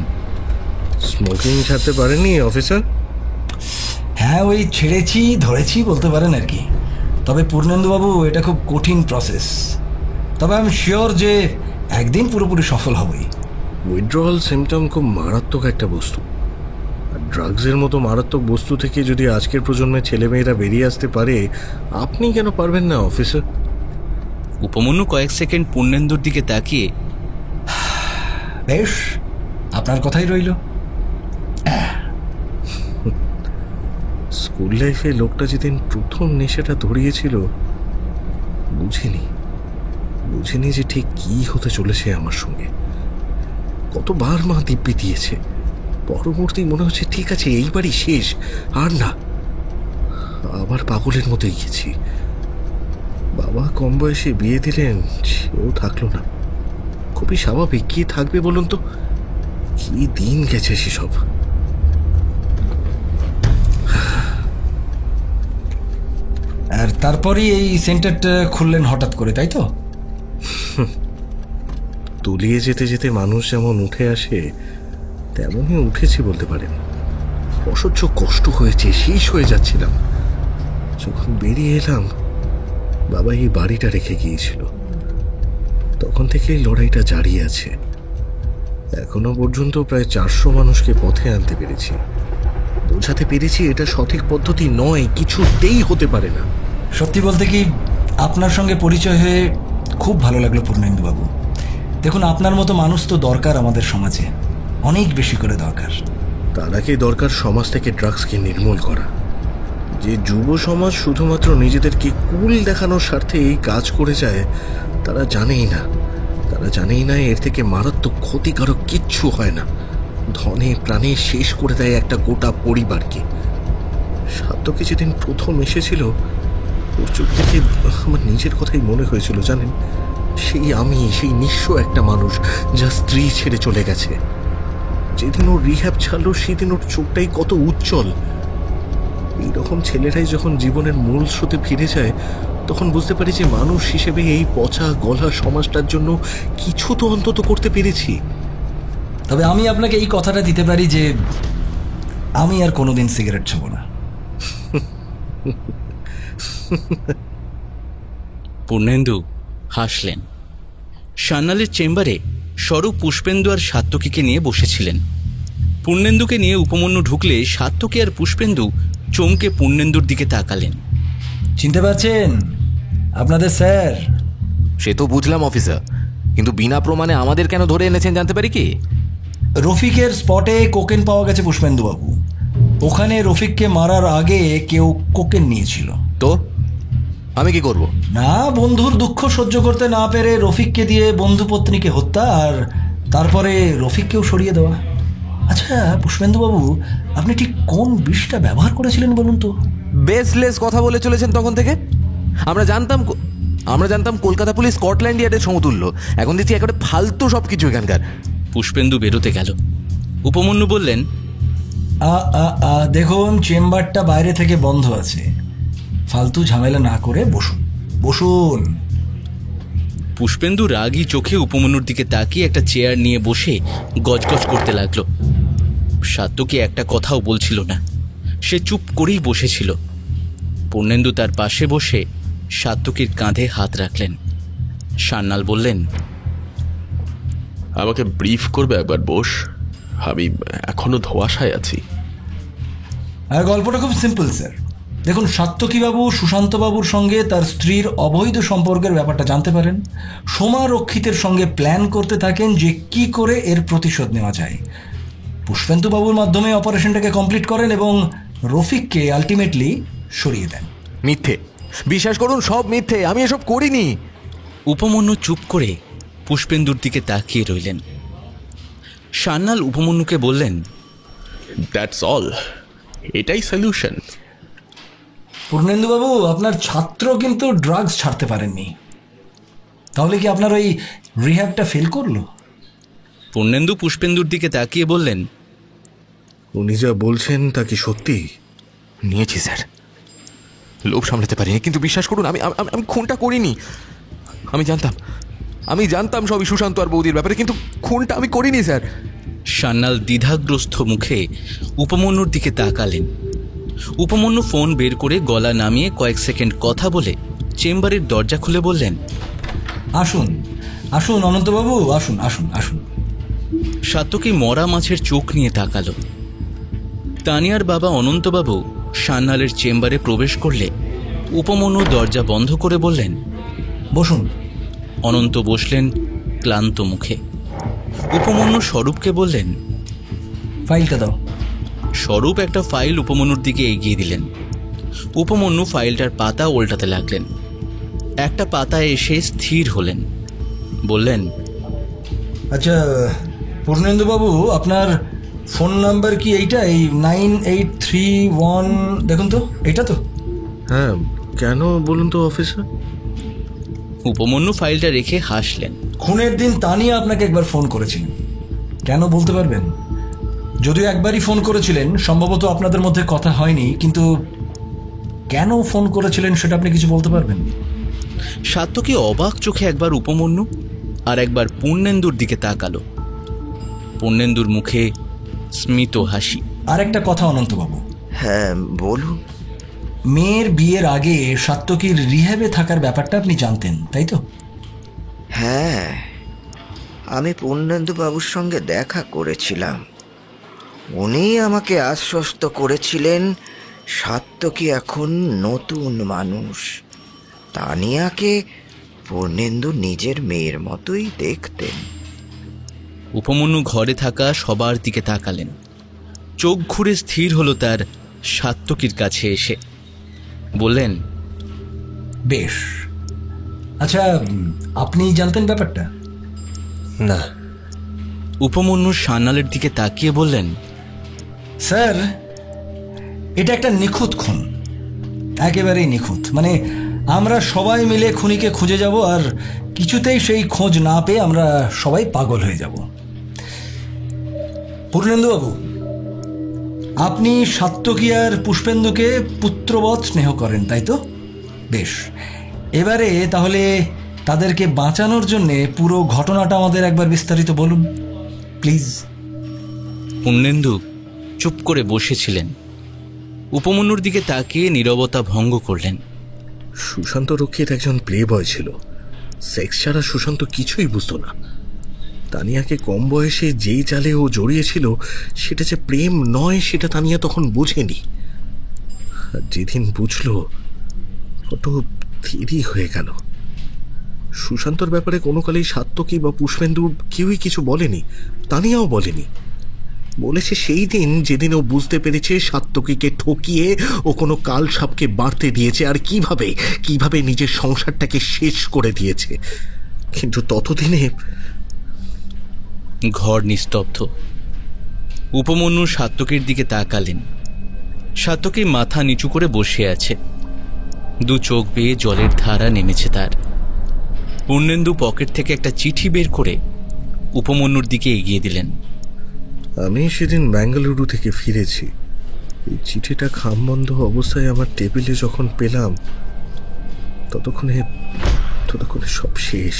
স্মোকিং ছাড়তে পারেননি অফিসার? হ্যাঁ, ওই ছেড়েছি ধরেছি বলতে পারেন আর কি। তবে পূর্ণেন্দুবাবু, এটা খুব কঠিন প্রসেস। তবে আমি শিওর যে একদিন পুরোপুরি সফল হবই। উইথড্রয়াল সিমটম খুব মারাত্মক একটা বস্তু। আর ড্রাগসের মতো মারাত্মক বস্তু থেকে যদি আজকের প্রজন্মের ছেলেমেয়েরা বেরিয়ে আসতে পারে, আপনি কেন পারবেন না অফিসার? উপমন্যু কয়েক সেকেন্ড পূর্ণেন্দুর দিকে তাকিয়ে, বেশ, আপনার কথাই রইল। স্কুল লাইফে লোকটা যেদিন প্রথম নেশাটা ধরিয়েছিল, বুঝিনি যে ঠিক কি হতে চলেছে আমার সঙ্গে। কতবার মা দিব্যি দিয়েছে, পরবর্তী মনে হচ্ছে ঠিক আছে এইবারই শেষ, আর না। আবার পাগলের মতোই গেছি। বাবা কম বয়সে বিয়ে দিলেন, সেও থাকলো না। খুবই স্বাভাবিক, কি থাকবে বলুন তো? কি দিন গেছে সেসব। আর তারপরই এই সেন্টারটা খুললেন হঠাৎ করে, তাই তো? তলিয়ে যেতে যেতে মানুষ যেমন উঠে আসে, তেমনই উঠেছি বলতে পারেন। অসহ্য কষ্ট হয়েছে, শেষ হয়ে যাচ্ছিলাম। যখন বেরিয়ে এলাম, বাবা এই বাড়িটা রেখে গিয়েছিল। তখন থেকেই লড়াইটা জারি আছে। এখনো পর্যন্ত প্রায় 400 মানুষকে পথে আনতে পেরেছি, বোঝাতে পেরেছি এটা সঠিক পদ্ধতি নয়, কিছুতেই হতে পারে না। সত্যি বলতে কি, আপনার সঙ্গে পরিচয় হয়ে খুব ভালো লাগলো পূর্ণেন্দুবাবু। দেখুন, আপনার মতো মানুষ তো দরকার আমাদের সমাজে, অনেক বেশি করে দরকার। তার আগে দরকার সমাজ থেকে ড্রাগসকে নির্মূল করা। যে যুব সমাজ শুধুমাত্র নিজেদেরকে কুল দেখানোর স্বার্থে এই কাজ করে যায়, তারা জানেই না এর থেকে মারাত্মক ক্ষতিকারক কিচ্ছু হয় না। ধনে প্রাণে শেষ করে দেয় একটা গোটা পরিবারকে। সাত্তকী যেদিন প্রথম এসেছিল, ওর চোখ থেকে আমার নিজের কথাই মনে হয়েছিল জানেন। সেই নিঃস্ব একটা মানুষ, যা স্ত্রী ছেড়ে চলে গেছে। যেদিন ওর রিহ্যাব ছাড়লো, সেদিন ওর চোখটাই কত উজ্জ্বল। এইরকম ছেলেরাই যখন জীবনের মূল স্রোতে ফিরে যায়, তখন বুঝতে পারি যে মানুষ হিসেবে এই পচা গলা সমাজটার জন্য কিছু তো অন্তত করতে পেরেছি। তবে আমি আপনাকে এই কথাটা দিতে পারি যে আমি আর কোনোদিন সিগারেট ছোব না। পূর্ণেন্দু হাসলেন। সান্যালের চেম্বারে স্বরূপ, পুষ্পেন্দু আর সাত্তকীকে নিয়ে বসেছিলেন। পূর্ণেন্দুকে নিয়ে উপমন্যু ঢুকলে সাত্তকী আর পুষ্পেন্দু চমকে পূর্ণেন্দুর দিকে তাকালেন। চিনতে পারছেন আপনাদের স্যার? সে তো বুঝলাম অফিসার, কিন্তু বিনা প্রমাণে আমাদের কেন ধরে এনেছেন জানতে পারি কি? রফিকের স্পটে কোকেন পাওয়া গেছে পুষ্পেন্দুবাবু। ওখানে রফিককে মারার আগে কেউ কোকেন নিয়েছিল। তো আমি কি করব? না, বন্ধুর দুঃখ সহ্য করতে না পেরে রফিককে দিয়ে বন্ধু পত্নীকে হত্যা, আর তারপরে রফিককেও সরিয়ে দেওয়া। আচ্ছা পুষ্পেন্দুবাবু, আপনি ঠিক কোন বিষটা ব্যবহার করেছিলেন বলুন তো? বেসলেস কথা বলে চলেছেন তখন থেকে। আমরা জানতাম কলকাতা পুলিশ স্কটল্যান্ড ইয়ার্ডের সমতুল্য। এখন দেখছি একেবারে ফালতু সবকিছু এখানকার। পুষ্পেন্দু বেরোতে গেল। উপমন্যু বললেন, দেখুন, চেম্বারটা বাইরে থেকে বন্ধ আছে, ফালতু ঝামেলা না করে বসুন। পুষ্পেন্দু রাগী চোখে উপমন্যুর দিকে তাকিয়ে একটা চেয়ার নিয়ে বসে গজগজ করতে লাগলো। সাত্তকী একটা কথাও বলছিল না, সে চুপ করেই বসেছিল। পূর্ণেন্দু তার পাশে বসে সাত্তকীর কাঁধে হাত রাখলেন। সান্যাল বললেন, আমাকে ব্রিফ করবে একবার বোস, আমি এখনো ধোঁয়াশায় আছি। গল্পটা খুব সিম্পল স্যার। দেখুন, সাত্তকীবাবু সুশান্তবাবুর সঙ্গে তার স্ত্রীর অবৈধ সম্পর্কের ব্যাপারটা জানতে পারেন। সোমা রক্ষিতের সঙ্গে প্ল্যান করতে থাকেন যে কি করে এর প্রতিশোধ নেওয়া যায়। পুষ্পেন্দুবাবুর মাধ্যমে অপারেশনটাকে কমপ্লিট করেন এবং রফিককে আলটিমেটলি সরিয়ে দেন। মিথ্যে, বিশ্বাস করুন, সব মিথ্যে, আমি এসব করিনি। উপমন্যু চুপ করে পুষ্পেন্দুর দিকে তাকিয়ে রইলেন। সান্যাল উপমন্যুকে বললেন, দ্যাটস অল, এটাই সলিউশন। পূর্ণেন্দুবাবু, আপনার ছাত্র কিন্তু ড্রাগস ছাড়তে পারেননি, তাহলে কি আপনার ওই রিহ্যাবটা ফেল করলো? পূর্ণেন্দু পুষ্পেন্দুর দিকে তাকিয়ে বললেন, উনি যা বলছেন তা কি সত্যি? নিয়েছি স্যার, লোভ সামলাতে পারিনি, কিন্তু বিশ্বাস করুন আমি আমি খুনটা করিনি। আমি জানতাম সবই সুশান্ত আর বৌদির ব্যাপারে, কিন্তু খুনটা আমি করিনি স্যার। সান্যাল দ্বিধাগ্রস্ত মুখে উপমন্যুর দিকে তাকালেন। উপমন্যু ফোন বের করে গলা নামিয়ে কয়েক সেকেন্ড কথা বলে চেম্বারের দরজা খুলে বললেন, আসুন আসুন অনন্তবাবু, আসুন আসুন আসুন। সাত্তকী মরা মাছের চোখ নিয়ে তাকালো। তানিয়ার বাবা অনন্তবাবু সান্যালের চেম্বারে প্রবেশ করলে উপমন্যু দরজা বন্ধ করে বললেন, বসুন। অনন্ত বসলেন ক্লান্ত মুখে। উপমন্যু স্বরূপকে বললেন, ফাইলটা দাও। স্বরূপ একটা ফাইল উপমন্যুর দিকে এগিয়ে দিলেন। উপমন্যু ফাইলটার পাতা উল্টাতে লাগলেন। একটা পাতায় এসে স্থির হলেন, বললেন, আচ্ছা পূর্ণেন্দুবাবু, আপনার ফোন নাম্বার কি এইটা? এই 9831, দেখুন তো, এটা তো? হ্যাঁ, কেন বলুন তো অফিসার? উপমন্যু ফাইলটা রেখে হাসলেন। খুনের দিন তানিয়া আপনাকে একবার ফোন করেছিলেন, কেন বলতে পারবেন? যদিও একবারই ফোন করেছিলেন, সম্ভবত আপনাদের মধ্যে কথা হয়নি, কিন্তু কেন ফোন করেছিলেন সেটা আপনি কিছু বলতে পারবেন? সাত্তকী অবাক চোখে একবার উপমন্যু আর একবার পূর্ণেন্দুর দিকে তাকালো। পূর্ণেন্দুর মুখে স্মিত হাসি। আর একটা কথা অনন্তবাবু। হ্যাঁ বলুন। মেয়ের বিয়ের আগে সাত্তকীর রিহ্যাবে থাকার ব্যাপারটা আপনি জানতেন, তাই তো? হ্যাঁ, আমি পূর্ণেন্দুবাবুর সঙ্গে দেখা করেছিলাম। উনি আমাকে আশ্বস্ত করেছিলেন সাত্তকী এখন নতুন মানুষ। তানিয়াকে পূর্ণেন্দু নিজের মেয়ের মতোই দেখতেন। উপমন্যু ঘরে থাকা সবার দিকে তাকালেন। চোখ ঘুরে স্থির হলো তার সাত্তকীর কাছে এসে। বললেন, বেশ, আচ্ছা আপনি জানতেন ব্যাপারটা? না। উপমন্যু সান্যালের দিকে তাকিয়ে বললেন, স্যার, এটা একটা নিখুঁত খুন, একেবারেই নিখুঁত। মানে আমরা সবাই মিলে খুনিকে খুঁজে যাব, আর কিছুতেই সেই খোঁজ না পেয়ে আমরা সবাই পাগল হয়ে যাব। পূর্ণেন্দুবাবু, আপনি সাত্তকী আর পুষ্পেন্দুকে পুত্রবৎ স্নেহ করেন, তাই তো? বেশ, এবারে তাহলে তাদেরকে বাঁচানোর জন্যে পুরো ঘটনাটা আমাদের একবার বিস্তারিত বলুন প্লিজ। পূর্ণেন্দু চুপ করে বসেছিলেন। উপমন্যুর দিকে তাকিয়ে নীরবতা ভঙ্গ করলেন। সুশান্ত রক্ষিত একজন প্লে বয় ছিল। সেক্স ছাড়া সুশান্ত কিছুই বুঝতো না। তানিয়াকে কম বয়সে যেই জালে ও জড়িয়েছিল সেটা যে প্রেম নয় সেটা তানিয়া তখন বোঝেনি। আর যেদিন বুঝল ফটো দেরি হয়ে গেল। সুশান্তর ব্যাপারে কোনো কালেই সাত্তকী বা পুষ্পেন্দু কেউই কিছু বলেনি, তানিয়াও বলেনি। বলেছে সেই দিন যেদিন ও বুঝতে পেরেছে সাত্তকীকে ঠকিয়ে ও কোনো কাল সাপকে বাড়তে দিয়েছে, আর কিভাবে কিভাবে নিজের সংসারটাকে শেষ করে দিয়েছে। কিন্তু ততদিনে ঘর নিস্তব্ধ। উপমন্যু সাত্তকীর দিকে তাকালেন। সাত্তকী মাথা নিচু করে বসে আছে। দু চোখ বেয়ে জলের ধারা নেমেছে তার। পূর্ণেন্দু পকেট থেকে একটা চিঠি বের করে উপমন্যুর দিকে এগিয়ে দিলেন। আমি সেদিন বেঙ্গালুরু থেকে ফিরেছি। এই চিঠিটা খামবন্ধ অবস্থায় আমার টেবিলে যখন পেলাম ততক্ষণে সব শেষ।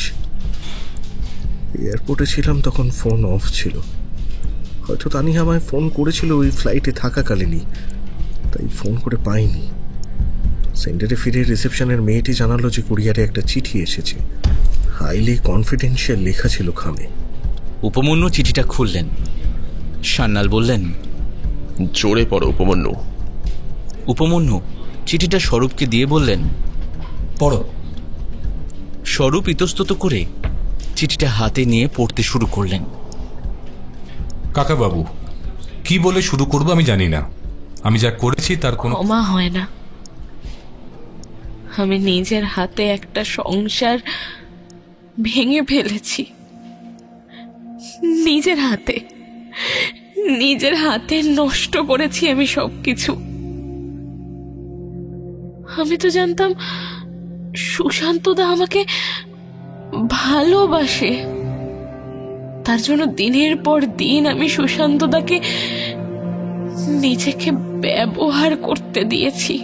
এয়ারপোর্টে ছিলাম, তখন ফোন অফ ছিল। হয়তো তানিয়া আমায় ফোন করেছিল ওই ফ্লাইটে থাকাকালীনই, তাই ফোন করে পাইনি। সেন্টারে ফিরে রিসেপশনের মেয়েটি জানালো যে কুরিয়ারে একটা চিঠি এসেছে। হাইলি কনফিডেন্সিয়াল লেখা ছিল খামে। উপমন্যু চিঠিটা খুললেন। সান্যাল বললেন, জোরে পড়ো উপমন্যু। উপমন্যু চিঠিটা স্বরূপকে দিয়ে বললেন, পড়ো। স্বরূপ ইতস্তত করে চিঠিটা হাতে নিয়ে পড়তে শুরু করলেন। কাকাবাবু, কি বলে শুরু করবো আমি জানি না। আমি যা করেছি তার কোনো ক্ষমা হয় না। আমি নিজের হাতে একটা সংসার ভেঙে ফেলেছি। নিজের হাতে নষ্ট করেছি আমি সবকিছু। আমি তো জানতাম সুশান্তদা আমাকে ভালোবাসে, তার জন্য দিনের পর দিন আমি সুশান্তদাকে নিজেকে ব্যবহার করতে দিয়েছি।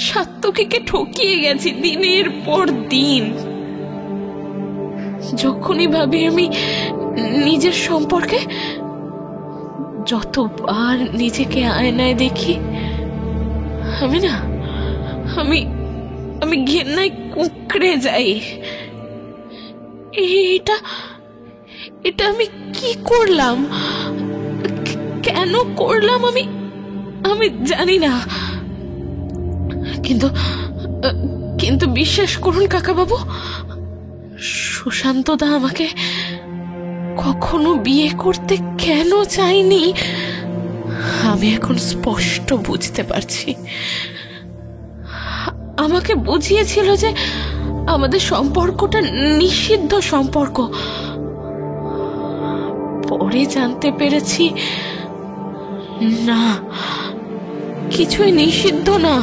সাত্তকীকে ঠকিয়ে গেছি দিনের পর দিন। যখনই ভাবি আমি নিজের সম্পর্কে, যতবার নিজেকে আয়নায় দেখি, আমি ঘেন্নায় কুঁকড়ে যাই। এটা আমি কি করলাম, কেন করলাম আমি জানি না। কিন্তু বিশ্বাস করুন কাকাবাবু, সুশান্তদা আমাকে কখনো বিয়ে করতে কেন চাইনি আমি এখন স্পষ্ট বুঝতে পারছি। আমাকে বুঝিয়েছিল যে আমাদের সম্পর্কটা নিষিদ্ধ সম্পর্ক। পরে জানতে পেরেছি না, কিছুই নিষিদ্ধ না।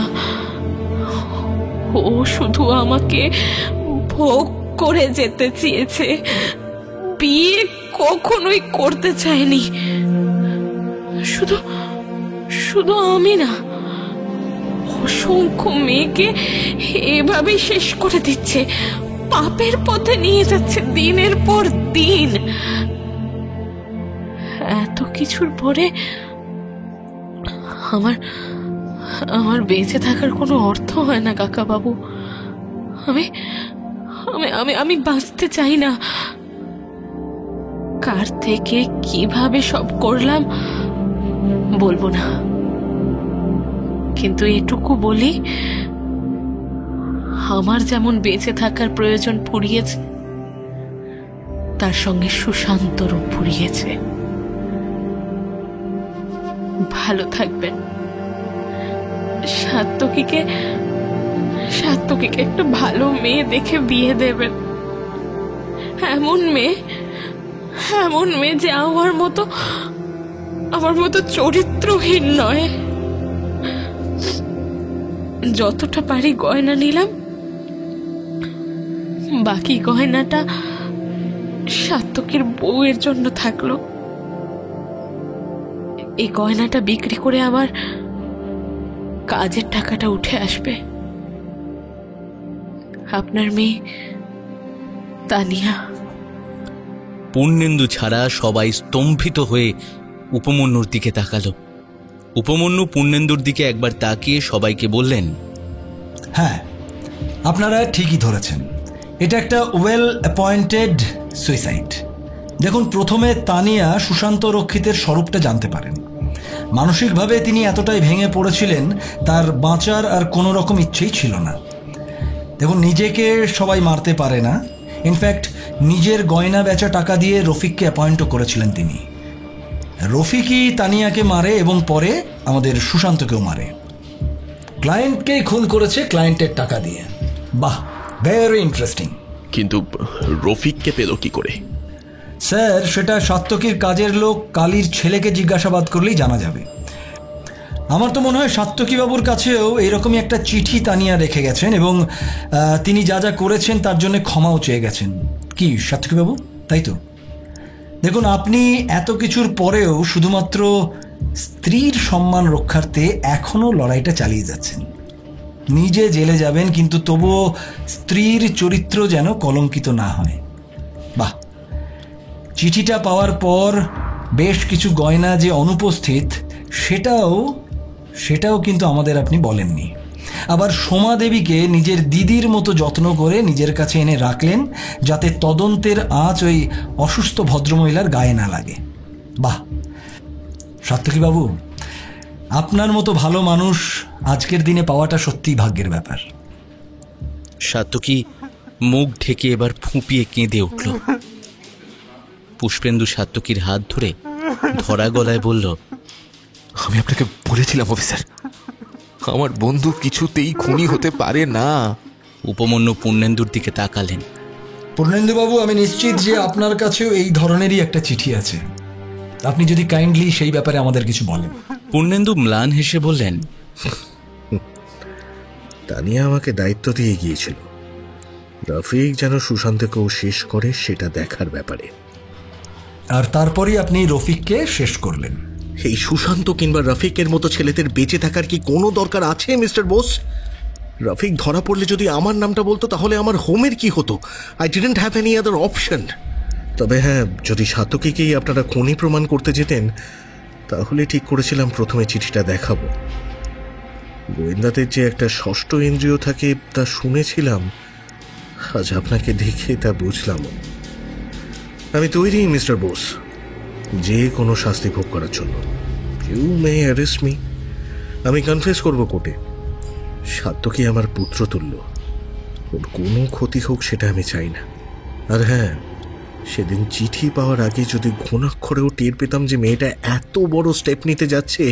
ও শুধু আমাকে ভোগ করে যেতে চেয়েছে, বিয়ে কখনোই করতে চায়নি। শুধু আমি না, অসংখ্য মেয়েকে এভাবেই শেষ করে দিচ্ছে, পাপের পথে নিয়ে যাচ্ছে দিনের পর দিন। এত কিছুর পরে আমার বেঁচে থাকার কোনো অর্থ হয় না কাকাবাবু। আমি বাঁচতে চাই না। কার থেকে কিভাবে সব করলাম বলবো না, কিন্তু এটুকু বলি, আমার যেমন বেঁচে থাকার প্রয়োজন ফুরিয়েছে, তার সঙ্গে সুশান্তরও ফুরিয়েছে। ভালো থাকবেন। সাত্তকীকে একটা ভালো মেয়ে দেখে বিয়ে দেবেন। এমন মেয়ে যে আমার মতো চরিত্রহীন নয়। যতটা পারি গয়না নিলাম, বাকি গয়নাটা সাত্তকীর বউয়ের জন্য থাকলো। এই গয়নাটা বিক্রি করে আমার কাজের টাকাটা উঠে আসবে। আপনার মেয়ে তানিয়া। পূর্ণেন্দু ছাড়া সবাই স্তম্ভিত হয়ে উপমন্যুর দিকে তাকালো। উপমন্যু পূর্ণেন্দুর দিকে একবার তাকিয়ে সবাইকে বললেন, হ্যাঁ, আপনারা ঠিকই ধরেছেন, এটা একটা ওয়েল অ্যাপয়েন্টেড সুইসাইড। দেখুন, প্রথমে তানিয়া সুশান্ত রক্ষিতের স্বরূপটা জানতে পারেন। মানসিকভাবে তিনি এতটাই ভেঙে পড়েছিলেন, তার বাঁচার আর কোনো রকম ইচ্ছেই ছিল না। দেখুন, নিজেকে সবাই মারতে পারে না। ইনফ্যাক্ট নিজের গয়না বেচা টাকা দিয়ে রফিককে অ্যাপয়েন্টও করেছিলেন তিনি। রফিকই তানিয়াকে মারে এবং পরে আমাদের সুশান্তকেও মারে। ক্লায়েন্টকেই খুন করেছে ক্লায়েন্টের টাকা দিয়ে। বাহ, ভেরি ইন্টারেস্টিং। কিন্তু রফিককে পেল কি করে? স্যার, সেটা সাত্তকীর কাজের লোক কালীর ছেলেকে জিজ্ঞাসাবাদ করলেই জানা যাবে। আমার তো মনে হয় সাত্তকীবাবুর কাছেও এইরকমই একটা চিঠি তানিয়া রেখে গেছেন এবং তিনি যা যা করেছেন তার জন্য ক্ষমাও চেয়ে গেছেন। কি সাত্তকীবাবু, তাই তো? দেখুন, আপনি এত কিছুর পরেও শুধুমাত্র স্ত্রীর সম্মান রক্ষার্থে এখনও লড়াইটা চালিয়ে যাচ্ছেন। নিজে জেলে যাবেন, কিন্তু তবুও স্ত্রীর চরিত্র যেন কলঙ্কিত না হয়। বাহ। চিঠিটা পাওয়ার পর বেশ কিছু গয়না যে অনুপস্থিত সেটাও কিন্তু আমাদের আপনি বলেননি। আবার সোমা দেবীকে নিজের দিদির মতো যত্ন করে নিজের কাছে এনে রাখলেন, যাতে তদন্তের আঁচ ওই অসুস্থ ভদ্রমহিলার গায়ে না লাগে। বাহ সাত্তকী বাবু, আপনার মতো ভালো মানুষ আজকের দিনে পাওয়াটা সত্যিই ভাগ্যের ব্যাপার। সাত্তকী মুখ ঢেকে এবার ফুঁপিয়ে কেঁদে উঠল। পুষ্পেন্দু সাত্তকীর হাত ধরে ধরা গলায় বলল, আমি আপনাকে বলেছিলাম অফিসার, আমার বন্ধু কিছুতেই খুনি হতে পারে না। উপমন্যু পূর্ণেন্দুর দিকে তাকালেন। পূর্ণেন্দুবাবু, আমি নিশ্চিত যে আপনার কাছেও এই ধরনেরই একটা চিঠি আছে। আপনি যদি কাইন্ডলি সেই ব্যাপারে আমাদের কিছু বলেন। পূর্ণেন্দু ম্লান হেসে বললেন, তানিয়া আমাকে দায়িত্ব দিয়ে গিয়েছিল রফিক যেন সুশান্তকেও শেষ করে সেটা দেখার ব্যাপারে। আর তারপরেই আপনি রফিককে শেষ করলেন। এই সুশান্ত কিংবা রফিকের মতো ছেলেদের বেঁচে থাকার কি কোনো দরকার আছে মিস্টার বোস? রফিক ধরা পড়লে যদি আমার নামটা বলতো তাহলে আমার হোমের কি হতো? I didn't have any other option. তবে হ্যাঁ, যদি সাতকীকেই আপনারা খুনি প্রমাণ করতে যেতেন তাহলে ঠিক করেছিলাম প্রথমে চিঠিটা দেখাবো। গোয়েন্দাদের যে একটা ষষ্ঠ ইন্দ্রিয় থাকে তা শুনেছিলাম, আজ আপনাকে দেখে তা বুঝলাম। আমি তৈরি মিস্টার বোস যে কোনো শাস্তি ভোগ করার জন্য। ইউ মে অ্যারেস্ট মি, আমি কনফেস করব কোর্টে। সাত্তকী আমার পুত্র তুল্য, ওর কোনো ক্ষতি হোক সেটা আমি চাই না। আর হ্যাঁ, সেদিন চিঠি পাওয়ার আগে যদি ঘুণাক্ষরেও টের পেতাম যে মেয়েটা এত বড় স্টেপ নিতে যাচ্ছে,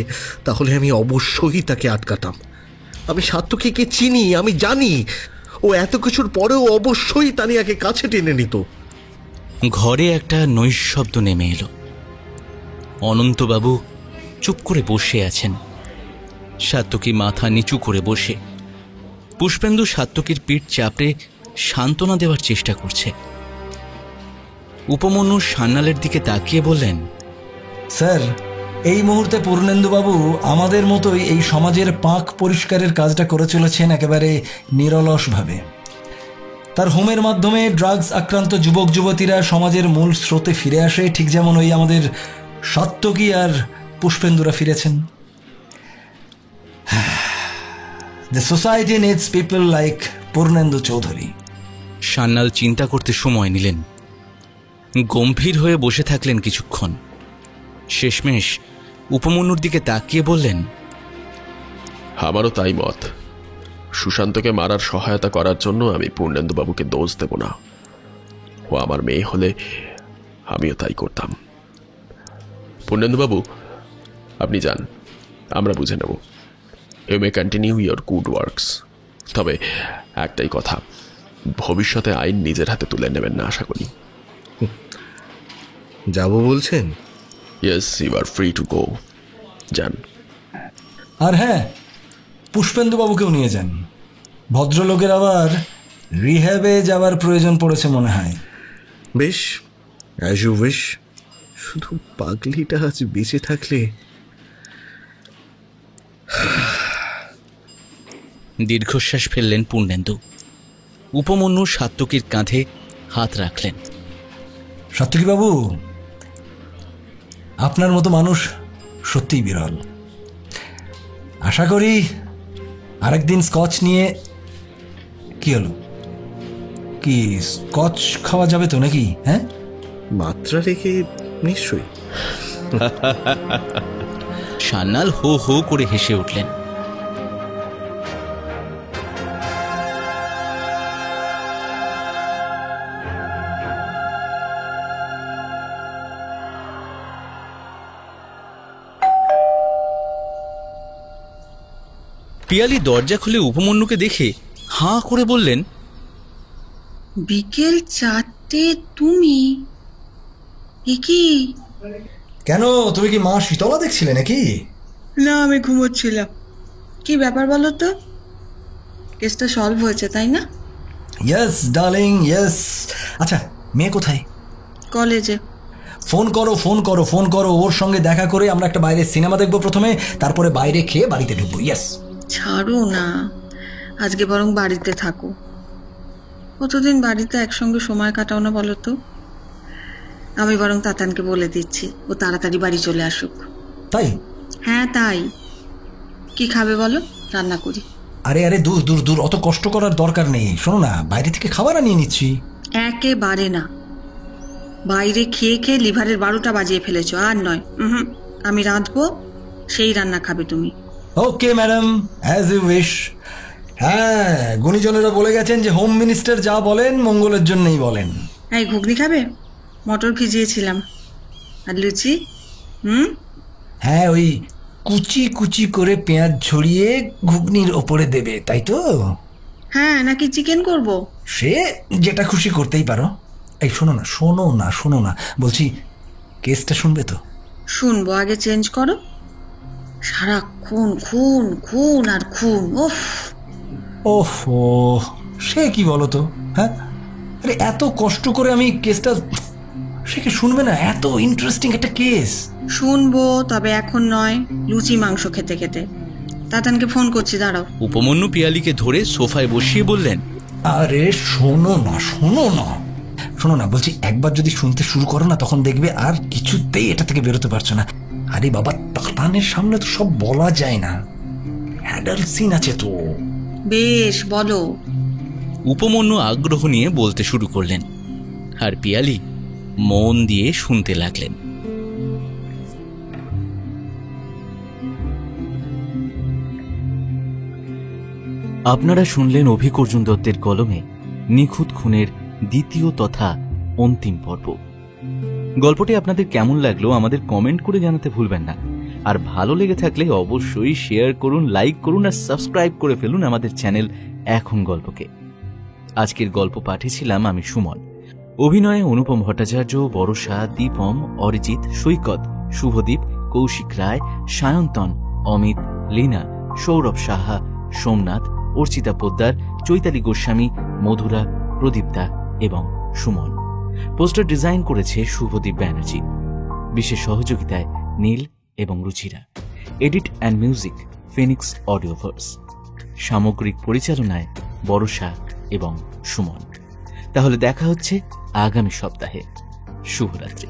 তাহলে আমি অবশ্যই তাকে আটকাতাম। আমি সাত্তকীকে চিনি, আমি জানি ও এত কিছুর পরেও অবশ্যই তানিয়াকে কাছে টেনে নিত। ঘরে একটা নৈশব্দ নেমে এলো। অনন্তবাবু চুপ করে বসে আছেন, সাত্তকী মাথা নিচু করে বসে। পুষ্পেন্দু সাত্তকীর পিঠ চাপড়ে সান্ত্বনা দেওয়ার চেষ্টা করছে। উপমন্যু সান্যালের দিকে তাকিয়ে বললেন, স্যার, এই মুহূর্তে পূর্ণেন্দুবাবু আমাদের মতোই এই সমাজের পাঁক পরিষ্কারের কাজটা করে চলেছেন একেবারে নিরলসভাবে। তার হোমের মাধ্যমে ড্রাগস আক্রান্ত যুবক যুবতীরা সমাজের মূল স্রোতে ফিরে আসে, ঠিক যেমন ওই আমাদের সাত্তকী আর পুষ্পেন্দুরা ফিরেছেন। The society needs people like Purnendu Chowdhury. Sanyal চিন্তা করতে সময় নিলেন, গম্ভীর হয়ে বসে থাকলেন কিছুক্ষণ। শেষমেশ উপমন্যুর দিকে তাকিয়ে বললেন, আমারও তাই মত। সুশান্তকে মারার সহায়তা করার জন্য আমি পূর্ণেন্দুবাবুকে দোষ দেব না। ও আমার মেয়ে হলে আমিও তাই করতাম। পূর্ণেন্দুবাবু, আপনি যান, আমরা বুঝে নেব। You may continue your good works. তবে একটাই কথা, ভবিষ্যতে আইন নিজের হাতে তুলে নেবেন না আশা করি। যাব বলছেন? Yes, you are free to go. যান। আর হ্যাঁ, পুষ্পেন্দুবাবুকেও নিয়ে যান। ভদ্রলোকের আবার রিহ্যাবে যাওয়ার প্রয়োজন পড়েছে মনে হয়। বেশ, অ্যাজ ইউ উইশ। শুধু পাগলিটা আজ বেঁচে থাকলে। দীর্ঘশ্বাস ফেললেন পূর্ণেন্দু। উপমন্যু সাত্তকীর কাঁধে হাত রাখলেন। সাত্তকীবাবু, আপনার মতো মানুষ সত্যিই বিরল। আশা করি আরেকদিন স্কচ নিয়ে। কি হলো? কি স্কচ খাওয়া যাবে তো নাকি? হ্যাঁ, মাত্রা রেখে নিশ্চয়ই। সান্যাল হো হো করে হেসে উঠলেন। পিয়ালি দরজা খুলে উপমন্যুকে দেখে হাঁ করে বললেন, বিকেল 4টে তুমি? কি কেন, তুমি কি মা শীতলা দেখছিলে নাকি? না, আমি ঘুমোচ্ছিলাম। কি ব্যাপার বলো তো? কেসটা সলভ হয়েছে তাই না? Yes darling, yes. আচ্ছা, মেয়ে কোথায়? কলেজে। ফোন করো, ফোন করো, ফোন করো। ওর সঙ্গে দেখা করে আমরা একটা বাইরে সিনেমা দেখবো প্রথমে, তারপরে বাইরে খেয়ে বাড়িতে ঢুকবো। ইয়েস। ছাড়ো না, আজকে বরং বাড়িতে থাকো। কতদিন বাড়িতে একসঙ্গে সময় কাটাও না বলো তো? আমি বরং তাতানকে বলে দিচ্ছি ও তাড়াতাড়ি বাড়ি চলে আসুক। তাই? হ্যাঁ তাই। কি খাবে বলো, রান্না করি। আরে আরে দূর দূর দূর, অত কষ্ট করার দরকার নেই। শোনো না, বাইরে থেকে খাবার আনিয়ে নিচ্ছি। একেবারে না, বাইরে খেয়ে খেয়ে লিভারের 12টা বাজিয়ে ফেলেছো। আর নয়, আমি রাঁধবো, সেই রান্না খাবে তুমি। Okay madam, as you wish. হ্যাঁ, গুণীজনেরা বলে গেছেন যে হোম মিনিস্টার যা বলেন মঙ্গলের জন্যই বলেন। এই ঘুগনি খাবে? মটর ভিজিয়েছিলাম, আর লুচি। হ্যাঁ, ওই কুচি কুচি করে পেঁয়াজ ছড়িয়ে ঘুগনির ওপরে দেবে, তাই তো? হ্যাঁ, নাকি চিকেন করব? সে যেটা খুশি করতেই পারো। এই শোনো না শোনো না শোনো না, বলছি কেসটা শুনবে তো? শুনবো, আগে চেঞ্জ করো। সারাক্ষণ খুন খুন আর খুন। ওফ ওহো, সে কি বলো তো? হ্যাঁ, আরে এত কষ্ট করে আমি কেসটা, সে কি শুনবে না? এত ইন্টারেস্টিং একটা কেস। শুনবো, তবে এখন নয়, লুচি মাংস খেতে খেতে। তাতানকে ফোন করছি, দাঁড়াও। উপমন্যু পিয়ালিকে ধরে সোফায় বসিয়ে বললেন, আরে শোনো না শোনো না শোনো না, বলছি একবার যদি শুনতে শুরু করো না, তখন দেখবে আর কিছুতেই এটা থেকে বেরোতে পারছো না। আরে বাবা, তাতানের সামনে তো সব বলা যায় না, অ্যাডাল্ট সিন আছে তো। বেশ, বলো। উপমন্যু আগ্রহ নিয়ে বলতে শুরু করলেন, আর পিয়ালি মন দিয়ে শুনতে লাগলেন। আপনারা শুনলেন অভিক অর্জুন দত্তের কলমে নিখুঁত খুনের দ্বিতীয় তথা অন্তিম পর্ব। গল্পটি আপনাদের কেমন লাগলো আমাদের কমেন্ট করে জানাতে ভুলবেন না। আর ভালো লেগে থাকলে অবশ্যই শেয়ার করুন, লাইক করুন আর সাবস্ক্রাইব করে ফেলুন আমাদের চ্যানেল এখন গল্পকে। আজকের গল্প পাঠিয়েছিলাম আমি সুমন। অভিনয়ে অনুপম ভট্টাচার্য, বরষা, দীপম, অরিজিৎ, সৈকত, শুভদীপ, কৌশিক রায়, সায়ন্তন, অমিত, লীনা, সৌরভ সাহা, সোমনাথ, অর্চিতা পোদ্দার, চৈতালি গোস্বামী, মধুরা, প্রদীপ্তা এবং সুমন। পোস্টার ডিজাইন করেছে শুভদীপ ব্যানার্জি। বিশেষ সহযোগিতায় নীল এবং Ruchira. Edit and music Phoenix Audioverse. সামগ্রিক পরিচালনায় বরষা এবং সুমন। তাহলে দেখা হচ্ছে আগামী সপ্তাহে। শুভরাত্রি।